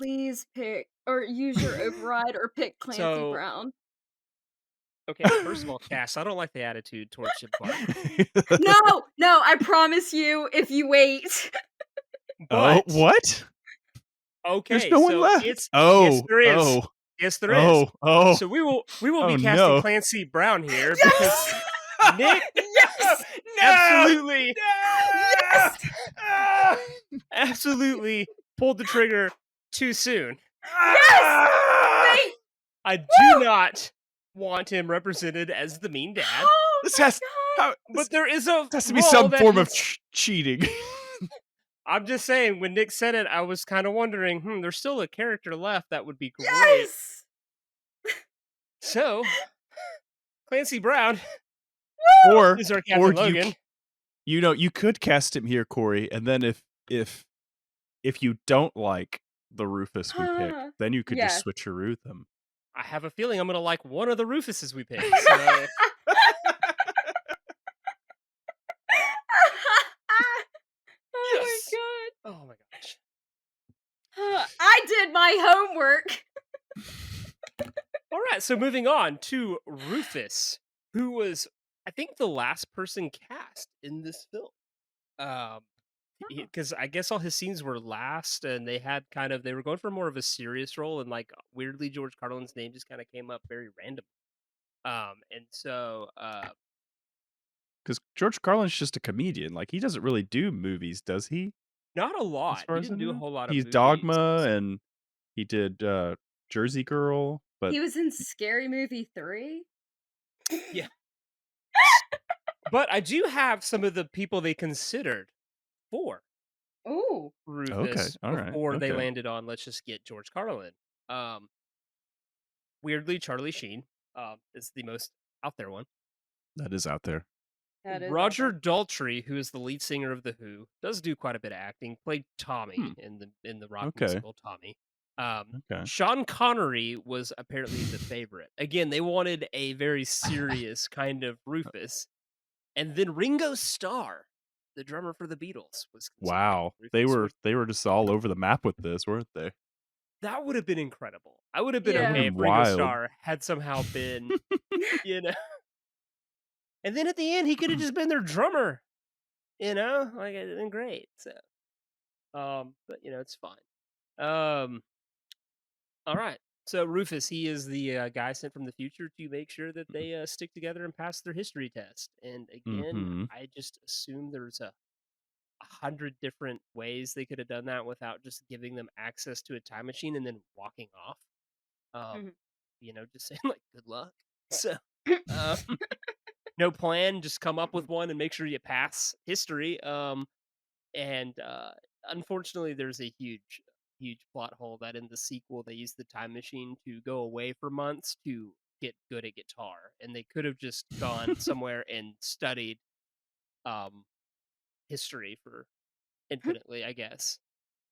Please pick or use your override or pick Clancy Brown. Okay, first of all, Cass, I don't like the attitude towards Jim Varney. No, I promise you, if you wait. But, oh, what? Okay, there's no one left. Yes, there is. Oh, yes, there is. Oh, so we will be casting Clancy Brown here because Nick, yes, absolutely, absolutely pulled the trigger too soon. Yes, wait. I do not want him represented as the mean dad. Oh, this has to be some form of cheating. I'm just saying, when Nick said it, I was kind of wondering, there's still a character left that would be great. Yes! So, Clancy Brown, is our Captain Logan. You could cast him here, Corey, and then if you don't like the Rufus we pick, then you could just switcheroo them. I have a feeling I'm going to like one of the Rufuses we pick. So. Yes! Oh my gosh. I did my homework. All right, so moving on to Rufus, who was, I think, the last person cast in this film. Because I guess all his scenes were last, and they were going for more of a serious role, and like weirdly, George Carlin's name just kind of came up very randomly. And so, because George Carlin's just a comedian, like he doesn't really do movies, does he? Not a lot. He didn't do a whole lot of movies. He's Dogma, and he did Jersey Girl, but he was in Scary Movie 3. Yeah. But I do have some of the people they considered for Rufus before they landed on let's just get George Carlin. Weirdly, Charlie Sheen is the most out there one. That is out there. Roger Daltrey, who is the lead singer of The Who, does do quite a bit of acting. Played Tommy in the rock musical Tommy. Sean Connery was apparently the favorite. Again, they wanted a very serious kind of Rufus. And then Ringo Starr, the drummer for the Beatles, was wow. They were just all over the map with this, weren't they? That would have been incredible. I would have been okay if Ringo Starr had somehow been, And then at the end, he could have just been their drummer. Like it'd have been great. So, but it's fine. All right. So Rufus, he is the guy sent from the future to make sure that they stick together and pass their history test. And again, I just assume there's 100 different ways they could have done that without just giving them access to a time machine and then walking off. Just saying like good luck. So, no plan, just come up with one and make sure you pass history. And unfortunately, there's a huge plot hole that in the sequel they use the time machine to go away for months to get good at guitar, and they could have just gone somewhere and studied history for infinitely, I guess.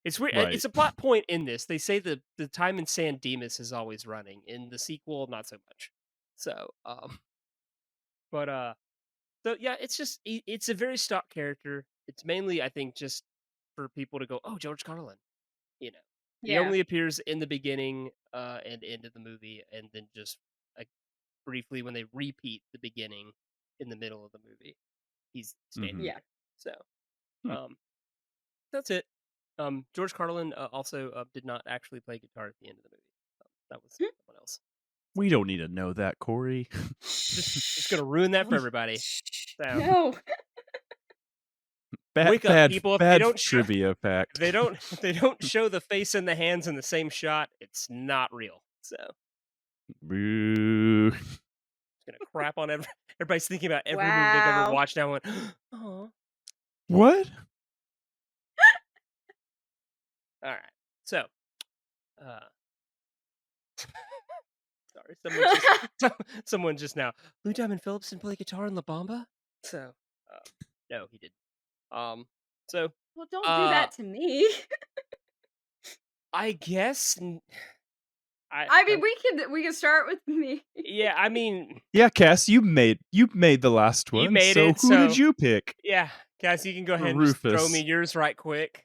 It's weird. Right. It's a plot point in this. They say the time in San Dimas is always running. In the sequel, not so much. So, but so yeah, it's just it's a very stock character. It's mainly, I think, just for people to go, oh, George Carlin. You know, he Yeah. only appears in the beginning and end of the movie, and then just like briefly when they repeat the beginning in the middle of the movie, he's standing Yeah. there. So, Hmm. that's it. George Carlin also did not actually play guitar at the end of the movie. That was someone else. We don't need to know that, Corey. Just gonna ruin that for everybody. So, No. wake up, people! If they bad don't show, trivia fact. if they don't show the face and the hands in the same shot, it's not real. So, Boo. just gonna crap on everybody's thinking about every movie they've Wow. ever watched now. And went, oh, What? all right. So, sorry, someone just now. Lou Diamond Phillips didn't play guitar in La Bamba. So, no, he didn't. So Well, don't do that to me. I guess I mean, we can start with me. yeah, I mean, Yeah, Cass, you made the last one. you made so it. who did you pick? Yeah, guys, you can go For ahead and just throw Rufus. me yours right quick.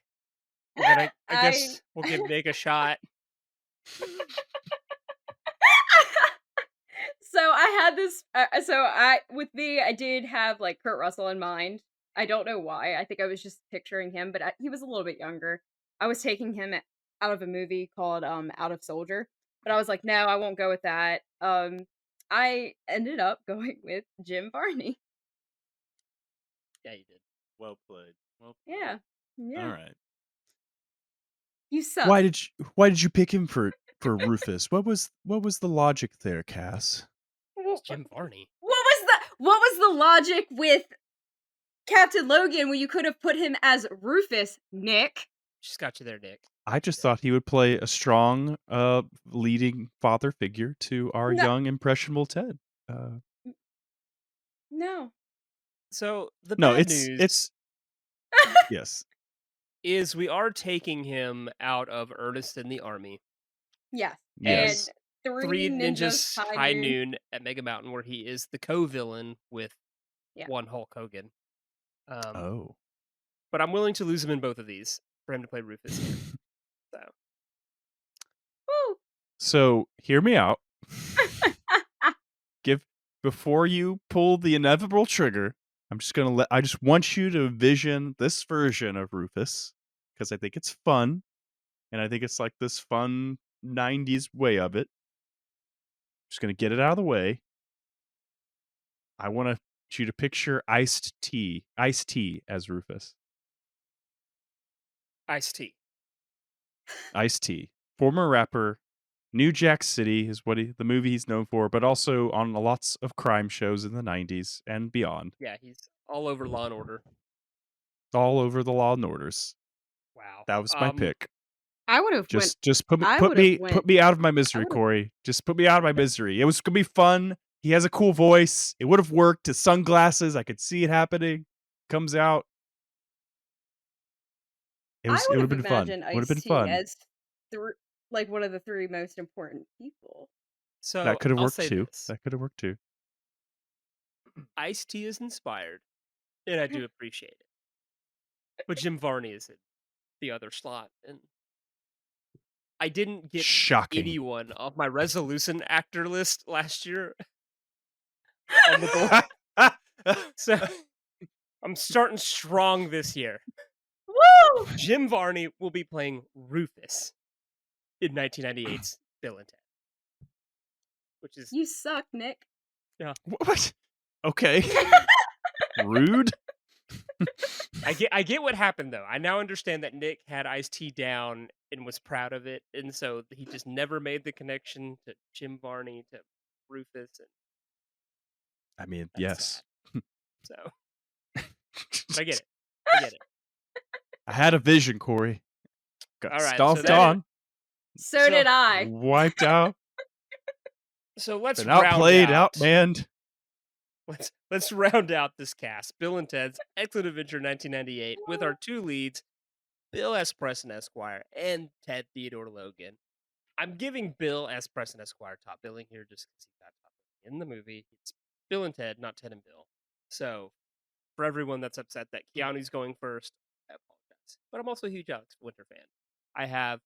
And then I guess we'll give Nick a shot. So I had this. With me, I did have like Kurt Russell in mind. I don't know why. I think I was just picturing him, but he was a little bit younger. I was taking him out of a movie called Out of Soldier, but I was like, no, I won't go with that. I ended up going with Jim Varney. Yeah, you did. Well played. Well played. Yeah, yeah. All right. You suck. Why did you pick him for Rufus? What was the logic there, Cass? It's Jim Varney. What was the logic with Captain Logan when you could have put him as Rufus, Nick? Just got you there, Nick. I just thought he would play a strong leading father figure to our No. young impressionable Ted. No. So the No, bad it's news yes. is we are taking him out of Ernest in the Army. Yes. Yes. And Three Ninjas High Noon at Mega Mountain, where he is the co-villain with one Hulk Hogan. Oh. But I'm willing to lose him in both of these for him to play Rufus here. So. Woo. So hear me out. Before you pull the inevitable trigger, I just want you to envision this version of Rufus, because I think it's fun, and I think it's like this fun 90s way of it. Just gonna get it out of the way. I want you to picture Ice-T as Rufus. Ice-T. Ice-T, former rapper. New Jack City is the movie he's known for, but also on lots of crime shows in the 90s and beyond. Yeah, he's all over Law and Order. All over the Law and Orders. Wow. That was my pick. I would have Just put me out of my misery, Corey. Just put me out of my misery. It was gonna be fun. He has a cool voice. It would have worked. His sunglasses, I could see it happening. Comes out. It would have been fun. It would have been fun. As like one of the three most important people. So That could have I'll worked say too. this. That could have worked too. Ice-T is inspired, and I do appreciate it. But Jim Varney is in the other slot, and I didn't get Shocking. anyone off my resolution actor list last year. On the goal. So I'm starting strong this year. Woo! Jim Varney will be playing Rufus in 1998's Bill and Ted. Which is You suck, Nick. Yeah. What? Okay. Rude. I get what happened though. I now understand that Nick had Ice-T down and was proud of it, and so he just never made the connection to Jim Varney to Rufus. And I mean, that's yes. sad. So but I get it. I get it. I had a vision, Corey. Got All right, stomped so on. So did I. Wiped out. So let's Been round outplayed, out. outmanned. Let's round out this cast. Bill and Ted's Excellent Adventure 1998 with our two leads, Bill as Preston Esquire and Ted Theodore Logan. I'm giving Bill as Preston Esquire top billing here just because he got top billing in the movie. It's Bill and Ted, not Ted and Bill. So for everyone that's upset that Keanu's going first, I apologize. But I'm also a huge Alex Winter fan. I have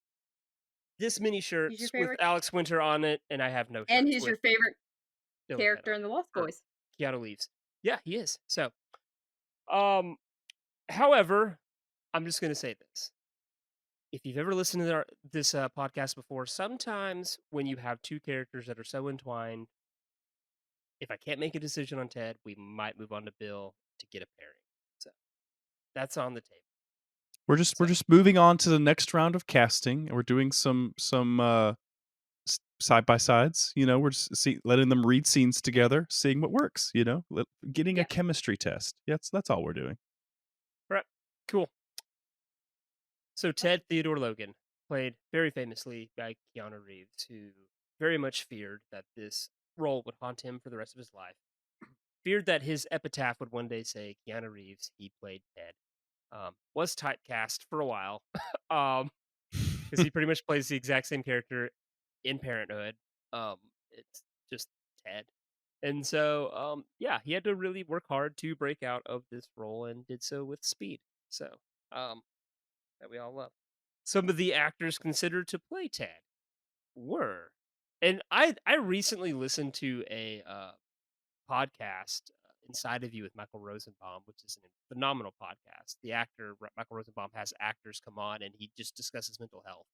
this mini He's your shirts with favorite, Alex Winter on it, and I have no shirts and he's with your favorite Bill and Ted character on in it. the Lost Or Boys. Keanu Reeves. Yeah, he is. So, however, I'm just gonna say this. If you've ever listened to this podcast before, sometimes when you have two characters that are so entwined, if I can't make a decision on Ted, we might move on to Bill to get a pairing. So that's on the table. We're So, just moving on to the next round of casting, and we're doing some side by sides. You know, we're just letting them read scenes together, seeing what works. You know, getting Yeah. a chemistry test. Yeah, that's all we're doing. right, cool. So Ted Theodore Logan, played very famously by Keanu Reeves, who very much feared that this role would haunt him for the rest of his life. Feared that his epitaph would one day say, Keanu Reeves, he played Ted. Was typecast for a while, because he pretty much plays the exact same character in Parenthood. It's just Ted. And so, yeah, he had to really work hard to break out of this role and did so with speed. So, that we all love. Some of the actors considered to play Ted were, and I recently listened to a podcast, Inside of You with Michael Rosenbaum, which is a phenomenal podcast. The actor Michael Rosenbaum has actors come on, and he just discusses mental health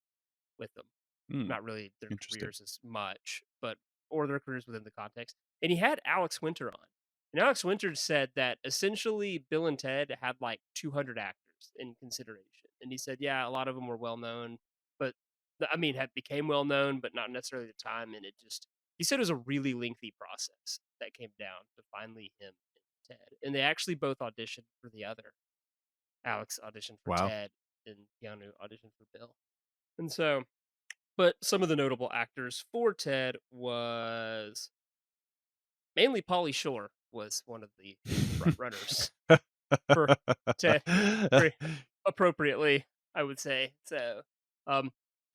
with them. Not really their Interesting. careers as much, but or their careers within the context. And he had Alex Winter on, and Alex Winter said that essentially Bill and Ted had like 200 actors in consideration, and he said, yeah, a lot of them were well known, but I mean, had became well known, but not necessarily at the time, and it just. He said it was a really lengthy process that came down to finally him and Ted. And they actually both auditioned for the other. Alex auditioned for Wow. Ted and Keanu auditioned for Bill. And so, but some of the notable actors for Ted was mainly Pauly Shore was one of the front runners for Ted, very appropriately, I would say. So,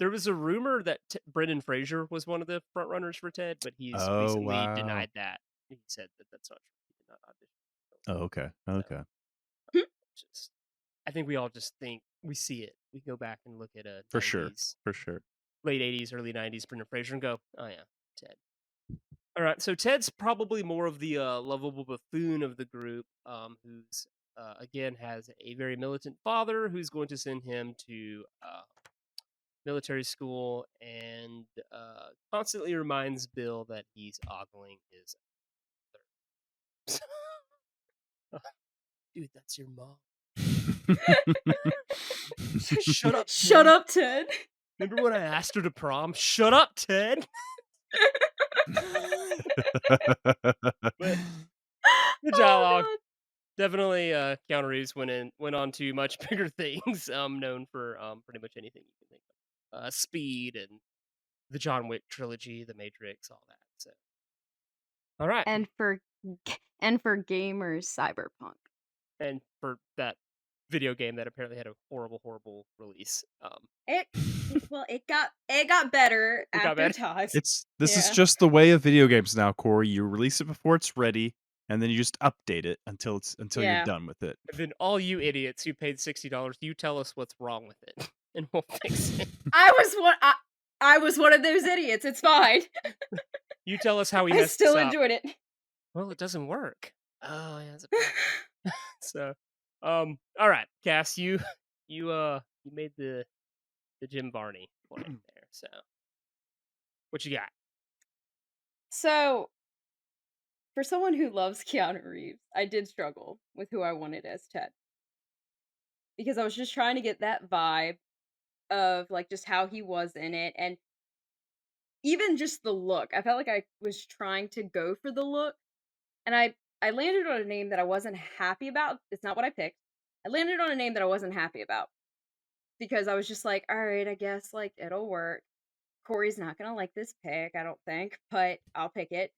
there was a rumor that Brendan Fraser was one of the front runners for Ted, but he's Oh, recently wow. denied that. He said that that's not true. He did not audition. Oh, okay. Okay. Just, I think we all just think we see it. We go back and look at a For 90s, sure. For sure. late 80s, early 90s Brendan Fraser and go, oh yeah, Ted. All right, so Ted's probably more of the lovable buffoon of the group, who's again has a very militant father who's going to send him to military school and constantly reminds Bill that he's ogling his mother. Dude, that's your mom. Shut up, Ted. Shut up, Ted. Remember when I asked her to prom? Shut up, Ted. But the dialogue. Oh, Definitely, Keanu Reeves went on to much bigger things. Known for pretty much anything you can think of. Speed and the John Wick trilogy, The Matrix, all that. So, all right, and for gamers, Cyberpunk. and for that video game that apparently had a horrible release. It got better It got after better? time. This is Yeah. just the way of video games now, Corey. You release it before it's ready, and then you just update it until you're Yeah. done with it. And then all you idiots who paid $60, you tell us what's wrong with it, and we'll fix it. I was one of those idiots. It's fine. You tell us how we I messed still this up. enjoyed it. Well, it doesn't work. Oh, yeah, that's a problem. So, all right, Cass, you made the Jim Varney point there. So, what you got? So, for someone who loves Keanu Reeves, I did struggle with who I wanted as Ted. Because I was just trying to get that vibe of like just how he was in it, and even just the look. I felt like I was trying to go for the look, and I landed on a name that I wasn't happy about. It's not what I picked. I landed on a name that I wasn't happy about because I was just like, all right, I guess like it'll work. Corey's not gonna like this pick, I don't think, but I'll pick it.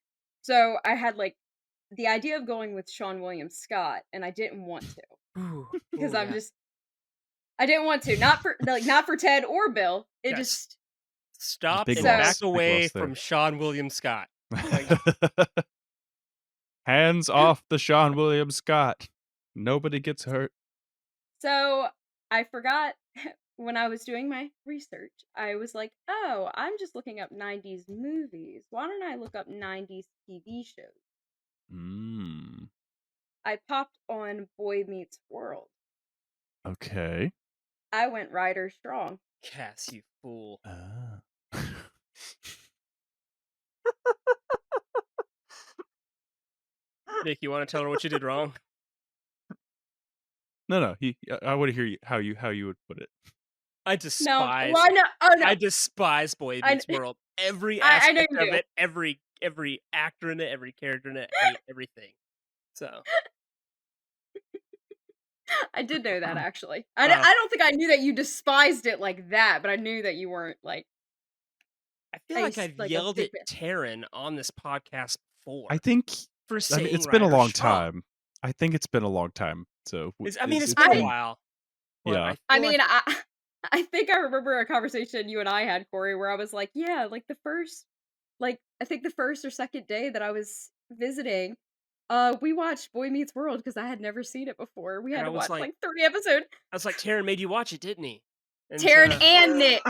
So I had like the idea of going with Sean William Scott, and I didn't want to Ooh, because ooh, I'm yeah. just I didn't want to, not for Ted or Bill. It Yes. just Stop Big and loss. back Big away loss there. from Sean William Scott. Like, Hands off the Sean William Scott. Nobody gets hurt. So I forgot when I was doing my research, I was like, oh, I'm just looking up 90s movies. Why don't I look up 90s TV shows? Mm. I popped on Boy Meets World. Okay. I went Ryder Strong. Cass, you fool. Nick, you want to tell her what you did wrong? No. I want to hear how you would put it. I No, despise. why not? Oh no, I despise Boy I- Meets World. Every I know aspect you of do. it, every actor in it, every character in it, I hate everything. So I did know that actually. Uh, I don't think I knew that you despised it like that, but I knew that you weren't like. I feel like I I've like a yelled big at Taryn on this podcast before. I think for saying it's been a Ryder long Strong. time. I think it's been a long time. So It's it's been a been- while. But Yeah. I feel mean, like I think I remember a conversation you and I had, Corey, where I was like, yeah, like I think the first or second day that I was visiting, we watched Boy Meets World because I had never seen it before. We And had I to was watch like- like 30 episodes. I was like, Taryn made you watch it, didn't he? And, Taryn and Nick.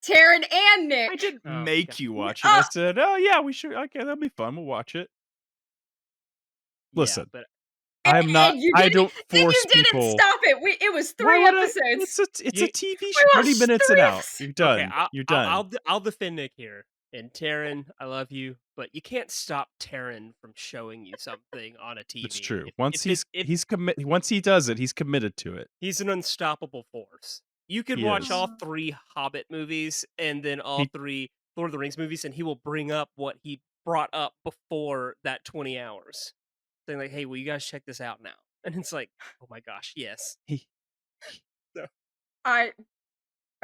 Taryn and Nick. I didn't Oh, make God. you watch it. I said, "Oh yeah, we should. Okay, that'll be fun. We'll watch it." Yeah, Listen, but I'm not. And you I didn't- don't and force you didn't people. stop it. It was Why 3 would I- episodes. It's You- a TV We show. 30 watched minutes and 3 out. episodes. You're done. okay, You're done. I'll defend Nick here. And Taryn, I love you, but you can't stop Taryn from showing you something on a TV. It's true. If- Once if it- he's commit. Once he does it, he's committed to it. he's an unstoppable force. You could He watch is. all 3 Hobbit movies and then all He- 3 Lord of the Rings movies, and he will bring up what he brought up before that 20 hours. Saying like, hey, will you guys check this out now? And it's like, oh my gosh, yes.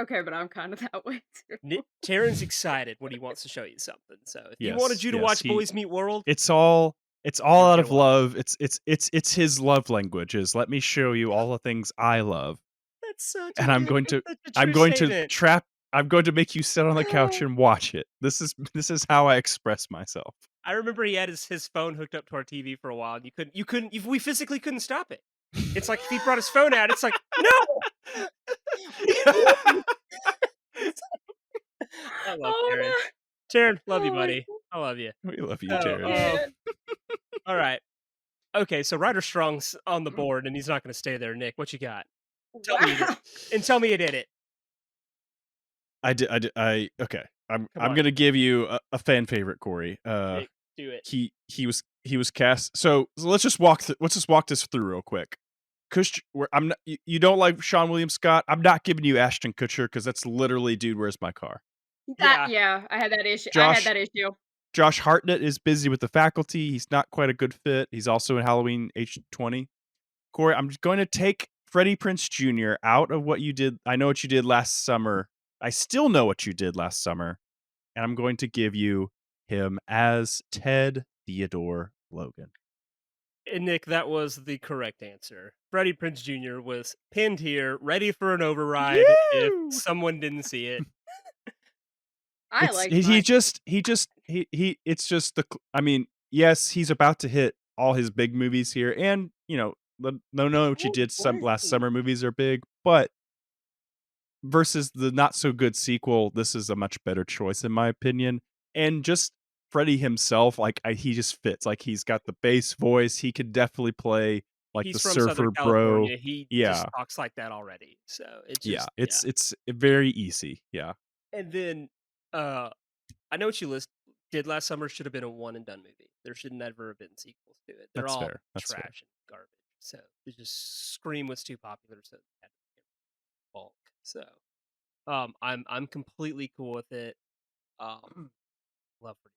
Okay, but I'm kind of that way too. Taryn's excited when he wants to show you something. So if he Yes, wanted you to yes, watch he- Boys Meet World, It's all out of You're love. It's his love languages. Let me show you all the things I love, that's such and I'm going to statement. I'm going to make you sit on the couch and watch it. This is how I express myself. I remember he had his phone hooked up to our TV for a while, and we physically couldn't stop it. It's like if he brought his phone out, it's like, no! I love Oh, Taryn. no. Taryn, love you, Oh my buddy. I love you. We love you, Oh, Jared. Yeah. All right. Okay, so Ryder Strong's on the board, and he's not going to stay there. Nick, what you got? Tell me you did, Wow. and tell me you did it. Okay. I'm on. gonna give you a fan favorite, Corey. Nick, do it. He was cast. So let's just walk this through real quick. I'm not. You don't like Sean William Scott. I'm not giving you Ashton Kutcher because that's literally Dude, Where's My Car. Yeah, I had that issue. Josh Hartnett is busy with The Faculty. He's not quite a good fit. He's also in Halloween H20. Corey, I'm just going to take Freddie Prinze Jr. out of what you did. I know what you did last summer. I still know what you did last summer. And I'm going to give you him as Ted Theodore Logan. And Nick, that was the correct answer. Freddie Prinze Jr. was pinned here, ready for an override Yoo! if someone didn't see it. I mean, yes, he's about to hit all his big movies here, and know what you did last summer movies are big, but versus the not so good sequel, this is a much better choice in my opinion. And just Freddie himself, he just fits. Like, he's got the bass voice. He could definitely play like He's the from surfer Southern bro. California. He Yeah. just talks like that already. So it's Yeah, just, it's very easy. Yeah. And then I know what you did last summer should have been a one and done movie. There should never have been sequels to it. They're That's all fair. That's trash fair. and garbage. So it just Scream was too popular, so it had to be a bulk. So I'm completely cool with it. Love for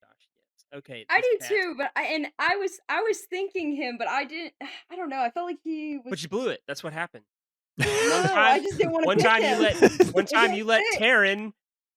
gosh, yes. Okay. I this do cast- too, but I was thinking him, but I didn't. I don't know. I felt like he was. But you blew it. That's what happened. No, I just didn't want to. One time you let Taryn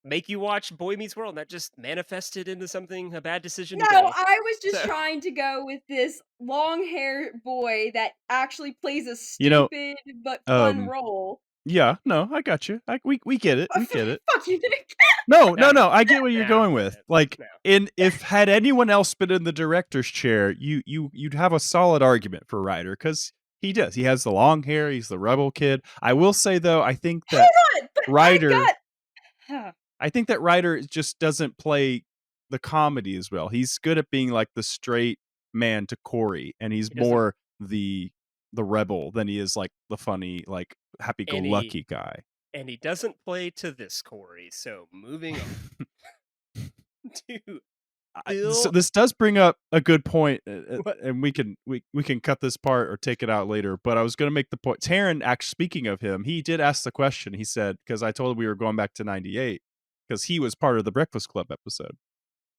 make you watch Boy Meets World, and that just manifested into something, a bad decision No, today. I was just So trying to go with this long-haired boy that actually plays a You know, stupid but fun um, role. yeah, no, I got you. We get it. We get it. Fuck you, Nick. No, no, I get what you're no, going with. Like, no. if had anyone else been in the director's chair, you'd have a solid argument for Ryder because he does. He has the long hair. He's the rebel kid. I will say though, I think that Hold on, but Ryder, Huh. I think that Ryder just doesn't play the comedy as well. He's good at being like the straight man to Corey, and he's He doesn't, more the rebel than he is like the funny, like and he happy-go-lucky guy. and he doesn't play to this Corey. So moving on to So Bill. this does bring up a good point, What? and we can cut this part or take it out later. But I was going to make the point. Taryn, actually, speaking of him, he did ask the question. He said, because I told him we were going back to '98, because he was part of the Breakfast Club episode,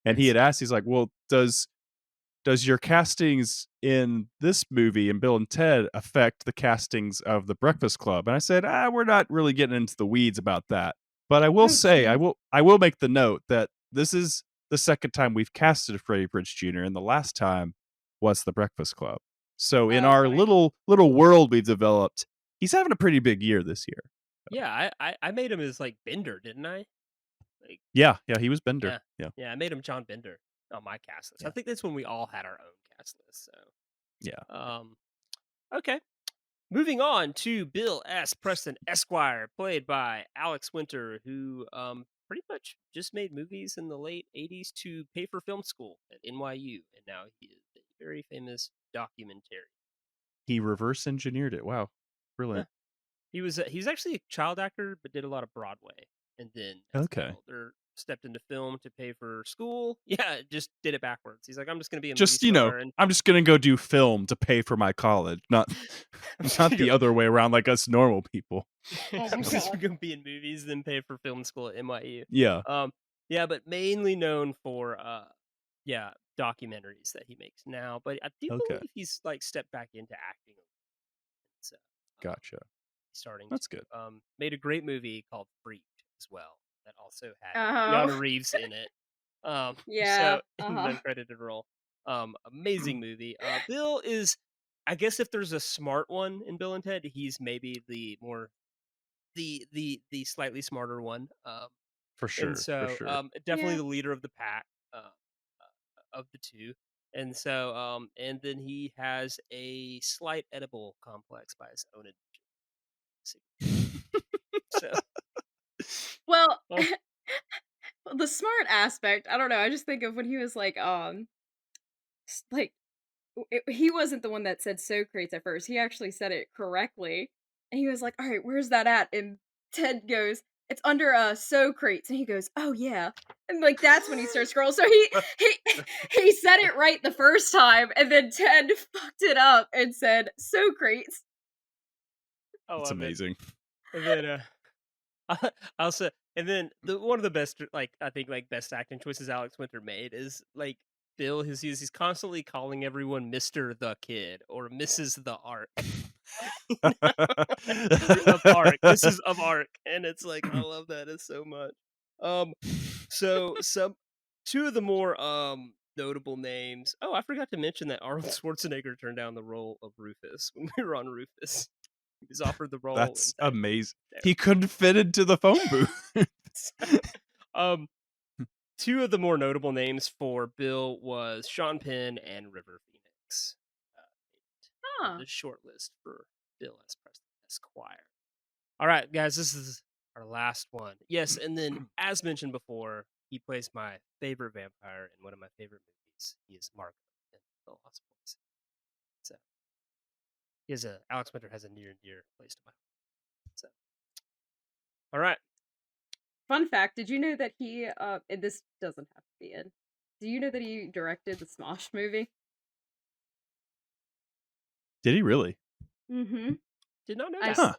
and he had asked, he's like, "Well, does your castings in this movie and Bill and Ted affect the castings of the Breakfast Club?" And I said, we're not really getting into the weeds about that. But I will Oh, say, geez. I will make the note that this is the second time we've casted Freddie Prinze Jr., and the last time was the Breakfast Club. So in Oh, our right. little world we've developed, he's having a pretty big year this year. Yeah, I made him as like Bender, didn't I? Like, Yeah, he was Bender. yeah, I made him John Bender on my cast list. I Yeah. think that's when we all had our own cast list. So Yeah. okay. Moving on to Bill S. Preston Esquire, played by Alex Winter, who pretty much just made movies in the late '80s to pay for film school at NYU, and now he is a very famous documentarian. He reverse engineered it. Wow. Brilliant. He's actually a child actor, but did a lot of Broadway, and then as he got Okay. older, stepped into film to pay for school. Yeah, just did it backwards. He's like, I'm just gonna be a movie Just, star, and I'm just going to go do film to pay for my college, not I'm just gonna not the go, other way around like us normal people. Oh I'm my just God. gonna be in movies, then pay for film school at NYU. Yeah. Yeah, but mainly known for yeah, documentaries that he makes now. But I do Okay. believe he's like stepped back into acting. So Gotcha. starting That's to good. made a great movie called Freaked as well that also had Oh. Keanu Reeves in it. Yeah. So in an uncredited role. Amazing movie. Bill is, I guess, if there's a smart one in Bill and Ted, he's maybe the more the slightly smarter one. For sure. And so For sure. definitely Yeah. the leader of the pack of the two. And so and then he has a slight edible complex by his own admission. So Well, well, the smart aspect, I don't know. I just think of when he was like, like he wasn't the one that said Socrates at first. He actually said it correctly, and he was like, "All right, where's that at?" And Ted goes, "It's under Socrates," and he goes, "Oh yeah," and like that's when he starts scrolling. So he said it right the first time, and then Ted fucked it up and said Socrates. I It's love it. amazing. And then also, and then the one of the best, like I think, like best acting choices Alex Winter made is like Bill. He's constantly calling everyone Mister the Kid or Mrs. the Ark. Of Ark, Mrs. of Ark, and it's like I love that so much. So some two of the more notable names. Oh, I forgot to mention that Arnold Schwarzenegger turned down the role of Rufus when we were on Rufus. He was offered the role. That's and amazing. there. He couldn't fit into the phone booth. Two of the more notable names for Bill was Sean Penn and River Phoenix. Huh. The short list for Bill S. Preston Esquire. All right, guys, this is our last one. Yes, and then as mentioned before, he plays my favorite vampire in one of my favorite movies. He is Marco in The Lost Boys. So Alex Winter has a near and dear place to my heart. So, all right. Fun fact: did you know that he and this doesn't have to be in? Do you know that he directed the Smosh movie? Did he really? Mm-hmm. Did not know I that. Huh.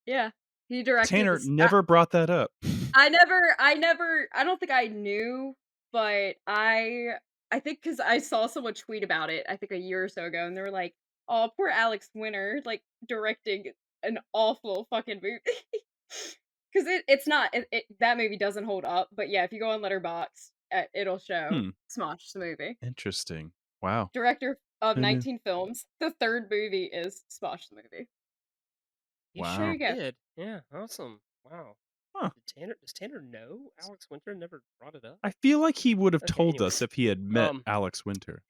Yeah, he directed. Tanner never brought that up. I don't think I knew, but I think because I saw someone tweet about it, I think a year or so ago, and they were like, "Oh, poor Alex Winter, like directing an awful fucking movie." because it's not that movie doesn't hold up. But yeah, if you go on Letterboxd, it'll show Hmm. Smosh the movie. Interesting. Wow. Director of Who knew? 19 films. The third movie is Smosh the movie. He Wow. sure There you go. did. Yeah, awesome. Wow. Huh. Does Tanner know? Alex Winter never brought it up. I feel like he would have Okay, told us anyways. if he had met Um, Alex Winter.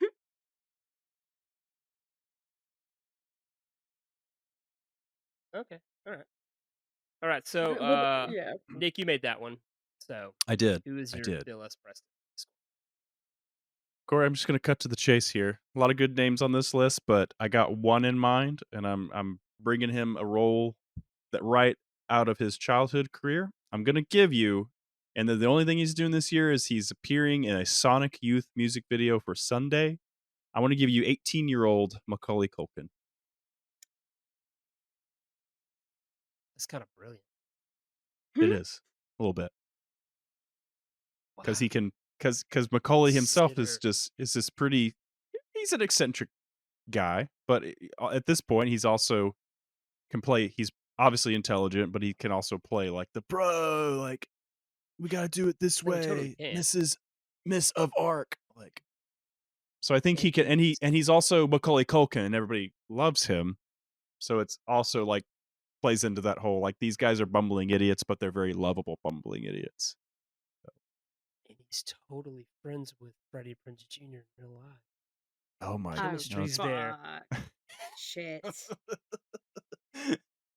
Okay. All right. So, Yeah. Nick, you made that one. So, I did. who is I your did. Bill S. Preston? Corey, I'm just going to cut to the chase here. A lot of good names on this list, but I got one in mind, and I'm bringing him a role that right out of his childhood career. I'm going to give you, and the only thing he's doing this year is he's appearing in a Sonic Youth music video for Sunday. I want to give you 18-year-old Macaulay Culkin. That's kind of brilliant. It is a little bit because Wow. he can because Macaulay himself is Consider- this pretty. He's an eccentric guy, but at this point he's also can play. He's obviously intelligent, but he can also play like the bro. Like we gotta do it this No, he way, totally can. Miss of Arc. Like so, I think Yeah, he can, and he's also Macaulay Culkin, and everybody loves him. So it's also like plays into that whole like these guys are bumbling idiots, but they're very lovable bumbling idiots. And he's totally friends with Freddie Prinze Jr. in real life. Oh my Chemistry's there. Fuck. Shit.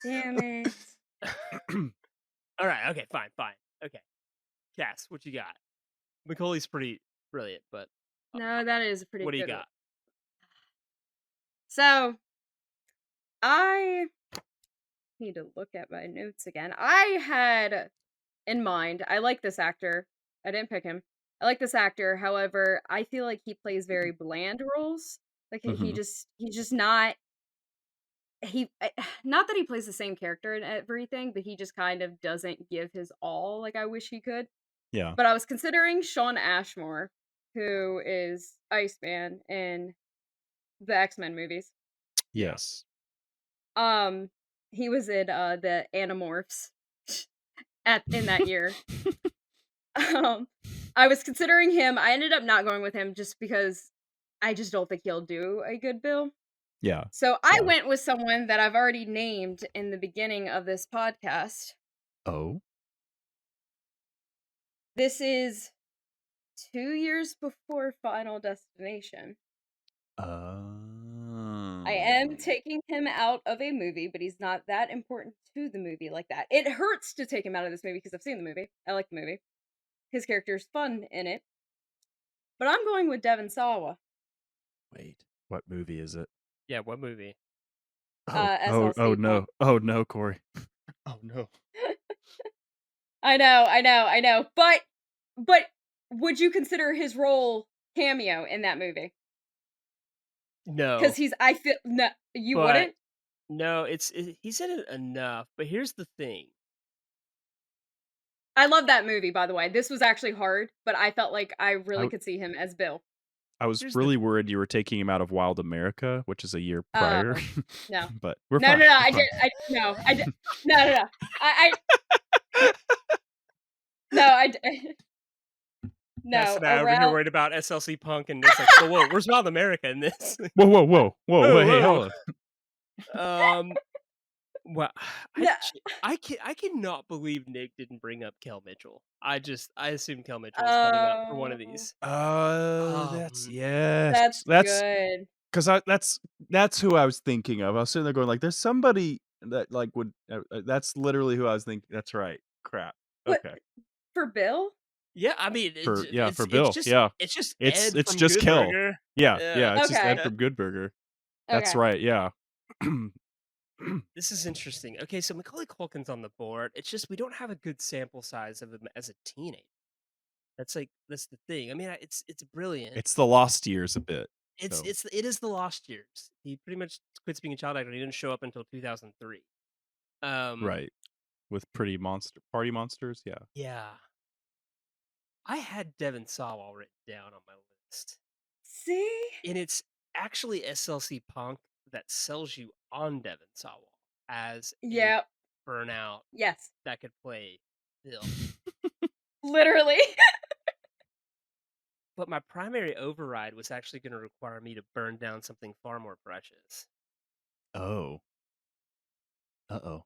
Damn it. All right. Okay. Fine. Okay. Cass, what you got? Macaulay's pretty brilliant, but No, that is a pretty what do you good got? one. So, I need to look at my notes again. I had in mind, I like this actor. I didn't pick him. I like this actor. However, I feel like he plays very bland roles. Like Mhm. he's just not not that he plays the same character in everything, but he just kind of doesn't give his all like I wish he could. Yeah. But I was considering Shawn Ashmore, who is Iceman in the X-Men movies. Yes. He was in the Animorphs in that year. I was considering him. I ended up not going with him just because I just don't think he'll do a good Bill. Yeah. So I Yeah. went with someone that I've already named in the beginning of this podcast. Oh. This is 2 years before Final Destination. I am taking him out of a movie, but he's not that important to the movie like that. It hurts to take him out of this movie because I've seen the movie. I like the movie. His character's fun in it. But I'm going with Devon Sawa. Wait. What movie is it? Yeah, what movie? SLC no. Punk. Oh no, Corey. Oh no. I know. But would you consider his role cameo in that movie? No. Because I feel no, you But- wouldn't. No, he's in it enough. But here's the thing. I love that movie, by the way. This was actually hard, but I felt like I really could see him as Bill. I was Here's the- really worried you were taking him out of Wild America, which is a year prior. No. But we're No, fine. no, we're I fine. did. No. Cass No, and I over here around worried about SLC Punk, and it's like, whoa, where's Wild America in this? Whoa. Whoa, Hey, whoa. hold on. Well, No. I cannot believe Nick didn't bring up Kel Mitchell. I assumed Kel Mitchell was coming up for one of these. That's yes. That's good. Because that's who I was thinking of. I was sitting there going like, "There's somebody that like would." That's literally who I was thinking. That's right. Crap. What, Okay. for Bill? Yeah, I mean, For Bill. It's just, Yeah. it's just It's Ed from just Good Kel. Burger. Yeah. Yeah. It's just Ed Okay. from Good Burger. That's Okay. right. Yeah. This is interesting. Okay, so Macaulay Culkin's on the board. It's just we don't have a good sample size of him as a teenager. That's the thing. I mean, it's brilliant. It's the lost years a bit. It so. is the lost years. He pretty much quits being a child actor. He didn't show up until 2003. Right. With Party Monsters. Yeah. Yeah. I had Devon Sawa written down on my list. See? And it's actually SLC Punk that sells you on Devon Sawa as a Yep. burnout Yes. that could play film. Literally. But my primary override was actually going to require me to burn down something far more precious, Oh. Uh-oh.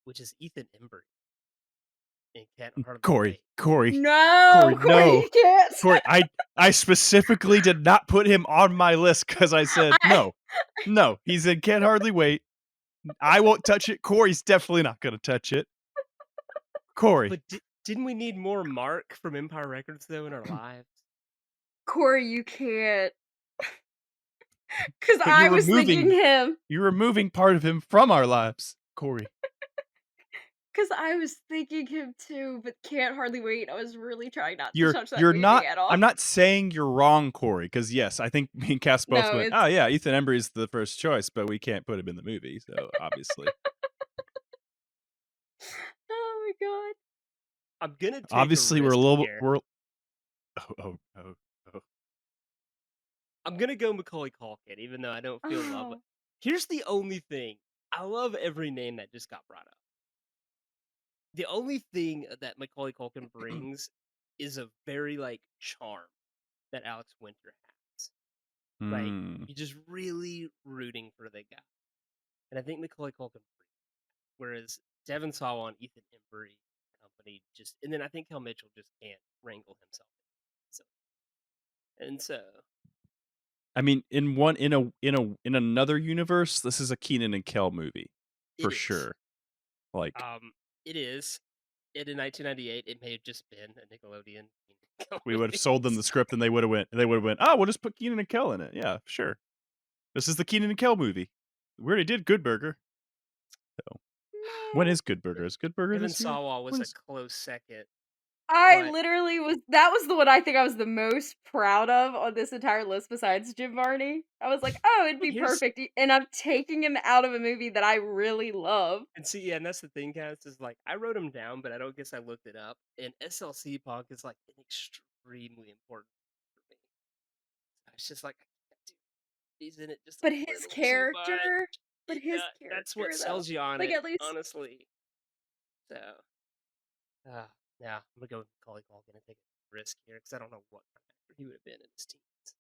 which is Ethan Embry and Can't Hardly Corey. Wait. Corey. No, Corey, no. you can't. Corey, I specifically did not put him on my list because I said, no, he's in Can't Hardly Wait. I won't touch it. Corey's definitely not going to touch it. Corey. But didn't we need more Mark from Empire Records, though, in our lives? Corey, you can't. Because But I you're was thinking him. You're removing part of him from our lives, Corey. Because I was thinking him too, but Can't Hardly Wait. I was really trying not to You're touch that you're movie not. at all. I'm not saying you're wrong, Corey. Because yes, I think me and Cass both No, went. it's- Oh yeah, Ethan Embry is the first choice, but we can't put him in the movie. So obviously, Oh my god. I'm gonna take obviously a we're a risk little. here. We're. Oh. I'm gonna go Macaulay Culkin, even though I don't feel love. Oh. Here's the only thing: I love every name that just got brought up. The only thing that Macaulay Culkin brings is a very charm that Alex Winter has. Like you're just really rooting for the guy, and I think Macaulay Culkin brings that. Whereas Devon Sawa and Ethan Embry company and then I think Kel Mitchell just can't wrangle himself. So. I mean, in another universe, this is a Keenan and Kel movie for sure. Like, it is. In 1998, it may have just been a Nickelodeon. we would have sold them the script, and they would have went. Oh, we'll just put Keenan and Kel in it. Yeah, sure. This is the Keenan and Kel movie. We already did Good Burger. So, when is Good Burger? Is Good Burger Devon this year? Sawa was a close second. I But- literally that was the one I think I was the most proud of on this entire list besides Jim Varney. I was like, oh, it'd be Here's- perfect. And I'm taking him out of a movie that I really love. And see, yeah, and that's the thing, guys, is I wrote him down, but I don't guess I looked it up. And SLC Punk is an extremely important for me. It's just I can't do. He's in it just. But a his little too character, much. character. That's what though. sells you on Like, it, at least- honestly. So, yeah, I'm gonna go with Macaulay Culkin and take a risk here because I don't know what actor he would have been in his teens.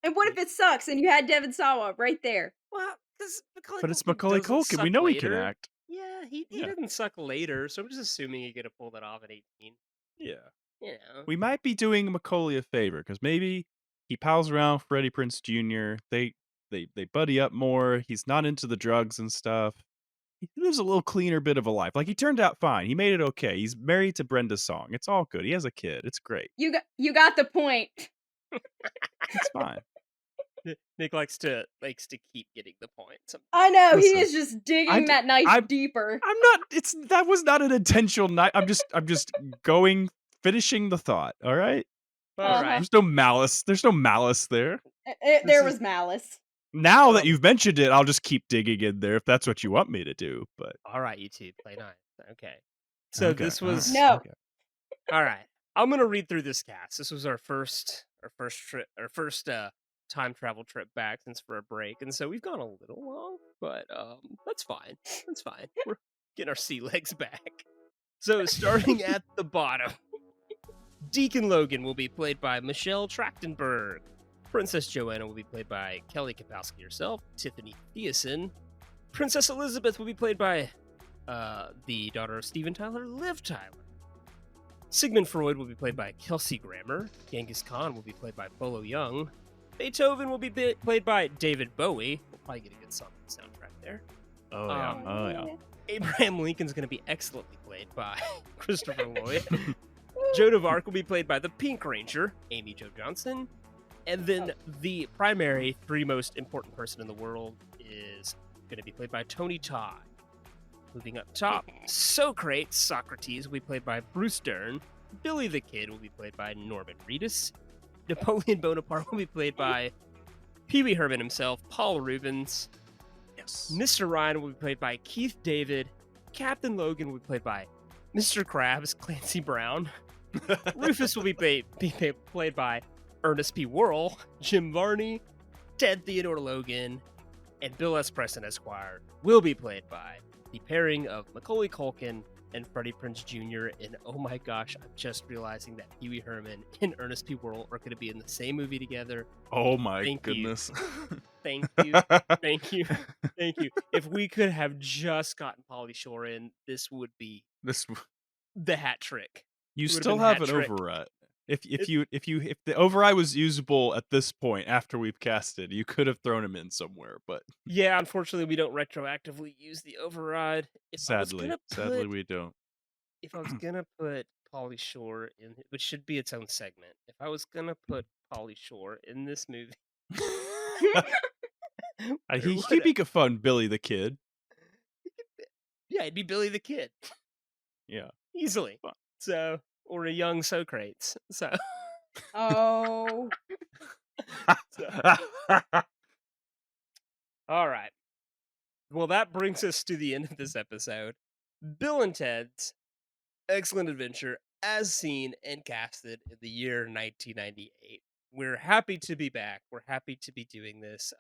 And what if it sucks and you had Devon Sawa right there? Well, because But it's Macaulay Culkin. We know he can act. Yeah, he Yeah. doesn't suck later, so I'm just assuming he's gonna pull that off at 18. Yeah. You know. We might be doing Macaulay a favor because maybe he pals around with Freddie Prinze Jr. They buddy up more. He's not into the drugs and stuff. He lives a little cleaner bit of a life. He turned out fine. He made it okay. He's married to Brenda Song. It's all good. He has a kid. It's great. You got the point. It's fine. Nick likes to keep getting the point. I know Listen, he is just digging that knife deeper. I'm not. That was not an intentional knife. I'm just finishing the thought. All right. All right. There's no malice. There's no malice there. There was malice. Now that you've mentioned it, I'll just keep digging in there if that's what you want me to do. But All right, you two, play nice. Okay. So Okay, this all right, was No. okay. all right. I'm gonna read through this cast. This was our first time travel trip back since for a break, and so we've gone a little long, but that's fine. That's fine. We're getting our sea legs back. So starting at the bottom, Deacon Logan will be played by Michelle Trachtenberg. Princess Joanna will be played by Kelly Kapowski herself, Tiffany Thiessen. Princess Elizabeth will be played by the daughter of Steven Tyler, Liv Tyler. Sigmund Freud will be played by Kelsey Grammer. Genghis Khan will be played by Bolo Young. Beethoven will be played by David Bowie. We'll probably get a good song on the soundtrack there. Oh yeah. Oh yeah. Abraham Lincoln's going to be excellently played by Christopher Lloyd. Joan of Arc will be played by the Pink Ranger, Amy Jo Johnson. And then the primary three most important person in the world is going to be played by Tony Todd. Moving up top, Socrates, Socrates, will be played by Bruce Dern. Billy the Kid will be played by Norman Reedus. Napoleon Bonaparte will be played by Pee Wee Herman himself, Paul Rubens. Yes. Mr. Ryan will be played by Keith David. Captain Logan will be played by Mr. Krabs, Clancy Brown. Rufus will be played by Ernest P. Worrell, Jim Varney, Ted Theodore Logan, And Bill S. Preston Esquire will be played by the pairing of Macaulay Culkin and Freddie Prinze Jr. And oh my gosh, I'm just realizing that Pee Wee Herman and Ernest P. Worrell are going to be in the same movie together. Oh my Thank you. goodness. Thank you. Thank you. Thank you. If we could have just gotten Pauly Shore in, this would be This the hat trick. you It would've still been have hat an trick. override. If the override was usable at this point after we've casted, you could have thrown him in somewhere, but Yeah, unfortunately, we don't retroactively use the override. sadly we don't. If I was gonna put Pauly Shore in, which should be its own segment, if I was gonna put Pauly Shore in this movie, He could be a fun Billy the Kid. yeah, it'd be Billy the Kid Yeah. easily. So, or a young Socrates. So, Oh. all right. Well, that brings us to the end of this episode. Bill and Ted's Excellent Adventure, as seen and casted in the year 1998. We're happy to be back. We're happy to be doing this.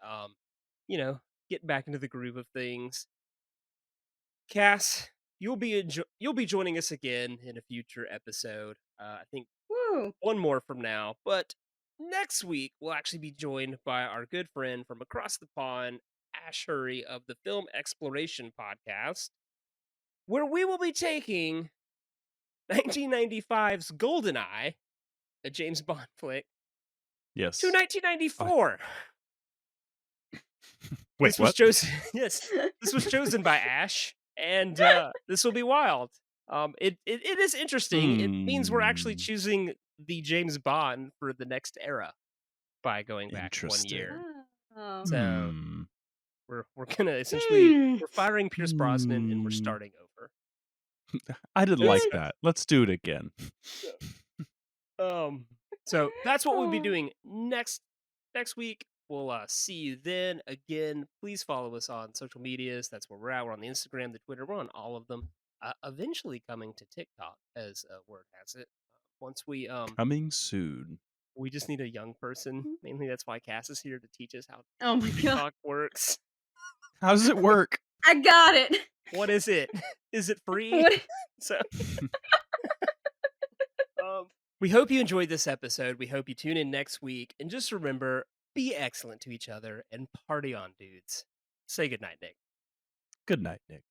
Getting back into the groove of things. Cass, you'll be joining us again in a future episode. I think Woo. one more from now, but next week we'll actually be joined by our good friend from across the pond, Ash Hurry of the Film Exploration Podcast, where we will be taking 1995's GoldenEye, a James Bond flick, Yes. to 1994. Wait, This was what? chosen. Yes, this was chosen by Ash, and this will be wild. It is interesting. It means we're actually choosing the James Bond for the next era by going back 1 year. Oh. So we're gonna essentially we're firing Pierce Brosnan and we're Hmm. starting over. I didn't like It's- that. Let's do it again. So that's what we'll be doing next week. We'll see you then. Again, please follow us on social medias. That's where we're at. We're on the Instagram, the Twitter. We're on all of them. Eventually coming to TikTok, as word has it. Once we Coming soon. we just need a young person. Mainly, that's why Cass is here to teach us how Oh my god. TikTok works. How does it work? I got it. What is it? Is it free? What? So, we hope you enjoyed this episode. We hope you tune in next week. And just remember, be excellent to each other and party on, dudes. Say goodnight, Nick. Good night, Nick.